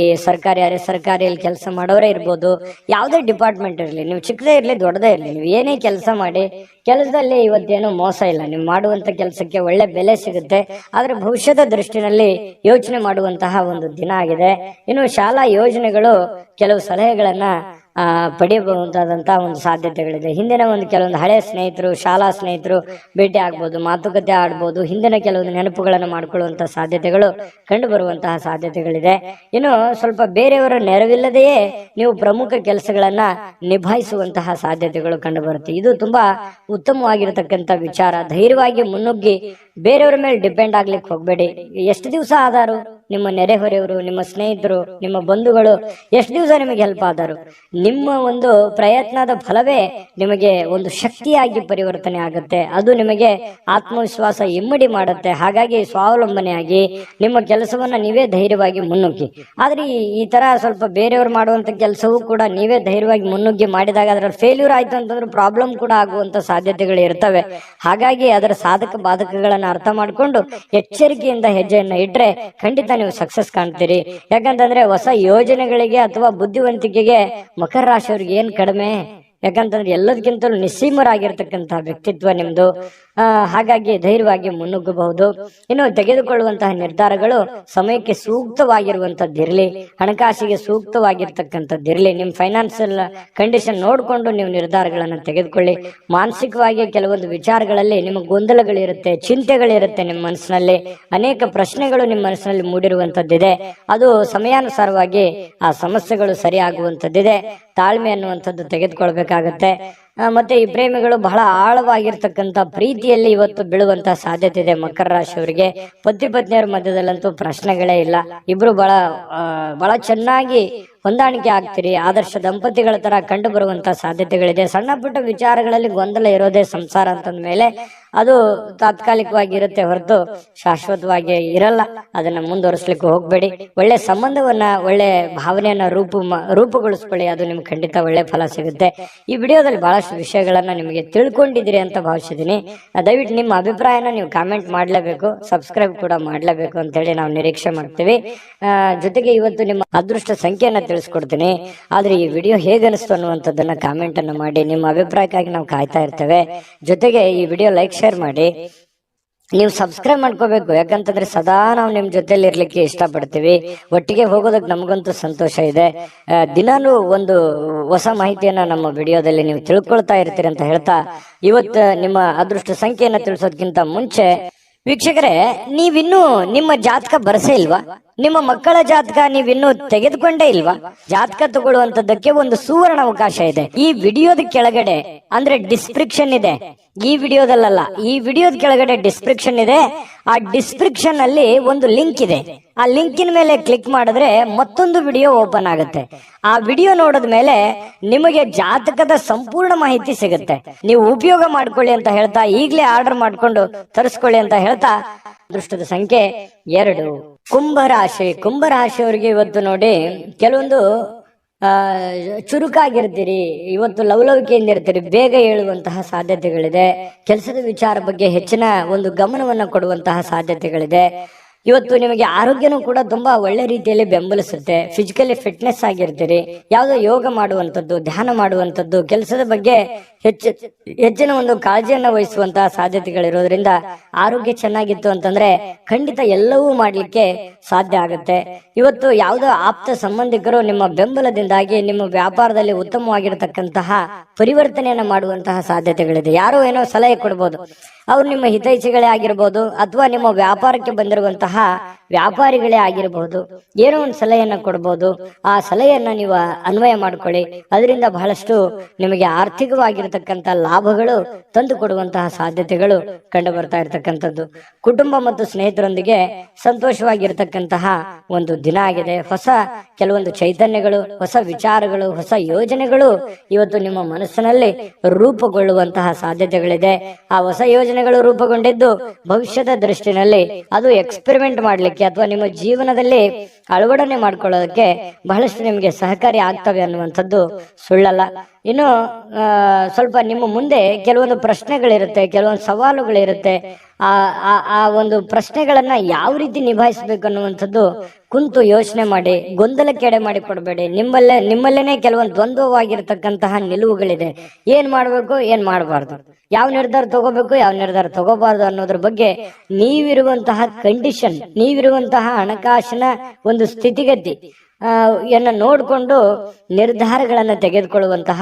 ಅರೆ ಸರ್ಕಾರಿಯಲ್ಲಿ ಕೆಲಸ ಮಾಡೋರೇ ಇರ್ಬೋದು, ಯಾವುದೇ ಡಿಪಾರ್ಟ್ಮೆಂಟ್ ಇರಲಿ, ನೀವು ಚಿಕ್ಕದೇ ಇರಲಿ ದೊಡ್ಡದೇ ಇರಲಿ, ನೀವು ಏನೇ ಕೆಲಸ ಮಾಡಿ ಕೆಲಸದಲ್ಲಿ ಇವತ್ತೇನು ಮೋಸ ಇಲ್ಲ. ನೀವು ಮಾಡುವಂತ ಕೆಲಸಕ್ಕೆ ಒಳ್ಳೆ ಬೆಲೆ ಸಿಗುತ್ತೆ. ಆದ್ರೆ ಭವಿಷ್ಯದ ದೃಷ್ಟಿನಲ್ಲಿ ಯೋಚನೆ ಮಾಡುವಂತಹ ಒಂದು ದಿನ ಆಗಿದೆ. ಇನ್ನು ಶಾಲಾ ಯೋಜನೆಗಳು ಕೆಲವು ಸಲಹೆಗಳನ್ನ ಪಡೆಯಬಹುದಾದಂತಹ ಒಂದು ಸಾಧ್ಯತೆಗಳಿದೆ. ಹಿಂದಿನ ಒಂದು ಕೆಲವೊಂದು ಹಳೆಯ ಸ್ನೇಹಿತರು, ಶಾಲಾ ಸ್ನೇಹಿತರು ಭೇಟಿ ಆಗ್ಬೋದು, ಮಾತುಕತೆ ಆಡ್ಬೋದು, ಹಿಂದಿನ ಕೆಲವೊಂದು ನೆನಪುಗಳನ್ನು ಮಾಡಿಕೊಳ್ಳುವಂತಹ ಸಾಧ್ಯತೆಗಳು ಕಂಡು ಬರುವಂತಹ ಸಾಧ್ಯತೆಗಳಿದೆ. ಇನ್ನು ಸ್ವಲ್ಪ ಬೇರೆಯವರ ನೆರವಿಲ್ಲದೆಯೇ ನೀವು ಪ್ರಮುಖ ಕೆಲಸಗಳನ್ನ ನಿಭಾಯಿಸುವಂತಹ ಸಾಧ್ಯತೆಗಳು ಕಂಡು ಬರುತ್ತೆ. ಇದು ತುಂಬಾ ಉತ್ತಮವಾಗಿರತಕ್ಕಂಥ ವಿಚಾರ. ಧೈರ್ಯವಾಗಿ ಮುನ್ನುಗ್ಗಿ ಬೇರೆಯವರ ಮೇಲೆ ಡಿಪೆಂಡ್ ಆಗ್ಲಿಕ್ಕೆ ಹೋಗ್ಬೇಡಿ. ಎಷ್ಟು ದಿವಸ ಆದಾರು ನಿಮ್ಮ ನೆರೆಹೊರೆಯವರು, ನಿಮ್ಮ ಸ್ನೇಹಿತರು, ನಿಮ್ಮ ಬಂಧುಗಳು ಎಷ್ಟು ದಿವಸ ನಿಮಗೆ ಹೆಲ್ಪ್ ಆದರು, ನಿಮ್ಮ ಒಂದು ಪ್ರಯತ್ನದ ಫಲವೇ ನಿಮಗೆ ಒಂದು ಶಕ್ತಿಯಾಗಿ ಪರಿವರ್ತನೆ ಆಗುತ್ತೆ. ಅದು ನಿಮಗೆ ಆತ್ಮವಿಶ್ವಾಸ ಇಮ್ಮಡಿ ಮಾಡುತ್ತೆ. ಹಾಗಾಗಿ ಸ್ವಾವಲಂಬನೆಯಾಗಿ ನಿಮ್ಮ ಕೆಲಸವನ್ನ ನೀವೇ ಧೈರ್ಯವಾಗಿ ಮುನ್ನುಗ್ಗಿ. ಆದ್ರೆ ಈ ತರ ಸ್ವಲ್ಪ ಬೇರೆಯವರು ಮಾಡುವಂತ ಕೆಲಸವೂ ಕೂಡ ನೀವೇ ಧೈರ್ಯವಾಗಿ ಮುನ್ನುಗ್ಗಿ ಮಾಡಿದಾಗ ಅದರ ಫೇಲ್ಯೂರ್ ಆಯ್ತು ಅಂತಂದ್ರೆ ಪ್ರಾಬ್ಲಮ್ ಕೂಡ ಆಗುವಂತ ಸಾಧ್ಯತೆಗಳು ಇರ್ತವೆ. ಹಾಗಾಗಿ ಅದರ ಸಾಧಕ ಬಾಧಕಗಳನ್ನ ಅರ್ಥ ಮಾಡಿಕೊಂಡು ಎಚ್ಚರಿಕೆಯಿಂದ ಹೆಜ್ಜೆಯನ್ನ ಇಟ್ರೆ ಖಂಡಿತ ನೀವು ಸಕ್ಸಸ್ ಕಾಣ್ತೀರಿ. ಯಾಕಂತಂದ್ರೆ ಹೊಸ ಯೋಜನೆಗಳಿಗೆ ಅಥವಾ ಬುದ್ಧಿವಂತಿಕೆಗೆ ಮಕರ ರಾಶಿಯವ್ರಿಗೆ ಏನ್ ಕಡಿಮೆ, ಯಾಕಂತಂದ್ರೆ ಎಲ್ಲದಕ್ಕಿಂತಲೂ ನಿಸ್ಸೀಮರಾಗಿರ್ತಕ್ಕಂತಹ ವ್ಯಕ್ತಿತ್ವ ನಿಮ್ದು. ಹಾಗಾಗಿ ಧೈರ್ಯವಾಗಿ ಮುನ್ನುಗ್ಗಬಹುದು. ಇನ್ನು ತೆಗೆದುಕೊಳ್ಳುವಂತಹ ನಿರ್ಧಾರಗಳು ಸಮಯಕ್ಕೆ ಸೂಕ್ತವಾಗಿರುವಂತದ್ದಿರಲಿ, ಹಣಕಾಸಿಗೆ ಸೂಕ್ತವಾಗಿರ್ತಕ್ಕಂಥದ್ದಿರಲಿ. ನಿಮ್ ಫೈನಾನ್ಸಿಯಲ್ ಕಂಡೀಷನ್ ನೋಡಿಕೊಂಡು ನೀವು ನಿರ್ಧಾರಗಳನ್ನು ತೆಗೆದುಕೊಳ್ಳಿ. ಮಾನಸಿಕವಾಗಿ ಕೆಲವೊಂದು ವಿಚಾರಗಳಲ್ಲಿ ನಿಮಗೆ ಗೊಂದಲಗಳಿರುತ್ತೆ, ಚಿಂತೆಗಳಿರುತ್ತೆ. ನಿಮ್ಮ ಮನಸ್ಸಿನಲ್ಲಿ ಅನೇಕ ಪ್ರಶ್ನೆಗಳು ನಿಮ್ಮ ಮನಸ್ಸಿನಲ್ಲಿ ಮೂಡಿರುವಂತದ್ದಿದೆ. ಅದು ಸಮಯಾನುಸಾರವಾಗಿ ಆ ಸಮಸ್ಯೆಗಳು ಸರಿಯಾಗುವಂತದ್ದಿದೆ. ತಾಳ್ಮೆ ಅನ್ನುವಂಥದ್ದು ತೆಗೆದುಕೊಳ್ಬೇಕಾಗತ್ತೆ. ಮತ್ತೆ ಈ ಪ್ರೇಮಿಗಳು ಬಹಳ ಆಳವಾಗಿರ್ತಕ್ಕಂಥ ಪ್ರೀತಿಯಲ್ಲಿ ಇವತ್ತು ಬೀಳುವಂತಹ ಸಾಧ್ಯತೆ ಇದೆ ಮಕರ ರಾಶಿಯವರಿಗೆ. ಪತಿ ಪತ್ನಿಯರ ಮಧ್ಯದಲ್ಲಂತೂ ಪ್ರಶ್ನೆಗಳೇ ಇಲ್ಲ. ಇಬ್ರು ಬಹಳ ಚೆನ್ನಾಗಿ ಹೊಂದಾಣಿಕೆ ಆಗ್ತೀರಿ. ಆದರ್ಶ ದಂಪತಿಗಳ ತರ ಕಂಡು ಬರುವಂತಹ ಸಾಧ್ಯತೆಗಳಿದೆ. ಸಣ್ಣ ಪುಟ್ಟ ವಿಚಾರಗಳಲ್ಲಿ ಗೊಂದಲ ಇರೋದೇ ಸಂಸಾರ ಅಂತಂದ ಮೇಲೆ ಅದು ತಾತ್ಕಾಲಿಕವಾಗಿ ಇರುತ್ತೆ ಹೊರತು ಶಾಶ್ವತವಾಗಿ ಇರಲ್ಲ. ಅದನ್ನ ಮುಂದುವರಿಸಲಿಕ್ಕೆ ಹೋಗ್ಬೇಡಿ. ಒಳ್ಳೆ ಸಂಬಂಧವನ್ನ, ಒಳ್ಳೆ ಭಾವನೆಯನ್ನ ರೂಪುಗೊಳಿಸ್ಕೊಳ್ಳಿ. ಅದು ನಿಮ್ಗೆ ಖಂಡಿತ ಒಳ್ಳೆ ಫಲ ಸಿಗುತ್ತೆ. ಈ ವಿಡಿಯೋದಲ್ಲಿ ಬಹಳಷ್ಟು ಬಹಳಷ್ಟು ವಿಷಯಗಳನ್ನ ನಿಮಗೆ ತಿಳ್ಕೊಂಡಿದ್ದೀರಿ ಅಂತ ಭಾವಿಸಿದ್ದೀನಿ. ದಯವಿಟ್ಟು ನಿಮ್ಮ ಅಭಿಪ್ರಾಯನ ನೀವು ಕಾಮೆಂಟ್ ಮಾಡಲೇಬೇಕು, ಸಬ್ಸ್ಕ್ರೈಬ್ ಕೂಡ ಮಾಡಲೇಬೇಕು ಅಂತೇಳಿ ನಾವು ನಿರೀಕ್ಷೆ ಮಾಡ್ತೀವಿ. ಜೊತೆಗೆ ಇವತ್ತು ನಿಮ್ಮ ಅದೃಷ್ಟ ಸಂಖ್ಯೆಯನ್ನ ತಿಳಿಸ್ಕೊಡ್ತೀನಿ. ಆದ್ರೆ ಈ ವಿಡಿಯೋ ಹೇಗೆ ಅನಿಸ್ತು ಅನ್ನುವಂಥದ್ದನ್ನ ಕಾಮೆಂಟ್ ಅನ್ನು ಮಾಡಿ. ನಿಮ್ಮ ಅಭಿಪ್ರಾಯಕ್ಕಾಗಿ ನಾವು ಕಾಯ್ತಾ ಇರ್ತೇವೆ. ಜೊತೆಗೆ ಈ ವಿಡಿಯೋ ಲೈಕ್ ಶೇರ್ ಮಾಡಿ. ನೀವು ಸಬ್ಸ್ಕ್ರೈಬ್ ಮಾಡ್ಕೋಬೇಕು, ಯಾಕಂತಂದ್ರೆ ಸದಾ ನಾವು ನಿಮ್ ಜೊತೆಲಿ ಇರ್ಲಿಕ್ಕೆ ಇಷ್ಟಪಡ್ತೀವಿ. ಒಟ್ಟಿಗೆ ಹೋಗೋದಕ್ಕೆ ನಮಗಂತೂ ಸಂತೋಷ ಇದೆ. ದಿನಾನು ಒಂದು ಹೊಸ ಮಾಹಿತಿಯನ್ನ ನಮ್ಮ ವಿಡಿಯೋದಲ್ಲಿ ನೀವು ತಿಳ್ಕೊಳ್ತಾ ಇರ್ತೀರಿ ಅಂತ ಹೇಳ್ತಾ, ಇವತ್ತು ನಿಮ್ಮ ಅದೃಷ್ಟ ಸಂಖ್ಯೆಯನ್ನ ತಿಳಿಸೋದಕ್ಕಿಂತ ಮುಂಚೆ ವೀಕ್ಷಕರೇ, ನೀವಿನ್ನೂ ನಿಮ್ಮ ಜಾತಕ ಬರಸೇ ಇಲ್ವಾ? ನಿಮ್ಮ ಮಕ್ಕಳ ಜಾತಕ ನೀವಿನ್ನೂ ತೆಗೆದುಕೊಂಡೇ ಇಲ್ವಾ? ಜಾತಕ ತಗೊಳ್ಳುವಂತದ್ದಕ್ಕೆ ಒಂದು ಸುವರ್ಣ ಅವಕಾಶ ಇದೆ. ಈ ವಿಡಿಯೋದ ಕೆಳಗಡೆ ಅಂದ್ರೆ ಡಿಸ್ಕ್ರಿಪ್ಷನ್ ಇದೆ. ಈ ವಿಡಿಯೋದಲ್ಲ, ಈ ವಿಡಿಯೋದ ಕೆಳಗಡೆ ಡಿಸ್ಕ್ರಿಪ್ಷನ್ ಇದೆ. ಆ ಡಿಸ್ಕ್ರಿಪ್ಷನ್ ಅಲ್ಲಿ ಒಂದು ಲಿಂಕ್ ಇದೆ. ಆ ಲಿಂಕಿನ ಮೇಲೆ ಕ್ಲಿಕ್ ಮಾಡಿದ್ರೆ ಮತ್ತೊಂದು ವಿಡಿಯೋ ಓಪನ್ ಆಗುತ್ತೆ. ಆ ವಿಡಿಯೋ ನೋಡಿದ ಮೇಲೆ ನಿಮಗೆ ಜಾತಕದ ಸಂಪೂರ್ಣ ಮಾಹಿತಿ ಸಿಗುತ್ತೆ. ನೀವು ಉಪಯೋಗ ಮಾಡ್ಕೊಳ್ಳಿ ಅಂತ ಹೇಳ್ತಾ, ಈಗಲೇ ಆರ್ಡರ್ ಮಾಡ್ಕೊಂಡು ತರಿಸ್ಕೊಳ್ಳಿ ಅಂತ ಹೇಳ್ತಾ, ಅದೃಷ್ಟದ ಸಂಖ್ಯೆ 2 ಕುಂಭರಾಶಿ. ಕುಂಭರಾಶಿಯವರಿಗೆ ಇವತ್ತು ನೋಡಿ, ಕೆಲವೊಂದು ಚುರುಕಾಗಿರ್ತೀರಿ, ಇವತ್ತು ಲವಲವಿಕೆಯಿಂದ ಇರ್ತೀರಿ, ಬೇಗ ಹೇಳುವಂತಹ ಸಾಧ್ಯತೆಗಳಿದೆ. ಕೆಲಸದ ವಿಚಾರ ಬಗ್ಗೆ ಹೆಚ್ಚಿನ ಒಂದು ಗಮನವನ್ನು ಕೊಡುವಂತಹ ಸಾಧ್ಯತೆಗಳಿದೆ. ಇವತ್ತು ನಿಮಗೆ ಆರೋಗ್ಯನೂ ಕೂಡ ತುಂಬಾ ಒಳ್ಳೆ ರೀತಿಯಲ್ಲಿ ಬೆಂಬಲಿಸುತ್ತೆ. ಫಿಸಿಕಲಿ ಆಗಿರ್ತೀರಿ. ಯಾವುದೋ ಯೋಗ ಮಾಡುವಂಥದ್ದು, ಧ್ಯಾನ ಮಾಡುವಂಥದ್ದು, ಕೆಲಸದ ಬಗ್ಗೆ ಹೆಚ್ಚಿನ ಒಂದು ಕಾಳಜಿಯನ್ನ ವಹಿಸುವಂತಹ ಸಾಧ್ಯತೆಗಳಿರೋದ್ರಿಂದ ಆರೋಗ್ಯ ಚೆನ್ನಾಗಿತ್ತು ಅಂತಂದ್ರೆ ಖಂಡಿತ ಎಲ್ಲವೂ ಮಾಡ್ಲಿಕ್ಕೆ ಸಾಧ್ಯ ಆಗುತ್ತೆ. ಇವತ್ತು ಯಾವುದೋ ಆಪ್ತ ಸಂಬಂಧಿಕರು ನಿಮ್ಮ ಬೆಂಬಲದಿಂದಾಗಿ ನಿಮ್ಮ ವ್ಯಾಪಾರದಲ್ಲಿ ಉತ್ತಮವಾಗಿರತಕ್ಕಂತಹ ಪರಿವರ್ತನೆಯನ್ನ ಮಾಡುವಂತಹ ಸಾಧ್ಯತೆಗಳಿದೆ. ಯಾರೋ ಏನೋ ಸಲಹೆ ಕೊಡ್ಬೋದು, ಅವ್ರು ನಿಮ್ಮ ಹಿತೈಷಿಗಳೇ ಆಗಿರ್ಬೋದು, ಅಥವಾ ನಿಮ್ಮ ವ್ಯಾಪಾರಕ್ಕೆ ಬಂದಿರುವಂತಹ ವ್ಯಾಪಾರಿಗಳೇ ಆಗಿರಬಹುದು. ಏನೋ ಒಂದು ಸಲಹೆಯನ್ನ ಕೊಡ್ಬೋದು. ಆ ಸಲಹೆಯನ್ನ ನೀವು ಅನ್ವಯ ಮಾಡ್ಕೊಳ್ಳಿ. ಅದರಿಂದ ಬಹಳಷ್ಟು ನಿಮಗೆ ಆರ್ಥಿಕವಾಗಿರತಕ್ಕಂತ ಲಾಭಗಳು ತಂದು ಕೊಡುವಂತಹ ಸಾಧ್ಯತೆಗಳು ಕಂಡು ಬರ್ತಾ ಇರತಕ್ಕಂಥದ್ದು. ಕುಟುಂಬ ಮತ್ತು ಸ್ನೇಹಿತರೊಂದಿಗೆ ಸಂತೋಷವಾಗಿರತಕ್ಕಂತಹ ಒಂದು ದಿನ ಆಗಿದೆ. ಹೊಸ ಕೆಲವೊಂದು ಚೈತನ್ಯಗಳು, ಹೊಸ ವಿಚಾರಗಳು, ಹೊಸ ಯೋಜನೆಗಳು ಇವತ್ತು ನಿಮ್ಮ ಮನಸ್ಸಿನಲ್ಲಿ ರೂಪುಗೊಳ್ಳುವಂತಹ ಸಾಧ್ಯತೆಗಳಿದೆ. ಆ ಹೊಸ ಯೋಜನೆಗಳು ರೂಪುಗೊಂಡಿದ್ದು ಭವಿಷ್ಯದ ದೃಷ್ಟಿನಲ್ಲಿ ಅದು ಎಕ್ಸ್ಪೆರಿಮೆಂಟ್ ಮಾಡ್ಲಿಕ್ಕೆ ಅಥವಾ ನಿಮ್ಮ ಜೀವನದಲ್ಲಿ ಅಳವಡನೆ ಮಾಡ್ಕೊಳ್ಳೋದಕ್ಕೆ ಬಹಳಷ್ಟು ನಿಮಗೆ ಸಹಕಾರಿ ಆಗ್ತವೆ ಅನ್ನುವಂಥದ್ದು ಸುಳ್ಳಲ್ಲ. ಇನ್ನು ಸ್ವಲ್ಪ ನಿಮ್ಮ ಮುಂದೆ ಕೆಲವೊಂದು ಪ್ರಶ್ನೆಗಳಿರುತ್ತೆ, ಕೆಲವೊಂದು ಸವಾಲುಗಳಿರುತ್ತೆ. ಆ ಒಂದು ಪ್ರಶ್ನೆಗಳನ್ನ ಯಾವ ರೀತಿ ನಿಭಾಯಿಸಬೇಕು ಅನ್ನುವಂಥದ್ದು ಕುಂತು ಯೋಚನೆ ಮಾಡಿ, ಗೊಂದಲಕ್ಕೆ ಎಡೆ ಮಾಡಿ ಕೊಡಬೇಡಿ. ನಿಮ್ಮಲ್ಲೇನೆ ಕೆಲವೊಂದು ದ್ವಂದ್ವವಾಗಿರ್ತಕ್ಕಂತಹ ನಿಲುವುಗಳಿದೆ. ಏನ್ ಮಾಡ್ಬೇಕು, ಏನ್ ಮಾಡಬಾರ್ದು, ಯಾವ ನಿರ್ಧಾರ ತಗೋಬೇಕು, ಯಾವ ನಿರ್ಧಾರ ತಗೋಬಾರ್ದು ಅನ್ನೋದ್ರ ಬಗ್ಗೆ ನೀವಿರುವಂತಹ ಕಂಡೀಷನ್, ನೀವಿರುವಂತಹ ಹಣಕಾಸಿನ ಒಂದು ಸ್ಥಿತಿಗತಿ ನೋಡಿಕೊಂಡು ನಿರ್ಧಾರಗಳನ್ನ ತೆಗೆದುಕೊಳ್ಳುವಂತಹ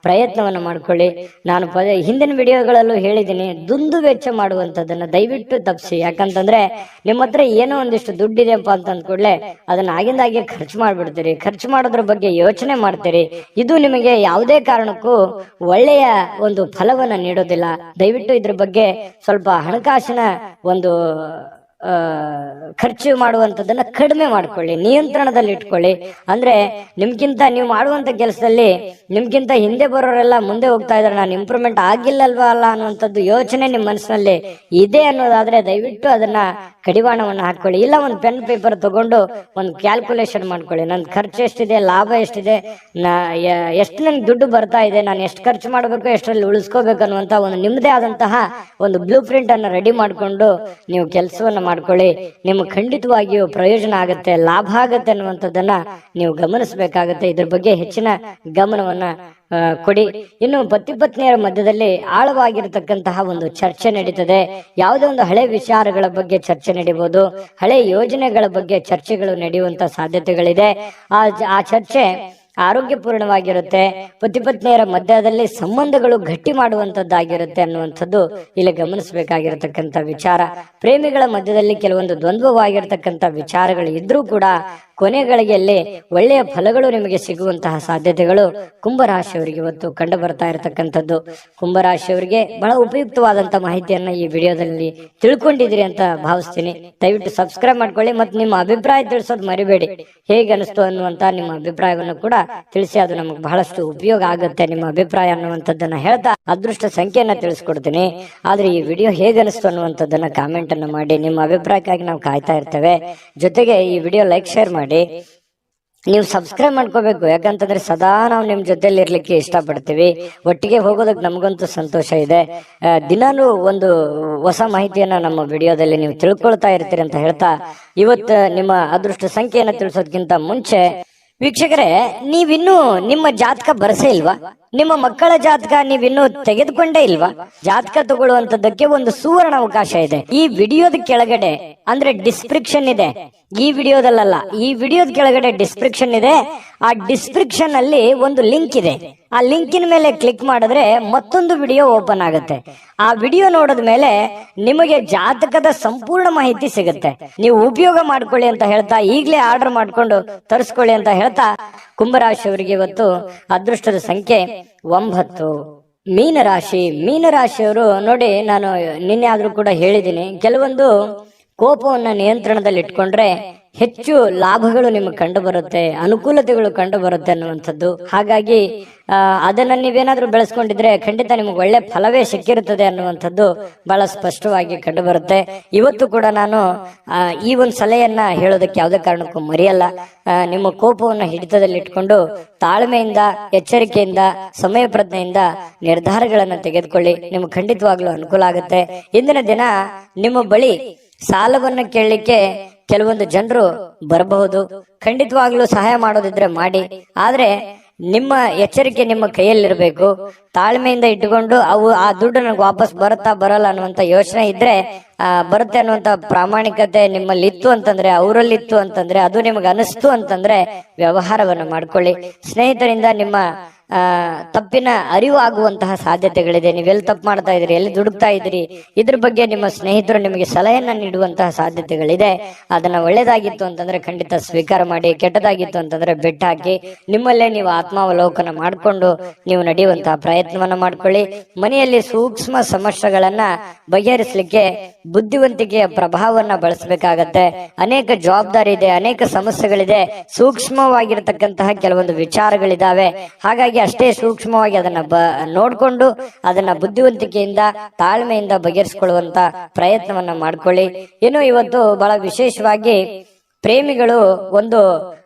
ಪ್ರಯತ್ನವನ್ನು ಮಾಡ್ಕೊಳ್ಳಿ. ನಾನು ಹಿಂದಿನ ವಿಡಿಯೋಗಳಲ್ಲೂ ಹೇಳಿದ್ದೀನಿ, ದುಂದು ವೆಚ್ಚ ಮಾಡುವಂತದನ್ನ ದಯವಿಟ್ಟು ತಪ್ಪಿಸಿ. ಯಾಕಂತಂದ್ರೆ ನಿಮ್ಮ ಹತ್ರ ಏನೋ ಒಂದಿಷ್ಟು ದುಡ್ಡಿದೆಯಪ್ಪ ಅಂತ ಅಂದ್ಕೂಡ್ಲೆ ಅದನ್ನ ಆಗಿಂದಾಗೆ ಖರ್ಚು ಮಾಡ್ಬಿಡ್ತೀರಿ. ಖರ್ಚು ಮಾಡೋದ್ರ ಬಗ್ಗೆ ಯೋಚನೆ ಮಾಡ್ತೀರಿ. ಇದು ನಿಮಗೆ ಯಾವುದೇ ಕಾರಣಕ್ಕೂ ಒಳ್ಳೆಯ ಒಂದು ಫಲವನ್ನ ನೀಡೋದಿಲ್ಲ. ದಯವಿಟ್ಟು ಇದ್ರ ಬಗ್ಗೆ ಸ್ವಲ್ಪ ಹಣಕಾಸಿನ ಒಂದು ಖರ್ಚು ಮಾಡುವಂತದನ್ನ ಕಡಿಮೆ ಮಾಡ್ಕೊಳ್ಳಿ, ನಿಯಂತ್ರಣದಲ್ಲಿ ಇಟ್ಕೊಳ್ಳಿ. ಅಂದ್ರೆ ನಿಮ್ಗಿಂತ ನೀವು ಮಾಡುವಂತ ಕೆಲಸದಲ್ಲಿ ನಿಮ್ಗಿಂತ ಹಿಂದೆ ಬರೋರೆಲ್ಲ ಮುಂದೆ ಹೋಗ್ತಾ ಇದಾರೆ, ನಾನು ಇಂಪ್ರೂವ್ಮೆಂಟ್ ಆಗಿಲ್ಲಲ್ವಾ ಅಲ್ಲ ಅನ್ನುವಂಥದ್ದು ಯೋಚನೆ ನಿಮ್ಮ ಮನಸ್ಸಿನಲ್ಲಿ ಇದೆ ಅನ್ನೋದಾದ್ರೆ ದಯವಿಟ್ಟು ಅದನ್ನ ಕಡಿವಾಣವನ್ನು ಹಾಕೊಳ್ಳಿ. ಇಲ್ಲ ಒಂದು ಪೆನ್ ಪೇಪರ್ ತಗೊಂಡು ಒಂದು ಕ್ಯಾಲ್ಕುಲೇಷನ್ ಮಾಡ್ಕೊಳ್ಳಿ. ನನ್ನ ಖರ್ಚು ಎಷ್ಟಿದೆ, ಲಾಭ ಎಷ್ಟಿದೆ, ಎಷ್ಟು ನನ್ಗೆ ದುಡ್ಡು ಬರ್ತಾ ಇದೆ, ನಾನು ಎಷ್ಟು ಖರ್ಚು ಮಾಡಬೇಕು, ಎಷ್ಟರಲ್ಲಿ ಉಳಿಸ್ಕೋಬೇಕು ಅನ್ನುವಂತ ಒಂದು ನಿಮ್ಮದೇ ಆದಂತಹ ಒಂದು ಬ್ಲೂ ಪ್ರಿಂಟ್ ಅನ್ನು ರೆಡಿ ಮಾಡಿಕೊಂಡು ನೀವು ಕೆಲಸವನ್ನ ಮಾಡ್ಕೊಳ್ಳಿ. ನಿಮ್ಗೆ ಖಂಡಿತವಾಗಿಯೂ ಪ್ರಯೋಜನ ಆಗುತ್ತೆ, ಲಾಭ ಆಗುತ್ತೆ ಅನ್ನುವಂಥದ್ದನ್ನ ನೀವು ಗಮನಿಸಬೇಕಾಗತ್ತೆ. ಇದ್ರ ಬಗ್ಗೆ ಹೆಚ್ಚಿನ ಗಮನವನ್ನ ಕೊಡಿ. ಇನ್ನು ಪತಿ ಪತ್ನಿಯರ ಮಧ್ಯದಲ್ಲಿ ಆಳವಾಗಿರತಕ್ಕಂತಹ ಒಂದು ಚರ್ಚೆ ನಡೀತದೆ. ಯಾವುದೋ ಒಂದು ಹಳೆ ವಿಚಾರಗಳ ಬಗ್ಗೆ ಚರ್ಚೆ ನಡೀಬಹುದು, ಹಳೆ ಯೋಜನೆಗಳ ಬಗ್ಗೆ ಚರ್ಚೆಗಳು ನಡೆಯುವಂತ ಸಾಧ್ಯತೆಗಳಿದೆ. ಆ ಚರ್ಚೆ ಆರೋಗ್ಯಪೂರ್ಣವಾಗಿರುತ್ತೆ. ಪತಿ ಪತ್ನಿಯರ ಮಧ್ಯದಲ್ಲಿ ಸಂಬಂಧಗಳು ಗಟ್ಟಿ ಮಾಡುವಂತದ್ದಾಗಿರುತ್ತೆ ಅನ್ನುವಂಥದ್ದು ಇಲ್ಲಿ ಗಮನಿಸಬೇಕಾಗಿರತಕ್ಕಂಥ ವಿಚಾರ. ಪ್ರೇಮಿಗಳ ಮಧ್ಯದಲ್ಲಿ ಕೆಲವೊಂದು ದ್ವಂದ್ವವಾಗಿರ್ತಕ್ಕಂಥ ವಿಚಾರಗಳು ಇದ್ರೂ ಕೂಡ ಕೊನೆಗಳಿಗೆಯಲ್ಲಿ ಒಳ್ಳೆಯ ಫಲಗಳು ನಿಮಗೆ ಸಿಗುವಂತಹ ಸಾಧ್ಯತೆಗಳು ಕುಂಭರಾಶಿಯವರಿಗೆ ಇವತ್ತು ಕಂಡು ಬರ್ತಾ ಇರತಕ್ಕಂಥದ್ದು. ಕುಂಭರಾಶಿಯವರಿಗೆ ಬಹಳ ಉಪಯುಕ್ತವಾದಂತ ಮಾಹಿತಿಯನ್ನ ಈ ವಿಡಿಯೋದಲ್ಲಿ ತಿಳ್ಕೊಂಡಿದ್ದೀರಿ ಅಂತ ಭಾವಿಸ್ತೀನಿ. ದಯವಿಟ್ಟು ಸಬ್ಸ್ಕ್ರೈಬ್ ಮಾಡ್ಕೊಳ್ಳಿ ಮತ್ತು ನಿಮ್ಮ ಅಭಿಪ್ರಾಯ ತಿಳಿಸೋದು ಮರಿಬೇಡಿ. ಹೇಗೆ ಅನಿಸ್ತು ಅನ್ನುವಂತ ನಿಮ್ಮ ಅಭಿಪ್ರಾಯವನ್ನು ಕೂಡ ತಿಳಿಸಿ, ಅದು ನಮಗೆ ಬಹಳಷ್ಟು ಉಪಯೋಗ ಆಗುತ್ತೆ ನಿಮ್ಮ ಅಭಿಪ್ರಾಯ ಅನ್ನುವಂಥದ್ದನ್ನ ಹೇಳ್ತಾ ಅದೃಷ್ಟ ಸಂಖ್ಯೆಯನ್ನ ತಿಳಿಸ್ಕೊಡ್ತೀನಿ. ಆದ್ರೆ ಈ ವಿಡಿಯೋ ಹೇಗೆ ಅನಿಸ್ತು ಅನ್ನುವಂಥದ್ದನ್ನ ಕಾಮೆಂಟ್ ಅನ್ನು ಮಾಡಿ. ನಿಮ್ಮ ಅಭಿಪ್ರಾಯಕ್ಕಾಗಿ ನಾವು ಕಾಯ್ತಾ ಇರ್ತೇವೆ. ಜೊತೆಗೆ ಈ ವಿಡಿಯೋ ಲೈಕ್ ಶೇರ್ ಮಾಡಿ. ನೀವು ಸಬ್ಸ್ಕ್ರೈಬ್ ಮಾಡ್ಕೋಬೇಕು. ಯಾಕಂತಂದ್ರೆ ಸದಾ ನಾವು ನಿಮ್ ಜೊತೆಲಿ ಇರ್ಲಿಕ್ಕೆ ಇಷ್ಟಪಡ್ತೀವಿ. ಒಟ್ಟಿಗೆ ಹೋಗೋದಕ್ಕೆ ನಮಗಂತೂ ಸಂತೋಷ ಇದೆ. ದಿನಾನು ಒಂದು ಹೊಸ ಮಾಹಿತಿಯನ್ನ ನಮ್ಮ ವಿಡಿಯೋದಲ್ಲಿ ನೀವು ತಿಳ್ಕೊಳ್ತಾ ಇರ್ತೀರಿ ಅಂತ ಹೇಳ್ತಾ, ಇವತ್ತು ನಿಮ್ಮ ಅದೃಷ್ಟ ಸಂಖ್ಯೆಯನ್ನ ತಿಳಿಸೋದಕ್ಕಿಂತ ಮುಂಚೆ ವೀಕ್ಷಕರೇ, ನೀವಿನ್ನೂ ನಿಮ್ಮ ಜಾತಕ ಬರಸೇ ಇಲ್ವಾ? ನಿಮ್ಮ ಮಕ್ಕಳ ಜಾತಕ ನೀವಿನ್ನೂ ತೆಗೆದುಕೊಂಡೇ ಇಲ್ವಾ? ಜಾತಕ ತಗೊಳ್ಳುವಂತದ್ದಕ್ಕೆ ಒಂದು ಸುವರ್ಣ ಅವಕಾಶ ಇದೆ. ಈ ವಿಡಿಯೋದ ಕೆಳಗಡೆ ಅಂದ್ರೆ ಡಿಸ್ಕ್ರಿಪ್ಷನ್ ಇದೆ. ಈ ವಿಡಿಯೋದಲ್ಲ, ಈ ವಿಡಿಯೋದ ಕೆಳಗಡೆ ಡಿಸ್ಕ್ರಿಪ್ಷನ್ ಇದೆ. ಆ ಡಿಸ್ಕ್ರಿಪ್ಷನ್ ಅಲ್ಲಿ ಒಂದು ಲಿಂಕ್ ಇದೆ. ಆ ಲಿಂಕಿನ ಮೇಲೆ ಕ್ಲಿಕ್ ಮಾಡಿದ್ರೆ ಮತ್ತೊಂದು ವಿಡಿಯೋ ಓಪನ್ ಆಗುತ್ತೆ. ಆ ವಿಡಿಯೋ ನೋಡಿದ ಮೇಲೆ ನಿಮಗೆ ಜಾತಕದ ಸಂಪೂರ್ಣ ಮಾಹಿತಿ ಸಿಗುತ್ತೆ. ನೀವು ಉಪಯೋಗ ಮಾಡ್ಕೊಳ್ಳಿ ಅಂತ ಹೇಳ್ತಾ, ಈಗಲೇ ಆರ್ಡರ್ ಮಾಡ್ಕೊಂಡು ತರಿಸ್ಕೊಳ್ಳಿ ಅಂತ ಹೇಳ್ತಾ, ಕುಂಭರಾಶಿಯವರಿಗೆ ಇವತ್ತು ಅದೃಷ್ಟದ ಸಂಖ್ಯೆ 9. ಮೀನರಾಶಿಯವರು ನೋಡಿ, ನಾನು ನಿನ್ನೆ ಆದ್ರೂ ಕೂಡ ಹೇಳಿದ್ದೀನಿ, ಕೆಲವೊಂದು ಕೋಪವನ್ನ ನಿಯಂತ್ರಣದಲ್ಲಿ ಇಟ್ಕೊಂಡ್ರೆ ಹೆಚ್ಚು ಲಾಭಗಳು ನಿಮಗೆ ಕಂಡು ಬರುತ್ತೆ, ಅನುಕೂಲತೆಗಳು ಕಂಡು ಬರುತ್ತೆ ಅನ್ನುವಂಥದ್ದು. ಹಾಗಾಗಿ ಅದನ್ನ ನೀವೇನಾದ್ರೂ ಬೆಳೆಸ್ಕೊಂಡಿದ್ರೆ ಖಂಡಿತ ನಿಮ್ಗೆ ಒಳ್ಳೆ ಫಲವೇ ಸಿಕ್ಕಿರುತ್ತದೆ ಅನ್ನುವಂಥದ್ದು ಬಹಳ ಸ್ಪಷ್ಟವಾಗಿ ಕಂಡು ಬರುತ್ತೆ. ಇವತ್ತು ಕೂಡ ನಾನು ಈ ಒಂದು ಸಲಹೆಯನ್ನ ಹೇಳೋದಕ್ಕೆ ಯಾವುದೇ ಕಾರಣಕ್ಕೂ ಮರೆಯಲ್ಲ. ನಿಮ್ಮ ಕೋಪವನ್ನು ಹಿಡಿತದಲ್ಲಿ ಇಟ್ಕೊಂಡು ತಾಳ್ಮೆಯಿಂದ, ಎಚ್ಚರಿಕೆಯಿಂದ, ಸಮಯ ಪ್ರಜ್ಞೆಯಿಂದ ನಿರ್ಧಾರಗಳನ್ನು ತೆಗೆದುಕೊಳ್ಳಿ. ನಿಮ್ಗೆ ಖಂಡಿತವಾಗ್ಲೂ ಅನುಕೂಲ ಆಗುತ್ತೆ. ಇಂದಿನ ದಿನ ನಿಮ್ಮ ಬಳಿ ಸಾಲವನ್ನ ಕೇಳಲಿಕ್ಕೆ ಕೆಲವೊಂದು ಜನರು ಬರಬಹುದು. ಖಂಡಿತವಾಗ್ಲೂ ಸಹಾಯ ಮಾಡೋದಿದ್ರೆ ಮಾಡಿ. ಆದ್ರೆ ನಿಮ್ಮ ಎಚ್ಚರಿಕೆ ನಿಮ್ಮ ಕೈಯಲ್ಲಿರ್ಬೇಕು. ತಾಳ್ಮೆಯಿಂದ ಇಟ್ಟುಕೊಂಡು ಆ ದುಡ್ಡು ನನಗೆ ವಾಪಸ್ ಬರುತ್ತಾ ಬರಲ್ಲ ಅನ್ನುವಂತ ಯೋಚನೆ ಇದ್ರೆ, ಬರುತ್ತೆ ಅನ್ನುವಂತ ಪ್ರಾಮಾಣಿಕತೆ ನಿಮ್ಮಲ್ಲಿ ಇತ್ತು ಅಂತಂದ್ರೆ, ಅವರಲ್ಲಿತ್ತು ಅಂತಂದ್ರೆ, ಅದು ನಿಮಗೆ ಅನಿಸ್ತು ಅಂತಂದ್ರೆ ವ್ಯವಹಾರವನ್ನು ಮಾಡ್ಕೊಳ್ಳಿ. ಸ್ನೇಹಿತರಿಂದ ನಿಮ್ಮ ತಪ್ಪಿನ ಅರಿವು ಆಗುವಂತಹ ಸಾಧ್ಯತೆಗಳಿದೆ. ನೀವೆಲ್ಲಿ ತಪ್ಪು ಮಾಡ್ತಾ ಇದ್ರಿ, ಎಲ್ಲಿ ದುಡುಕ್ತಾ ಇದ್ರಿ, ಇದ್ರ ಬಗ್ಗೆ ನಿಮ್ಮ ಸ್ನೇಹಿತರು ನಿಮಗೆ ಸಲಹೆಯನ್ನ ನೀಡುವಂತಹ ಸಾಧ್ಯತೆಗಳಿದೆ. ಅದನ್ನ ಒಳ್ಳೇದಾಗಿತ್ತು ಅಂತಂದ್ರೆ ಖಂಡಿತ ಸ್ವೀಕಾರ ಮಾಡಿ, ಕೆಟ್ಟದಾಗಿತ್ತು ಅಂತಂದ್ರೆ ಬೆಟ್ಟ ಹಾಕಿ ನಿಮ್ಮಲ್ಲೇ ನೀವು ಆತ್ಮಾವಲೋಕನ ಮಾಡಿಕೊಂಡು ನೀವು ನಡೆಯುವಂತಹ ಪ್ರಯತ್ನವನ್ನ ಮಾಡ್ಕೊಳ್ಳಿ. ಮನೆಯಲ್ಲಿ ಸೂಕ್ಷ್ಮ ಸಮಸ್ಯೆಗಳನ್ನ ಬಗೆಹರಿಸಲಿಕ್ಕೆ ಬುದ್ಧಿವಂತಿಕೆಯ ಪ್ರಭಾವವನ್ನ ಬಳಸಬೇಕಾಗತ್ತೆ. ಅನೇಕ ಜವಾಬ್ದಾರಿ ಇದೆ, ಅನೇಕ ಸಮಸ್ಯೆಗಳಿದೆ, ಸೂಕ್ಷ್ಮವಾಗಿರತಕ್ಕಂತಹ ಕೆಲವೊಂದು ವಿಚಾರಗಳಿದಾವೆ. ಹಾಗಾಗಿ ಅಷ್ಟೇ ಸೂಕ್ಷ್ಮವಾಗಿ ಅದನ್ನ ನೋಡ್ಕೊಂಡು ಅದನ್ನ ಬುದ್ಧಿವಂತಿಕೆಯಿಂದ, ತಾಳ್ಮೆಯಿಂದ ಬಗೆಹರಿಸಿಕೊಳ್ಳುವಂತ ಪ್ರಯತ್ನವನ್ನ ಮಾಡ್ಕೊಳ್ಳಿ. ಇನ್ನು ಇವತ್ತು ಬಹಳ ವಿಶೇಷವಾಗಿ ಪ್ರೇಮಿಗಳು ಒಂದು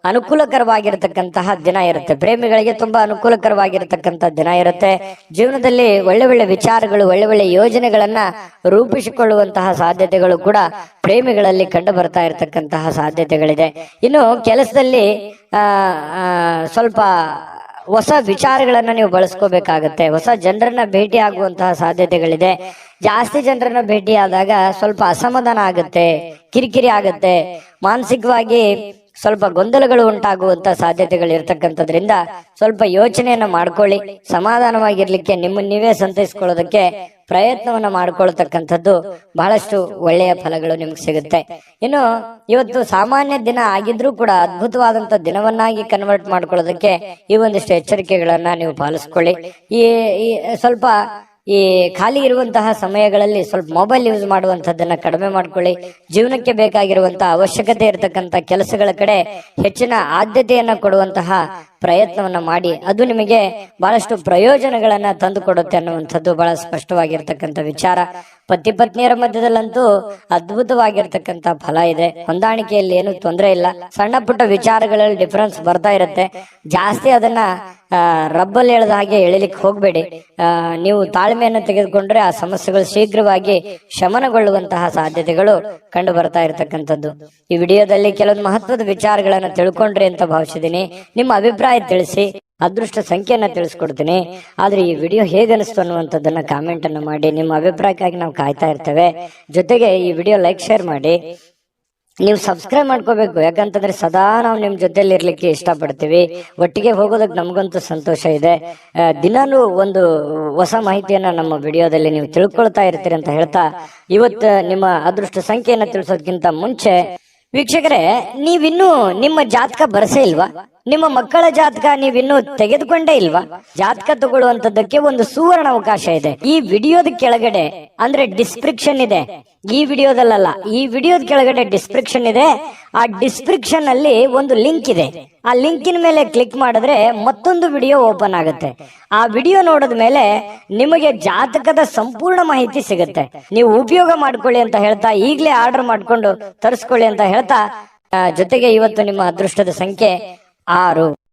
ಅನುಕೂಲಕರವಾಗಿರತಕ್ಕಂತಹ ದಿನ ಇರುತ್ತೆ. ಪ್ರೇಮಿಗಳಿಗೆ ತುಂಬಾ ಅನುಕೂಲಕರವಾಗಿರತಕ್ಕಂತಹ ದಿನ ಇರುತ್ತೆ. ಜೀವನದಲ್ಲಿ ಒಳ್ಳೆ ಒಳ್ಳೆ ವಿಚಾರಗಳು, ಒಳ್ಳೆ ಒಳ್ಳೆ ಯೋಜನೆಗಳನ್ನ ರೂಪಿಸಿಕೊಳ್ಳುವಂತಹ ಸಾಧ್ಯತೆಗಳು ಕೂಡ ಪ್ರೇಮಿಗಳಲ್ಲಿ ಕಂಡು ಬರ್ತಾ ಇರತಕ್ಕಂತಹ ಸಾಧ್ಯತೆಗಳಿದೆ. ಇನ್ನು ಕೆಲಸದಲ್ಲಿ ಸ್ವಲ್ಪ ಹೊಸ ವಿಚಾರಗಳನ್ನ ನೀವು ಬಳಸ್ಕೋಬೇಕಾಗತ್ತೆ. ಹೊಸ ಜನರನ್ನ ಭೇಟಿ ಆಗುವಂತಹ ಸಾಧ್ಯತೆಗಳಿದೆ. ಜಾಸ್ತಿ ಜನರನ್ನ ಭೇಟಿ ಆದಾಗ ಸ್ವಲ್ಪ ಅಸಮಾಧಾನ ಆಗುತ್ತೆ, ಕಿರಿಕಿರಿ ಆಗುತ್ತೆ, ಮಾನಸಿಕವಾಗಿ ಸ್ವಲ್ಪ ಗೊಂದಲಗಳು ಉಂಟಾಗುವಂತ ಸಾಧ್ಯತೆಗಳು ಇರ್ತಕ್ಕಂಥದ್ರಿಂದ ಸ್ವಲ್ಪ ಯೋಚನೆಯನ್ನ ಮಾಡ್ಕೊಳ್ಳಿ. ಸಮಾಧಾನವಾಗಿರ್ಲಿಕ್ಕೆ, ನಿಮ್ಮನ್ನ ನೀವೇ ಸಂತೈಸ್ಕೊಳ್ಳೋದಕ್ಕೆ ಪ್ರಯತ್ನವನ್ನ ಮಾಡ್ಕೊಳ್ತಕ್ಕಂಥದ್ದು ಬಹಳಷ್ಟು ಒಳ್ಳೆಯ ಫಲಗಳು ನಿಮ್ಗೆ ಸಿಗುತ್ತೆ. ಇನ್ನು ಇವತ್ತು ಸಾಮಾನ್ಯ ದಿನ ಆಗಿದ್ರೂ ಕೂಡ ಅದ್ಭುತವಾದಂತ ದಿನವನ್ನಾಗಿ ಕನ್ವರ್ಟ್ ಮಾಡ್ಕೊಳ್ಳೋದಕ್ಕೆ ಈ ಒಂದಿಷ್ಟು ಎಚ್ಚರಿಕೆಗಳನ್ನ ನೀವು ಪಾಲಿಸ್ಕೊಳ್ಳಿ. ಈ ಸ್ವಲ್ಪ ಈ ಖಾಲಿ ಇರುವಂತಹ ಸಮಯಗಳಲ್ಲಿ ಸ್ವಲ್ಪ ಮೊಬೈಲ್ ಯೂಸ್ ಮಾಡುವಂತದ್ದನ್ನ ಕಡಿಮೆ ಮಾಡ್ಕೊಳ್ಳಿ. ಜೀವನಕ್ಕೆ ಬೇಕಾಗಿರುವಂತಹ ಅವಶ್ಯಕತೆ ಇರತಕ್ಕಂತ ಕೆಲಸಗಳ ಕಡೆ ಹೆಚ್ಚಿನ ಆದ್ಯತೆಯನ್ನ ಕೊಡುವಂತಹ ಪ್ರಯತ್ನವನ್ನ ಮಾಡಿ. ಅದು ನಿಮಗೆ ಬಹಳಷ್ಟು ಪ್ರಯೋಜನಗಳನ್ನ ತಂದು ಕೊಡುತ್ತೆ ಅನ್ನುವಂಥದ್ದು ಬಹಳ ಸ್ಪಷ್ಟವಾಗಿರ್ತಕ್ಕಂಥ ವಿಚಾರ. ಪತಿ ಪತ್ನಿಯರ ಮಧ್ಯದಲ್ಲಂತೂ ಅದ್ಭುತವಾಗಿರ್ತಕ್ಕಂಥ ಫಲ ಇದೆ. ಹೊಂದಾಣಿಕೆಯಲ್ಲಿ ಏನು ತೊಂದರೆ ಇಲ್ಲ. ಸಣ್ಣ ಪುಟ್ಟ ವಿಚಾರಗಳಲ್ಲಿ ಡಿಫರೆನ್ಸ್ ಬರ್ತಾ ಇರುತ್ತೆ. ಜಾಸ್ತಿ ಅದನ್ನ ರಬ್ಬಲ್ ಎಳೆದ ಹಾಗೆ ಎಳಿಲಿಕ್ಕೆ ಹೋಗ್ಬೇಡಿ. ನೀವು ತಾಳ್ಮೆಯನ್ನು ತೆಗೆದುಕೊಂಡ್ರೆ ಆ ಸಮಸ್ಯೆಗಳು ಶೀಘ್ರವಾಗಿ ಶಮನಗೊಳ್ಳುವಂತಹ ಸಾಧ್ಯತೆಗಳು ಕಂಡು ಬರ್ತಾ ಇರತಕ್ಕಂಥದ್ದು. ಈ ವಿಡಿಯೋದಲ್ಲಿ ಕೆಲವೊಂದು ಮಹತ್ವದ ವಿಚಾರಗಳನ್ನ ತಿಳ್ಕೊಂಡ್ರಿ ಅಂತ ಭಾವಿಸಿದೀನಿ. ನಿಮ್ಮ ಅಭಿಪ್ರಾಯ ತಿಳಿಸಿ. ಅದೃಷ್ಟ ಸಂಖ್ಯೆಯನ್ನ ತಿಳಿಸ್ಕೊಡ್ತೀನಿ. ಆದ್ರೆ ಈ ವಿಡಿಯೋ ಹೇಗನಿಸ್ತು ಅನ್ನುವಂಥದ್ದನ್ನ ಕಾಮೆಂಟ್ ಅನ್ನು ಮಾಡಿ. ನಿಮ್ಮ ಅಭಿಪ್ರಾಯಕ್ಕಾಗಿ ನಾವು ಕಾಯ್ತಾ ಇರ್ತೇವೆ. ಜೊತೆಗೆ ಈ ವಿಡಿಯೋ ಲೈಕ್, ಶೇರ್ ಮಾಡಿ. ನೀವು ಸಬ್ಸ್ಕ್ರೈಬ್ ಮಾಡ್ಕೋಬೇಕು. ಯಾಕಂತಂದ್ರೆ ಸದಾ ನಾವು ನಿಮ್ ಜೊತೆಲಿ ಇರ್ಲಿಕ್ಕೆ ಇಷ್ಟಪಡ್ತೀವಿ. ಒಟ್ಟಿಗೆ ಹೋಗೋದಕ್ಕೆ ನಮಗಂತೂ ಸಂತೋಷ ಇದೆ. ದಿನಾನು ಒಂದು ಹೊಸ ಮಾಹಿತಿಯನ್ನ ನಮ್ಮ ವಿಡಿಯೋದಲ್ಲಿ ನೀವು ತಿಳ್ಕೊಳ್ತಾ ಇರ್ತೀರಿ ಅಂತ ಹೇಳ್ತಾ, ಇವತ್ತು ನಿಮ್ಮ ಅದೃಷ್ಟ ಸಂಖ್ಯೆಯನ್ನ ತಿಳಿಸೋದಕ್ಕಿಂತ ಮುಂಚೆ ವೀಕ್ಷಕರೇ, ನೀವಿನ್ನೂ ನಿಮ್ಮ ಜಾತಕ ಬರಸೇ ಇಲ್ವಾ? ನಿಮ್ಮ ಮಕ್ಕಳ ಜಾತಕ ನೀವಿನ್ನೂ ತೆಗೆದುಕೊಂಡೇ ಇಲ್ವಾ? ಜಾತಕ ತಗೊಳ್ಳುವಂತದ್ದಕ್ಕೆ ಒಂದು ಸುವರ್ಣ ಅವಕಾಶ ಇದೆ. ಈ ವಿಡಿಯೋದ ಕೆಳಗಡೆ ಅಂದ್ರೆ ಡಿಸ್ಕ್ರಿಪ್ಷನ್ ಇದೆ. ಈ ವಿಡಿಯೋದಲ್ಲ, ಈ ವಿಡಿಯೋದ ಕೆಳಗಡೆ ಡಿಸ್ಕ್ರಿಪ್ಷನ್ ಇದೆ. ಆ ಡಿಸ್ಕ್ರಿಪ್ಷನ್ ಅಲ್ಲಿ ಒಂದು ಲಿಂಕ್ ಇದೆ. ಆ ಲಿಂಕಿನ ಮೇಲೆ ಕ್ಲಿಕ್ ಮಾಡಿದ್ರೆ ಮತ್ತೊಂದು ವಿಡಿಯೋ ಓಪನ್ ಆಗುತ್ತೆ. ಆ ವಿಡಿಯೋ ನೋಡಿದ ಮೇಲೆ ನಿಮಗೆ ಜಾತಕದ ಸಂಪೂರ್ಣ ಮಾಹಿತಿ ಸಿಗುತ್ತೆ. ನೀವು ಉಪಯೋಗ ಮಾಡ್ಕೊಳ್ಳಿ ಅಂತ ಹೇಳ್ತಾ, ಈಗಲೇ ಆರ್ಡರ್ ಮಾಡ್ಕೊಂಡು ತರಿಸ್ಕೊಳ್ಳಿ ಅಂತ ಹೇಳ್ತಾ, ಜೊತೆಗೆ ಇವತ್ತು ನಿಮ್ಮ ಅದೃಷ್ಟದ ಸಂಖ್ಯೆ 6